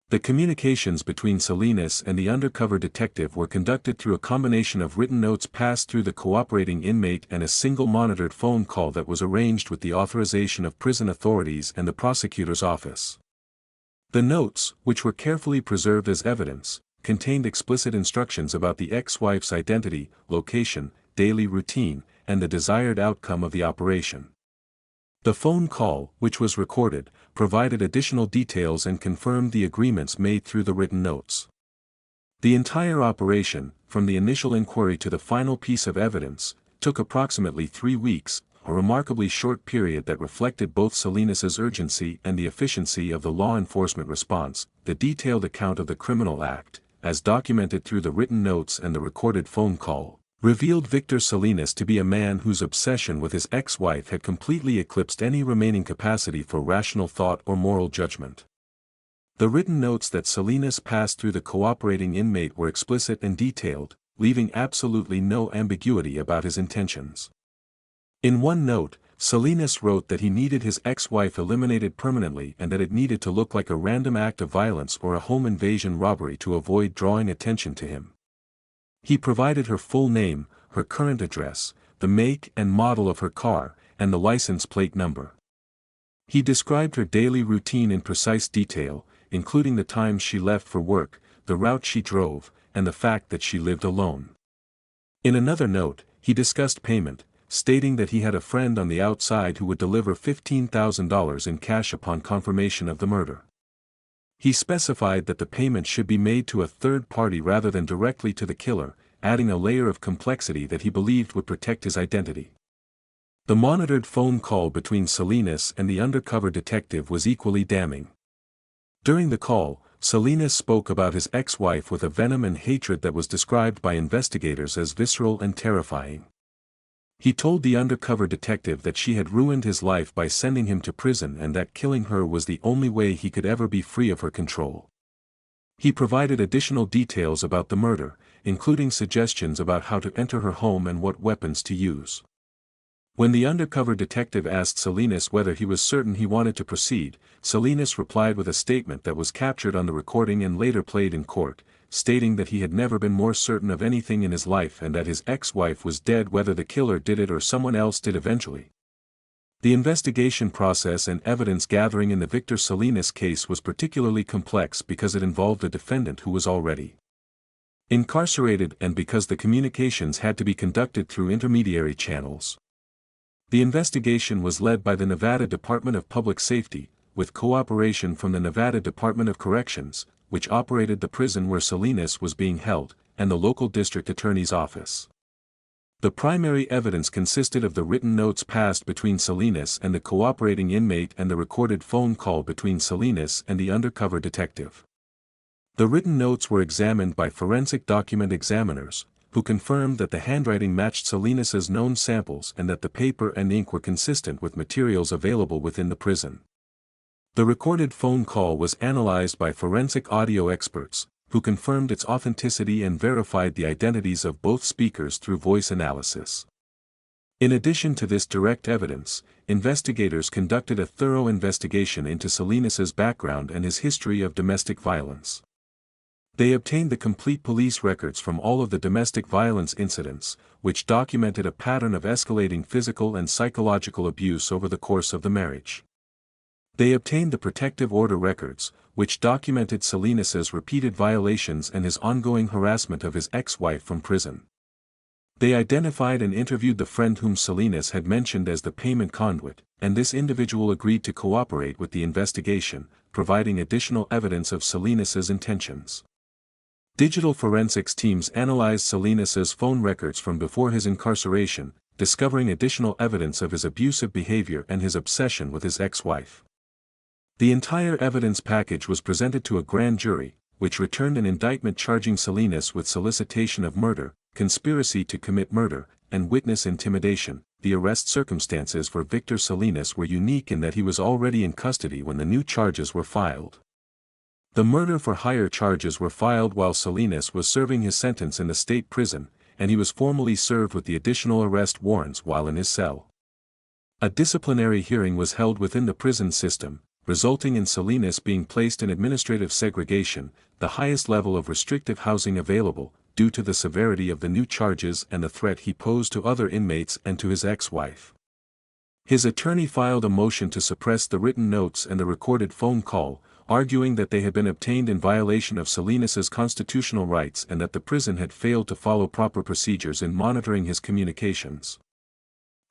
The communications between Salinas and the undercover detective were conducted through a combination of written notes passed through the cooperating inmate and a single monitored phone call that was arranged with the authorization of prison authorities and the prosecutor's office. The notes, which were carefully preserved as evidence, contained explicit instructions about the ex-wife's identity, location, daily routine, and the desired outcome of the operation. The phone call, which was recorded, provided additional details and confirmed the agreements made through the written notes. The entire operation, from the initial inquiry to the final piece of evidence, took approximately 3 weeks, a remarkably short period that reflected both Salinas's urgency and the efficiency of the law enforcement response. The detailed account of the criminal act, as documented through the written notes and the recorded phone call, revealed Victor Salinas to be a man whose obsession with his ex-wife had completely eclipsed any remaining capacity for rational thought or moral judgment. The written notes that Salinas passed through the cooperating inmate were explicit and detailed, leaving absolutely no ambiguity about his intentions. In one note, Salinas wrote that he needed his ex-wife eliminated permanently and that it needed to look like a random act of violence or a home invasion robbery to avoid drawing attention to him. He provided her full name, her current address, the make and model of her car, and the license plate number. He described her daily routine in precise detail, including the times she left for work, the route she drove, and the fact that she lived alone. In another note, he discussed payment, stating that he had a friend on the outside who would deliver $15,000 in cash upon confirmation of the murder. He specified that the payment should be made to a third party rather than directly to the killer, adding a layer of complexity that he believed would protect his identity. The monitored phone call between Salinas and the undercover detective was equally damning. During the call, Salinas spoke about his ex-wife with a venom and hatred that was described by investigators as visceral and terrifying. He told the undercover detective that she had ruined his life by sending him to prison and that killing her was the only way he could ever be free of her control. He provided additional details about the murder, including suggestions about how to enter her home and what weapons to use. When the undercover detective asked Salinas whether he was certain he wanted to proceed, Salinas replied with a statement that was captured on the recording and later played in court, stating that he had never been more certain of anything in his life and that his ex-wife was dead whether the killer did it or someone else did eventually. The investigation process and evidence gathering in the Victor Salinas case was particularly complex because it involved a defendant who was already incarcerated and because the communications had to be conducted through intermediary channels. The investigation was led by the Nevada Department of Public Safety, with cooperation from the Nevada Department of Corrections, which operated the prison where Salinas was being held, and the local district attorney's office. The primary evidence consisted of the written notes passed between Salinas and the cooperating inmate and the recorded phone call between Salinas and the undercover detective. The written notes were examined by forensic document examiners, who confirmed that the handwriting matched Salinas's known samples and that the paper and ink were consistent with materials available within the prison. The recorded phone call was analyzed by forensic audio experts, who confirmed its authenticity and verified the identities of both speakers through voice analysis. In addition to this direct evidence, investigators conducted a thorough investigation into Salinas's background and his history of domestic violence. They obtained the complete police records from all of the domestic violence incidents, which documented a pattern of escalating physical and psychological abuse over the course of the marriage. They obtained the protective order records, which documented Salinas's repeated violations and his ongoing harassment of his ex-wife from prison. They identified and interviewed the friend whom Salinas had mentioned as the payment conduit, and this individual agreed to cooperate with the investigation, providing additional evidence of Salinas's intentions. Digital forensics teams analyzed Salinas's phone records from before his incarceration, discovering additional evidence of his abusive behavior and his obsession with his ex-wife. The entire evidence package was presented to a grand jury, which returned an indictment charging Salinas with solicitation of murder, conspiracy to commit murder, and witness intimidation. The arrest circumstances for Victor Salinas were unique in that he was already in custody when the new charges were filed. The murder-for-hire charges were filed while Salinas was serving his sentence in the state prison, and he was formally served with the additional arrest warrants while in his cell. A disciplinary hearing was held within the prison system, resulting in Salinas being placed in administrative segregation, the highest level of restrictive housing available, due to the severity of the new charges and the threat he posed to other inmates and to his ex-wife. His attorney filed a motion to suppress the written notes and the recorded phone call, arguing that they had been obtained in violation of Salinas's constitutional rights and that the prison had failed to follow proper procedures in monitoring his communications.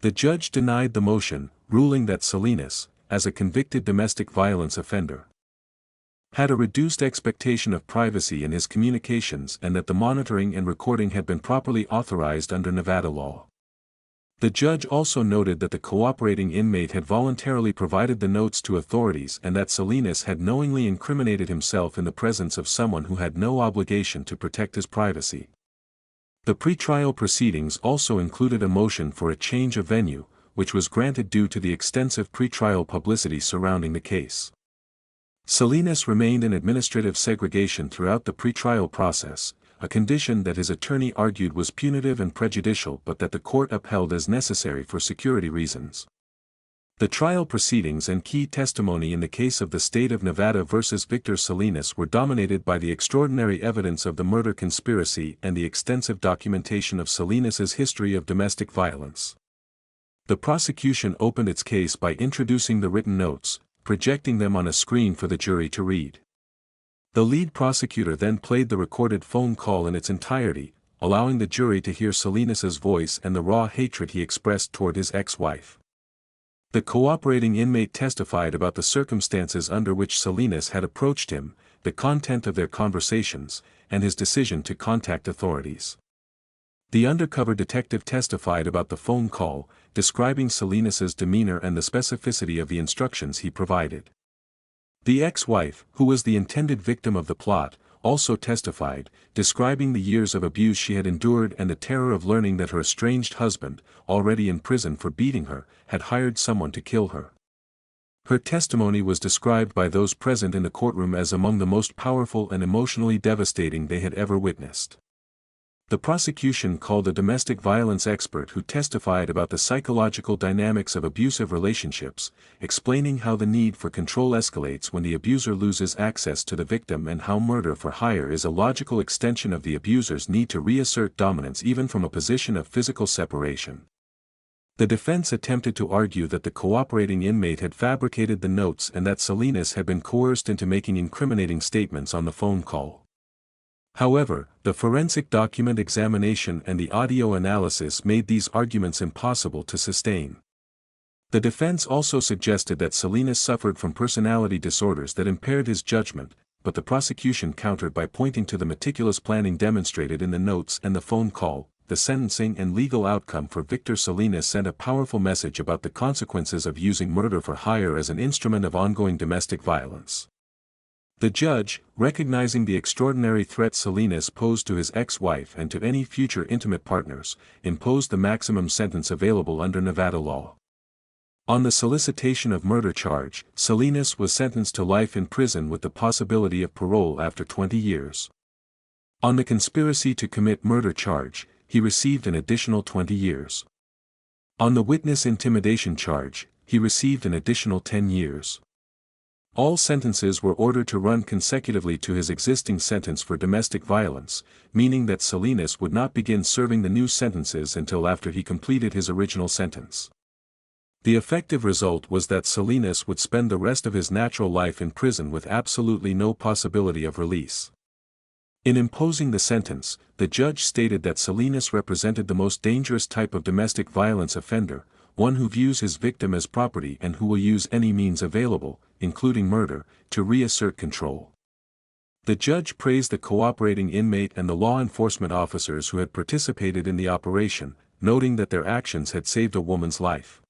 The judge denied the motion, ruling that Salinas, as a convicted domestic violence offender, had a reduced expectation of privacy in his communications and that the monitoring and recording had been properly authorized under Nevada law. The judge also noted that the cooperating inmate had voluntarily provided the notes to authorities and that Salinas had knowingly incriminated himself in the presence of someone who had no obligation to protect his privacy. The pretrial proceedings also included a motion for a change of venue, which was granted due to the extensive pretrial publicity surrounding the case. Salinas remained in administrative segregation throughout the pretrial process, a condition that his attorney argued was punitive and prejudicial but that the court upheld as necessary for security reasons. The trial proceedings and key testimony in the case of the state of Nevada versus Victor Salinas were dominated by the extraordinary evidence of the murder conspiracy and the extensive documentation of Salinas's history of domestic violence. The prosecution opened its case by introducing the written notes, projecting them on a screen for the jury to read. The lead prosecutor then played the recorded phone call in its entirety, allowing the jury to hear Salinas's voice and the raw hatred he expressed toward his ex-wife. The cooperating inmate testified about the circumstances under which Salinas had approached him, the content of their conversations, and his decision to contact authorities. The undercover detective testified about the phone call, describing Salinas's demeanor and the specificity of the instructions he provided. The ex-wife, who was the intended victim of the plot, also testified, describing the years of abuse she had endured and the terror of learning that her estranged husband, already in prison for beating her, had hired someone to kill her. Her testimony was described by those present in the courtroom as among the most powerful and emotionally devastating they had ever witnessed. The prosecution called a domestic violence expert who testified about the psychological dynamics of abusive relationships, explaining how the need for control escalates when the abuser loses access to the victim and how murder for hire is a logical extension of the abuser's need to reassert dominance even from a position of physical separation. The defense attempted to argue that the cooperating inmate had fabricated the notes and that Salinas had been coerced into making incriminating statements on the phone call. However, the forensic document examination and the audio analysis made these arguments impossible to sustain. The defense also suggested that Salinas suffered from personality disorders that impaired his judgment, but the prosecution countered by pointing to the meticulous planning demonstrated in the notes and the phone call. The sentencing and legal outcome for Victor Salinas sent a powerful message about the consequences of using murder for hire as an instrument of ongoing domestic violence. The judge, recognizing the extraordinary threat Salinas posed to his ex-wife and to any future intimate partners, imposed the maximum sentence available under Nevada law. On the solicitation of murder charge, Salinas was sentenced to life in prison with the possibility of parole after 20 years. On the conspiracy to commit murder charge, he received an additional 20 years. On the witness intimidation charge, he received an additional 10 years. All sentences were ordered to run consecutively to his existing sentence for domestic violence, meaning that Salinas would not begin serving the new sentences until after he completed his original sentence. The effective result was that Salinas would spend the rest of his natural life in prison with absolutely no possibility of release. In imposing the sentence, the judge stated that Salinas represented the most dangerous type of domestic violence offender, one who views his victim as property and who will use any means available, including murder, to reassert control. The judge praised the cooperating inmate and the law enforcement officers who had participated in the operation, noting that their actions had saved a woman's life.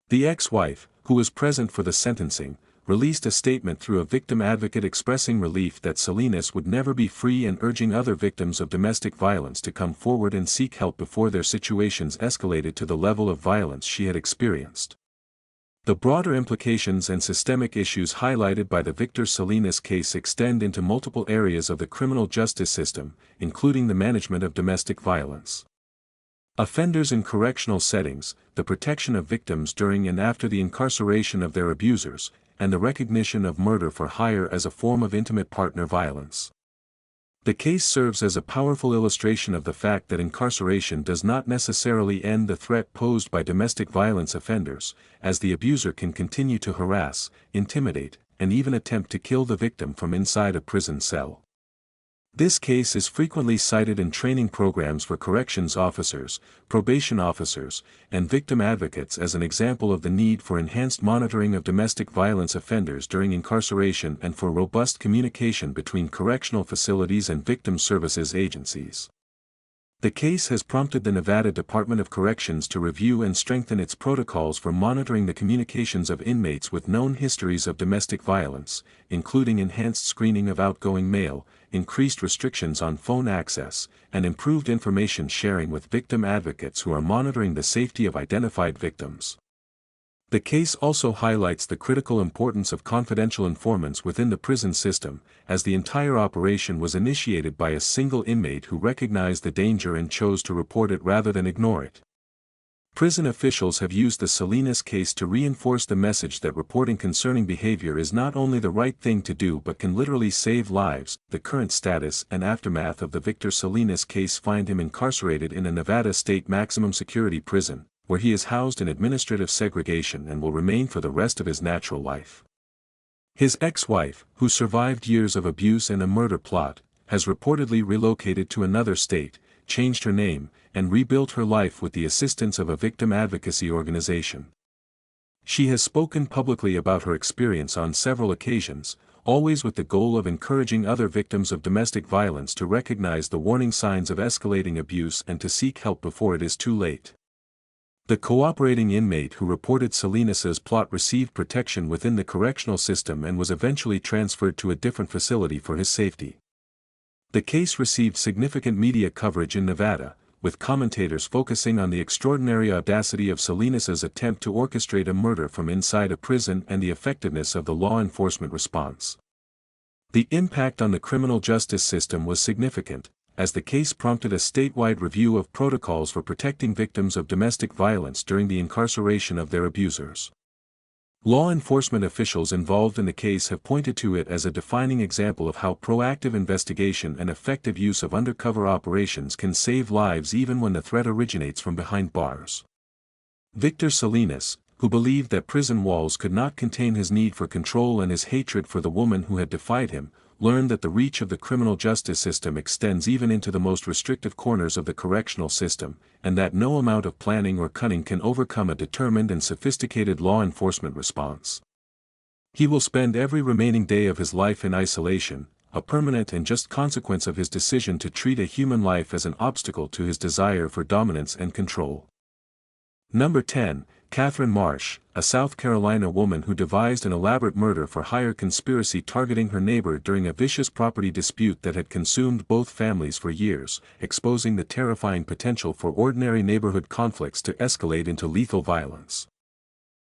The ex-wife, who was present for the sentencing, released a statement through a victim advocate expressing relief that Salinas would never be free and urging other victims of domestic violence to come forward and seek help before their situations escalated to the level of violence she had experienced. The broader implications and systemic issues highlighted by the Victor Salinas case extend into multiple areas of the criminal justice system, including the management of domestic violence. Offenders in correctional settings, the protection of victims during and after the incarceration of their abusers, and the recognition of murder for hire as a form of intimate partner violence. The case serves as a powerful illustration of the fact that incarceration does not necessarily end the threat posed by domestic violence offenders, as the abuser can continue to harass, intimidate, and even attempt to kill the victim from inside a prison cell. This case is frequently cited in training programs for corrections officers, probation officers, and victim advocates as an example of the need for enhanced monitoring of domestic violence offenders during incarceration and for robust communication between correctional facilities and victim services agencies. The case has prompted the Nevada Department of Corrections to review and strengthen its protocols for monitoring the communications of inmates with known histories of domestic violence, including enhanced screening of outgoing mail, increased restrictions on phone access, and improved information sharing with victim advocates who are monitoring the safety of identified victims. The case also highlights the critical importance of confidential informants within the prison system, as the entire operation was initiated by a single inmate who recognized the danger and chose to report it rather than ignore it. Prison officials have used the Salinas case to reinforce the message that reporting concerning behavior is not only the right thing to do but can literally save lives. The current status and aftermath of the Victor Salinas case find him incarcerated in a Nevada state maximum security prison, where he is housed in administrative segregation and will remain for the rest of his natural life. His ex-wife, who survived years of abuse and a murder plot, has reportedly relocated to another state, changed her name, and rebuilt her life with the assistance of a victim advocacy organization. She has spoken publicly about her experience on several occasions, always with the goal of encouraging other victims of domestic violence to recognize the warning signs of escalating abuse and to seek help before it is too late. The cooperating inmate who reported Salinas's plot received protection within the correctional system and was eventually transferred to a different facility for his safety. The case received significant media coverage in Nevada, with commentators focusing on the extraordinary audacity of Salinas's attempt to orchestrate a murder from inside a prison and the effectiveness of the law enforcement response. The impact on the criminal justice system was significant, as the case prompted a statewide review of protocols for protecting victims of domestic violence during the incarceration of their abusers. Law enforcement officials involved in the case have pointed to it as a defining example of how proactive investigation and effective use of undercover operations can save lives even when the threat originates from behind bars. Victor Salinas, who believed that prison walls could not contain his need for control and his hatred for the woman who had defied him, learned that the reach of the criminal justice system extends even into the most restrictive corners of the correctional system, and that no amount of planning or cunning can overcome a determined and sophisticated law enforcement response. He will spend every remaining day of his life in isolation, a permanent and just consequence of his decision to treat a human life as an obstacle to his desire for dominance and control. Number 10. Catherine Marsh, a South Carolina woman who devised an elaborate murder-for-hire conspiracy targeting her neighbor during a vicious property dispute that had consumed both families for years, exposing the terrifying potential for ordinary neighborhood conflicts to escalate into lethal violence.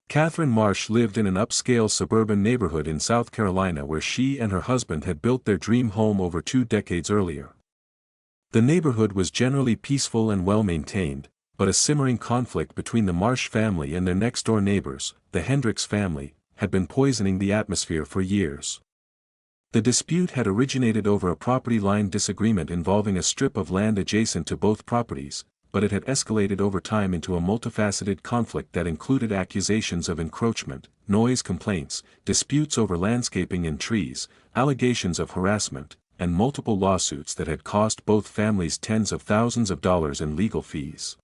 Catherine Marsh lived in an upscale suburban neighborhood in South Carolina where she and her husband had built their dream home over 2 decades earlier. The neighborhood was generally peaceful and well-maintained, but a simmering conflict between the Marsh family and their next-door neighbors, the Hendricks family, had been poisoning the atmosphere for years. The dispute had originated over a property line disagreement involving a strip of land adjacent to both properties, but it had escalated over time into a multifaceted conflict that included accusations of encroachment, noise complaints, disputes over landscaping and trees, allegations of harassment, and multiple lawsuits that had cost both families tens of thousands of dollars in legal fees.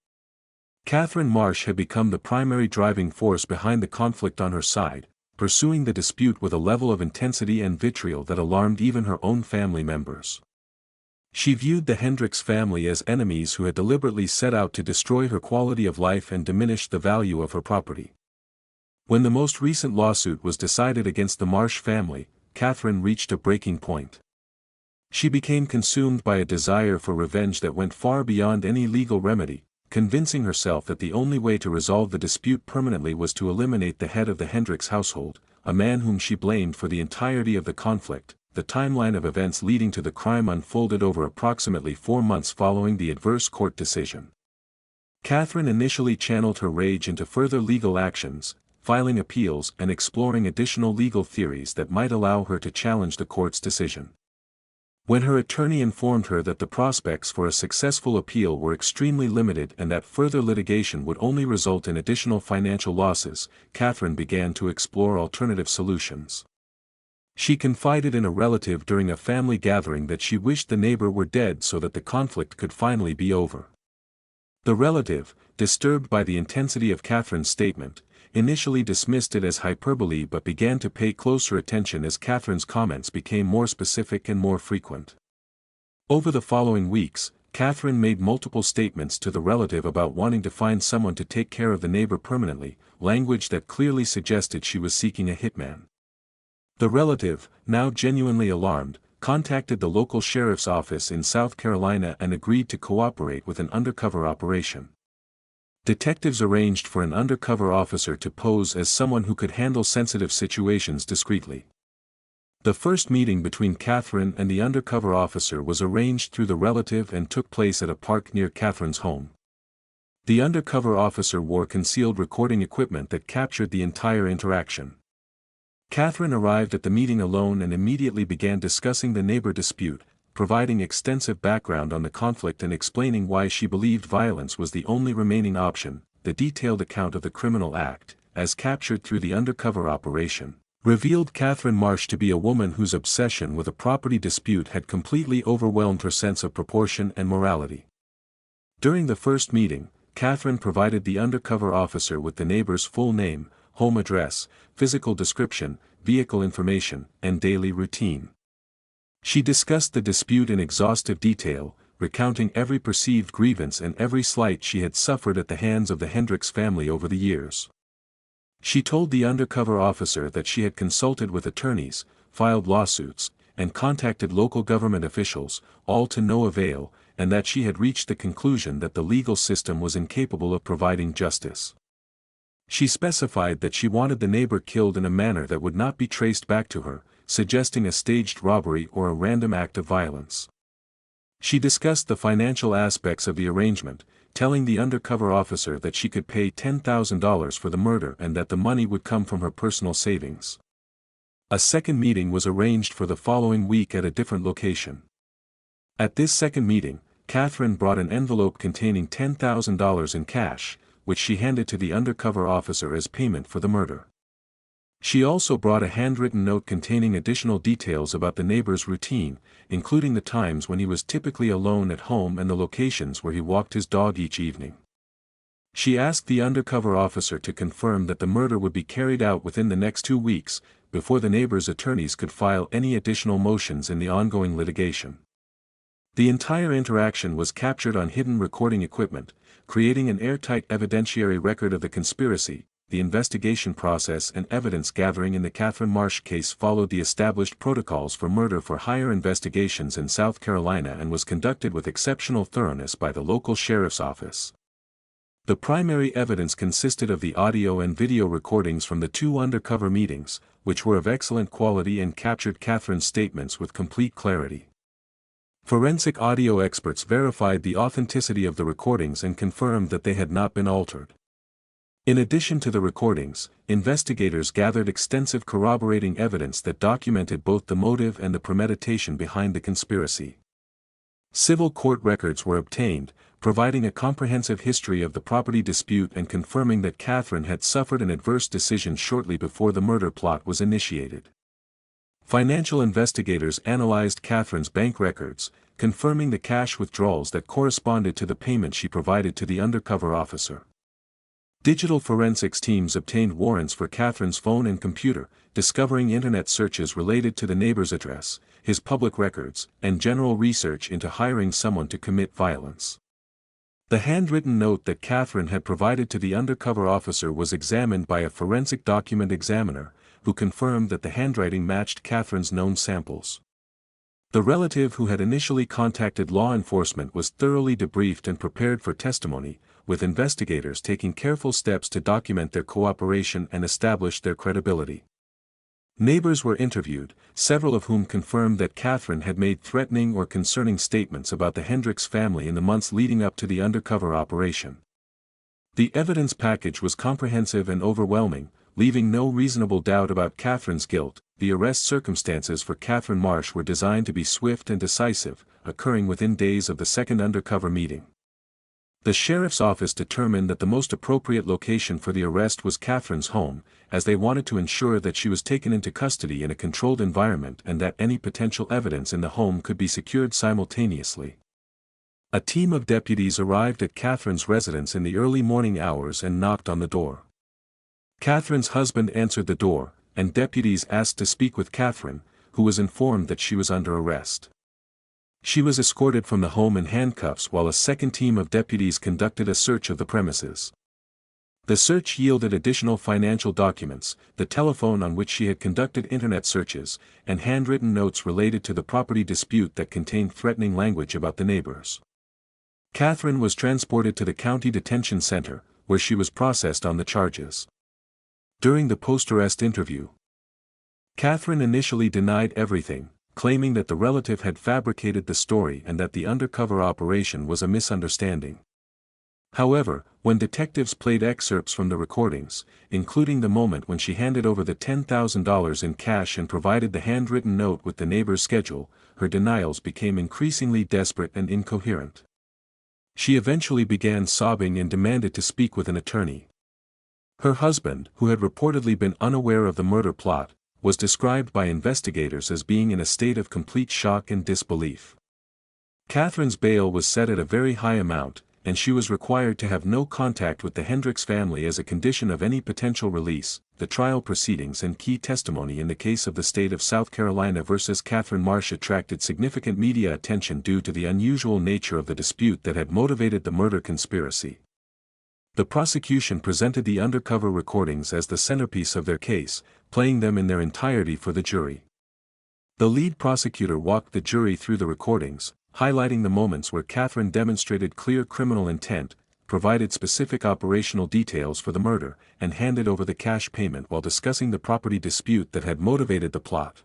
Catherine Marsh had become the primary driving force behind the conflict on her side, pursuing the dispute with a level of intensity and vitriol that alarmed even her own family members. She viewed the Hendricks family as enemies who had deliberately set out to destroy her quality of life and diminish the value of her property. When the most recent lawsuit was decided against the Marsh family, Catherine reached a breaking point. She became consumed by a desire for revenge that went far beyond any legal remedy, convincing herself that the only way to resolve the dispute permanently was to eliminate the head of the Hendricks household, a man whom she blamed for the entirety of the conflict. The timeline of events leading to the crime unfolded over approximately 4 months following the adverse court decision. Catherine initially channeled her rage into further legal actions, filing appeals and exploring additional legal theories that might allow her to challenge the court's decision. When her attorney informed her that the prospects for a successful appeal were extremely limited and that further litigation would only result in additional financial losses, Catherine began to explore alternative solutions. She confided in a relative during a family gathering that she wished the neighbor were dead so that the conflict could finally be over. The relative, disturbed by the intensity of Catherine's statement, initially dismissed it as hyperbole but began to pay closer attention as Catherine's comments became more specific and more frequent. Over the following weeks, Catherine made multiple statements to the relative about wanting to find someone to take care of the neighbor permanently, language that clearly suggested she was seeking a hitman. The relative, now genuinely alarmed, contacted the local sheriff's office in South Carolina and agreed to cooperate with an undercover operation. Detectives arranged for an undercover officer to pose as someone who could handle sensitive situations discreetly. The first meeting between Catherine and the undercover officer was arranged through the relative and took place at a park near Catherine's home. The undercover officer wore concealed recording equipment that captured the entire interaction. Catherine arrived at the meeting alone and immediately began discussing the neighbor dispute, providing extensive background on the conflict and explaining why she believed violence was the only remaining option. The detailed account of the criminal act, as captured through the undercover operation, revealed Catherine Marsh to be a woman whose obsession with a property dispute had completely overwhelmed her sense of proportion and morality. During the first meeting, Catherine provided the undercover officer with the neighbor's full name, home address, physical description, vehicle information, and daily routine. She discussed the dispute in exhaustive detail, recounting every perceived grievance and every slight she had suffered at the hands of the Hendricks family over the years. She told the undercover officer that she had consulted with attorneys, filed lawsuits, and contacted local government officials, all to no avail, and that she had reached the conclusion that the legal system was incapable of providing justice. She specified that she wanted the neighbor killed in a manner that would not be traced back to her, suggesting a staged robbery or a random act of violence. She discussed the financial aspects of the arrangement, telling the undercover officer that she could pay $10,000 for the murder and that the money would come from her personal savings. A second meeting was arranged for the following week at a different location. At this second meeting, Catherine brought an envelope containing $10,000 in cash, which she handed to the undercover officer as payment for the murder. She also brought a handwritten note containing additional details about the neighbor's routine, including the times when he was typically alone at home and the locations where he walked his dog each evening. She asked the undercover officer to confirm that the murder would be carried out within the next 2 weeks, before the neighbor's attorneys could file any additional motions in the ongoing litigation. The entire interaction was captured on hidden recording equipment, creating an airtight evidentiary record of the conspiracy. The investigation process and evidence gathering in the Catherine Marsh case followed the established protocols for murder-for-hire investigations in South Carolina and was conducted with exceptional thoroughness by the local sheriff's office. The primary evidence consisted of the audio and video recordings from the 2 undercover meetings, which were of excellent quality and captured Catherine's statements with complete clarity. Forensic audio experts verified the authenticity of the recordings and confirmed that they had not been altered. In addition to the recordings, investigators gathered extensive corroborating evidence that documented both the motive and the premeditation behind the conspiracy. Civil court records were obtained, providing a comprehensive history of the property dispute and confirming that Catherine had suffered an adverse decision shortly before the murder plot was initiated. Financial investigators analyzed Catherine's bank records, confirming the cash withdrawals that corresponded to the payment she provided to the undercover officer. Digital forensics teams obtained warrants for Catherine's phone and computer, discovering internet searches related to the neighbor's address, his public records, and general research into hiring someone to commit violence. The handwritten note that Catherine had provided to the undercover officer was examined by a forensic document examiner, who confirmed that the handwriting matched Catherine's known samples. The relative who had initially contacted law enforcement was thoroughly debriefed and prepared for testimony, with investigators taking careful steps to document their cooperation and establish their credibility. Neighbors were interviewed, several of whom confirmed that Catherine had made threatening or concerning statements about the Hendricks family in the months leading up to the undercover operation. The evidence package was comprehensive and overwhelming, leaving no reasonable doubt about Catherine's guilt. The arrest circumstances for Catherine Marsh were designed to be swift and decisive, occurring within days of the second undercover meeting. The sheriff's office determined that the most appropriate location for the arrest was Catherine's home, as they wanted to ensure that she was taken into custody in a controlled environment and that any potential evidence in the home could be secured simultaneously. A team of deputies arrived at Catherine's residence in the early morning hours and knocked on the door. Catherine's husband answered the door, and deputies asked to speak with Catherine, who was informed that she was under arrest. She was escorted from the home in handcuffs while a second team of deputies conducted a search of the premises. The search yielded additional financial documents, the telephone on which she had conducted internet searches, and handwritten notes related to the property dispute that contained threatening language about the neighbors. Catherine was transported to the county detention center, where she was processed on the charges. During the post-arrest interview, Catherine initially denied everything, claiming that the relative had fabricated the story and that the undercover operation was a misunderstanding. However, when detectives played excerpts from the recordings, including the moment when she handed over the $10,000 in cash and provided the handwritten note with the neighbor's schedule, her denials became increasingly desperate and incoherent. She eventually began sobbing and demanded to speak with an attorney. Her husband, who had reportedly been unaware of the murder plot, was described by investigators as being in a state of complete shock and disbelief. Catherine's bail was set at a very high amount, and she was required to have no contact with the Hendricks family as a condition of any potential release. The trial proceedings and key testimony in the case of the state of South Carolina versus Catherine Marsh attracted significant media attention due to the unusual nature of the dispute that had motivated the murder conspiracy. The prosecution presented the undercover recordings as the centerpiece of their case, playing them in their entirety for the jury. The lead prosecutor walked the jury through the recordings, highlighting the moments where Catherine demonstrated clear criminal intent, provided specific operational details for the murder, and handed over the cash payment while discussing the property dispute that had motivated the plot.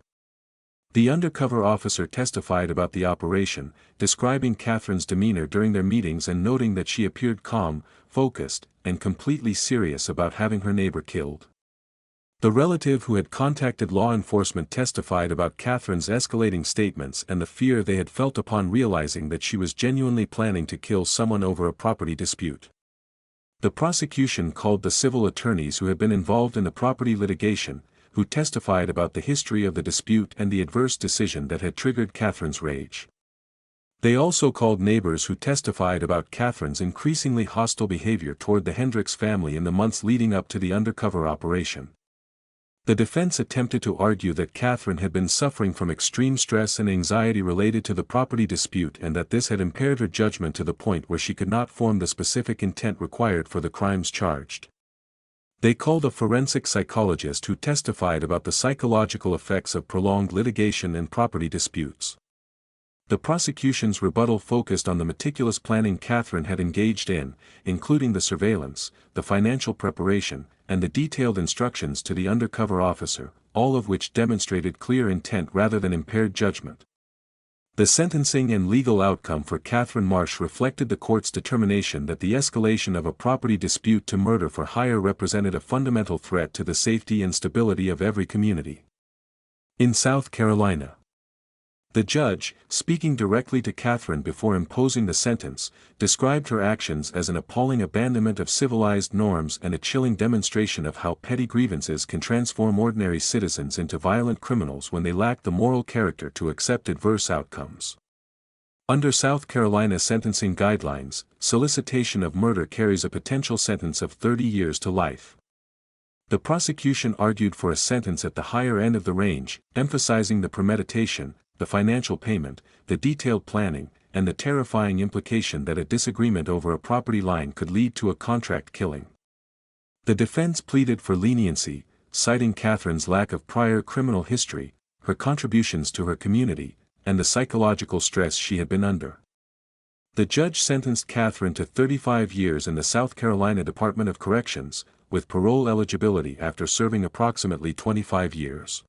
The undercover officer testified about the operation, describing Catherine's demeanor during their meetings and noting that she appeared calm, focused, and completely serious about having her neighbor killed. The relative who had contacted law enforcement testified about Catherine's escalating statements and the fear they had felt upon realizing that she was genuinely planning to kill someone over a property dispute. The prosecution called the civil attorneys who had been involved in the property litigation, who testified about the history of the dispute and the adverse decision that had triggered Catherine's rage. They also called neighbors who testified about Catherine's increasingly hostile behavior toward the Hendricks family in the months leading up to the undercover operation. The defense attempted to argue that Catherine had been suffering from extreme stress and anxiety related to the property dispute and that this had impaired her judgment to the point where she could not form the specific intent required for the crimes charged. They called a forensic psychologist who testified about the psychological effects of prolonged litigation and property disputes. The prosecution's rebuttal focused on the meticulous planning Catherine had engaged in, including the surveillance, the financial preparation, and the detailed instructions to the undercover officer, all of which demonstrated clear intent rather than impaired judgment. The sentencing and legal outcome for Catherine Marsh reflected the court's determination that the escalation of a property dispute to murder for hire represented a fundamental threat to the safety and stability of every community. In South Carolina, the judge, speaking directly to Catherine before imposing the sentence, described her actions as an appalling abandonment of civilized norms and a chilling demonstration of how petty grievances can transform ordinary citizens into violent criminals when they lack the moral character to accept adverse outcomes. Under South Carolina sentencing guidelines, solicitation of murder carries a potential sentence of 30 years to life. The prosecution argued for a sentence at the higher end of the range, emphasizing the premeditation, the financial payment, the detailed planning, and the terrifying implication that a disagreement over a property line could lead to a contract killing. The defense pleaded for leniency, citing Catherine's lack of prior criminal history, her contributions to her community, and the psychological stress she had been under. The judge sentenced Catherine to 35 years in the South Carolina Department of Corrections, with parole eligibility after serving approximately 25 years.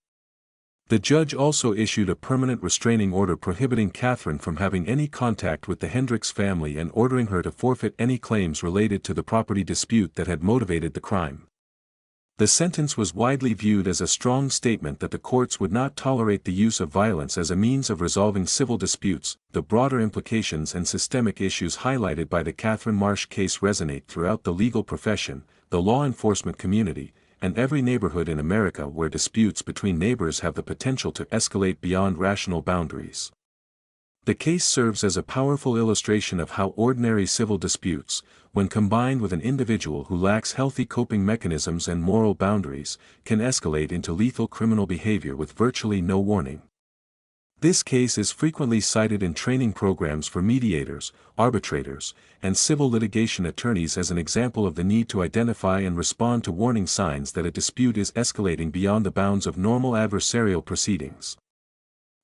The judge also issued a permanent restraining order prohibiting Catherine from having any contact with the Hendricks family and ordering her to forfeit any claims related to the property dispute that had motivated the crime. The sentence was widely viewed as a strong statement that the courts would not tolerate the use of violence as a means of resolving civil disputes. The broader implications and systemic issues highlighted by the Catherine Marsh case resonate throughout the legal profession, the law enforcement community, and every neighborhood in America where disputes between neighbors have the potential to escalate beyond rational boundaries. The case serves as a powerful illustration of how ordinary civil disputes, when combined with an individual who lacks healthy coping mechanisms and moral boundaries, can escalate into lethal criminal behavior with virtually no warning. This case is frequently cited in training programs for mediators, arbitrators, and civil litigation attorneys as an example of the need to identify and respond to warning signs that a dispute is escalating beyond the bounds of normal adversarial proceedings.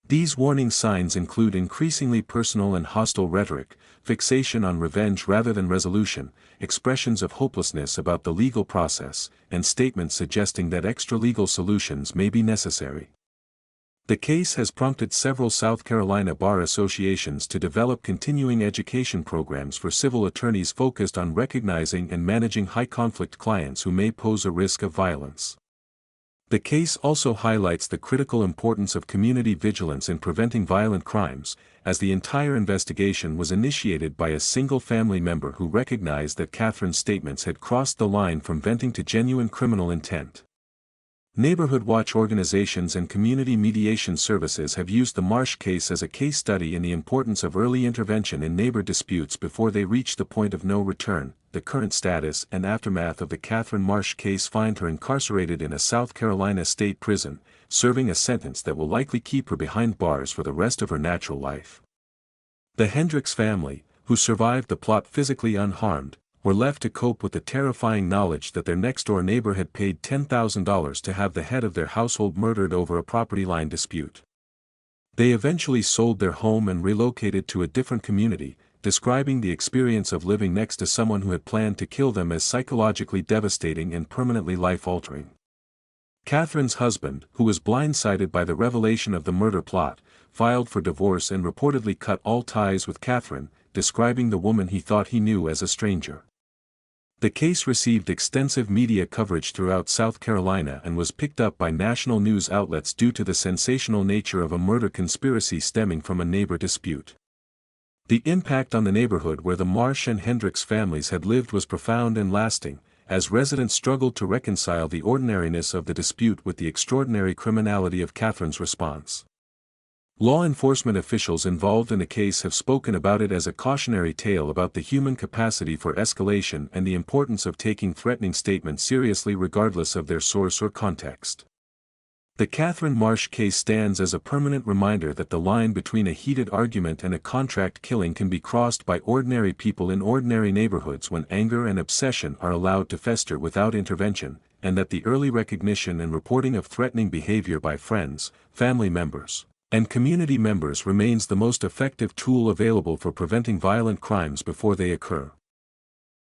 These warning signs include increasingly personal and hostile rhetoric, fixation on revenge rather than resolution, expressions of hopelessness about the legal process, and statements suggesting that extra-legal solutions may be necessary. The case has prompted several South Carolina bar associations to develop continuing education programs for civil attorneys focused on recognizing and managing high-conflict clients who may pose a risk of violence. The case also highlights the critical importance of community vigilance in preventing violent crimes, as the entire investigation was initiated by a single family member who recognized that Catherine's statements had crossed the line from venting to genuine criminal intent. Neighborhood watch organizations and community mediation services have used the Marsh case as a case study in the importance of early intervention in neighbor disputes before they reach the point of no return. The current status and aftermath of the Catherine Marsh case find her incarcerated in a South Carolina state prison, serving a sentence that will likely keep her behind bars for the rest of her natural life. The Hendricks family, who survived the plot physically unharmed, were left to cope with the terrifying knowledge that their next-door neighbor had paid $10,000 to have the head of their household murdered over a property line dispute. They eventually sold their home and relocated to a different community, describing the experience of living next to someone who had planned to kill them as psychologically devastating and permanently life-altering. Catherine's husband, who was blindsided by the revelation of the murder plot, filed for divorce and reportedly cut all ties with Catherine, describing the woman he thought he knew as a stranger. The case received extensive media coverage throughout South Carolina and was picked up by national news outlets due to the sensational nature of a murder conspiracy stemming from a neighbor dispute. The impact on the neighborhood where the Marsh and Hendricks families had lived was profound and lasting, as residents struggled to reconcile the ordinariness of the dispute with the extraordinary criminality of Catherine's response. Law enforcement officials involved in the case have spoken about it as a cautionary tale about the human capacity for escalation and the importance of taking threatening statements seriously regardless of their source or context. The Catherine Marsh case stands as a permanent reminder that the line between a heated argument and a contract killing can be crossed by ordinary people in ordinary neighborhoods when anger and obsession are allowed to fester without intervention, and that the early recognition and reporting of threatening behavior by friends, family members, and community members remains the most effective tool available for preventing violent crimes before they occur.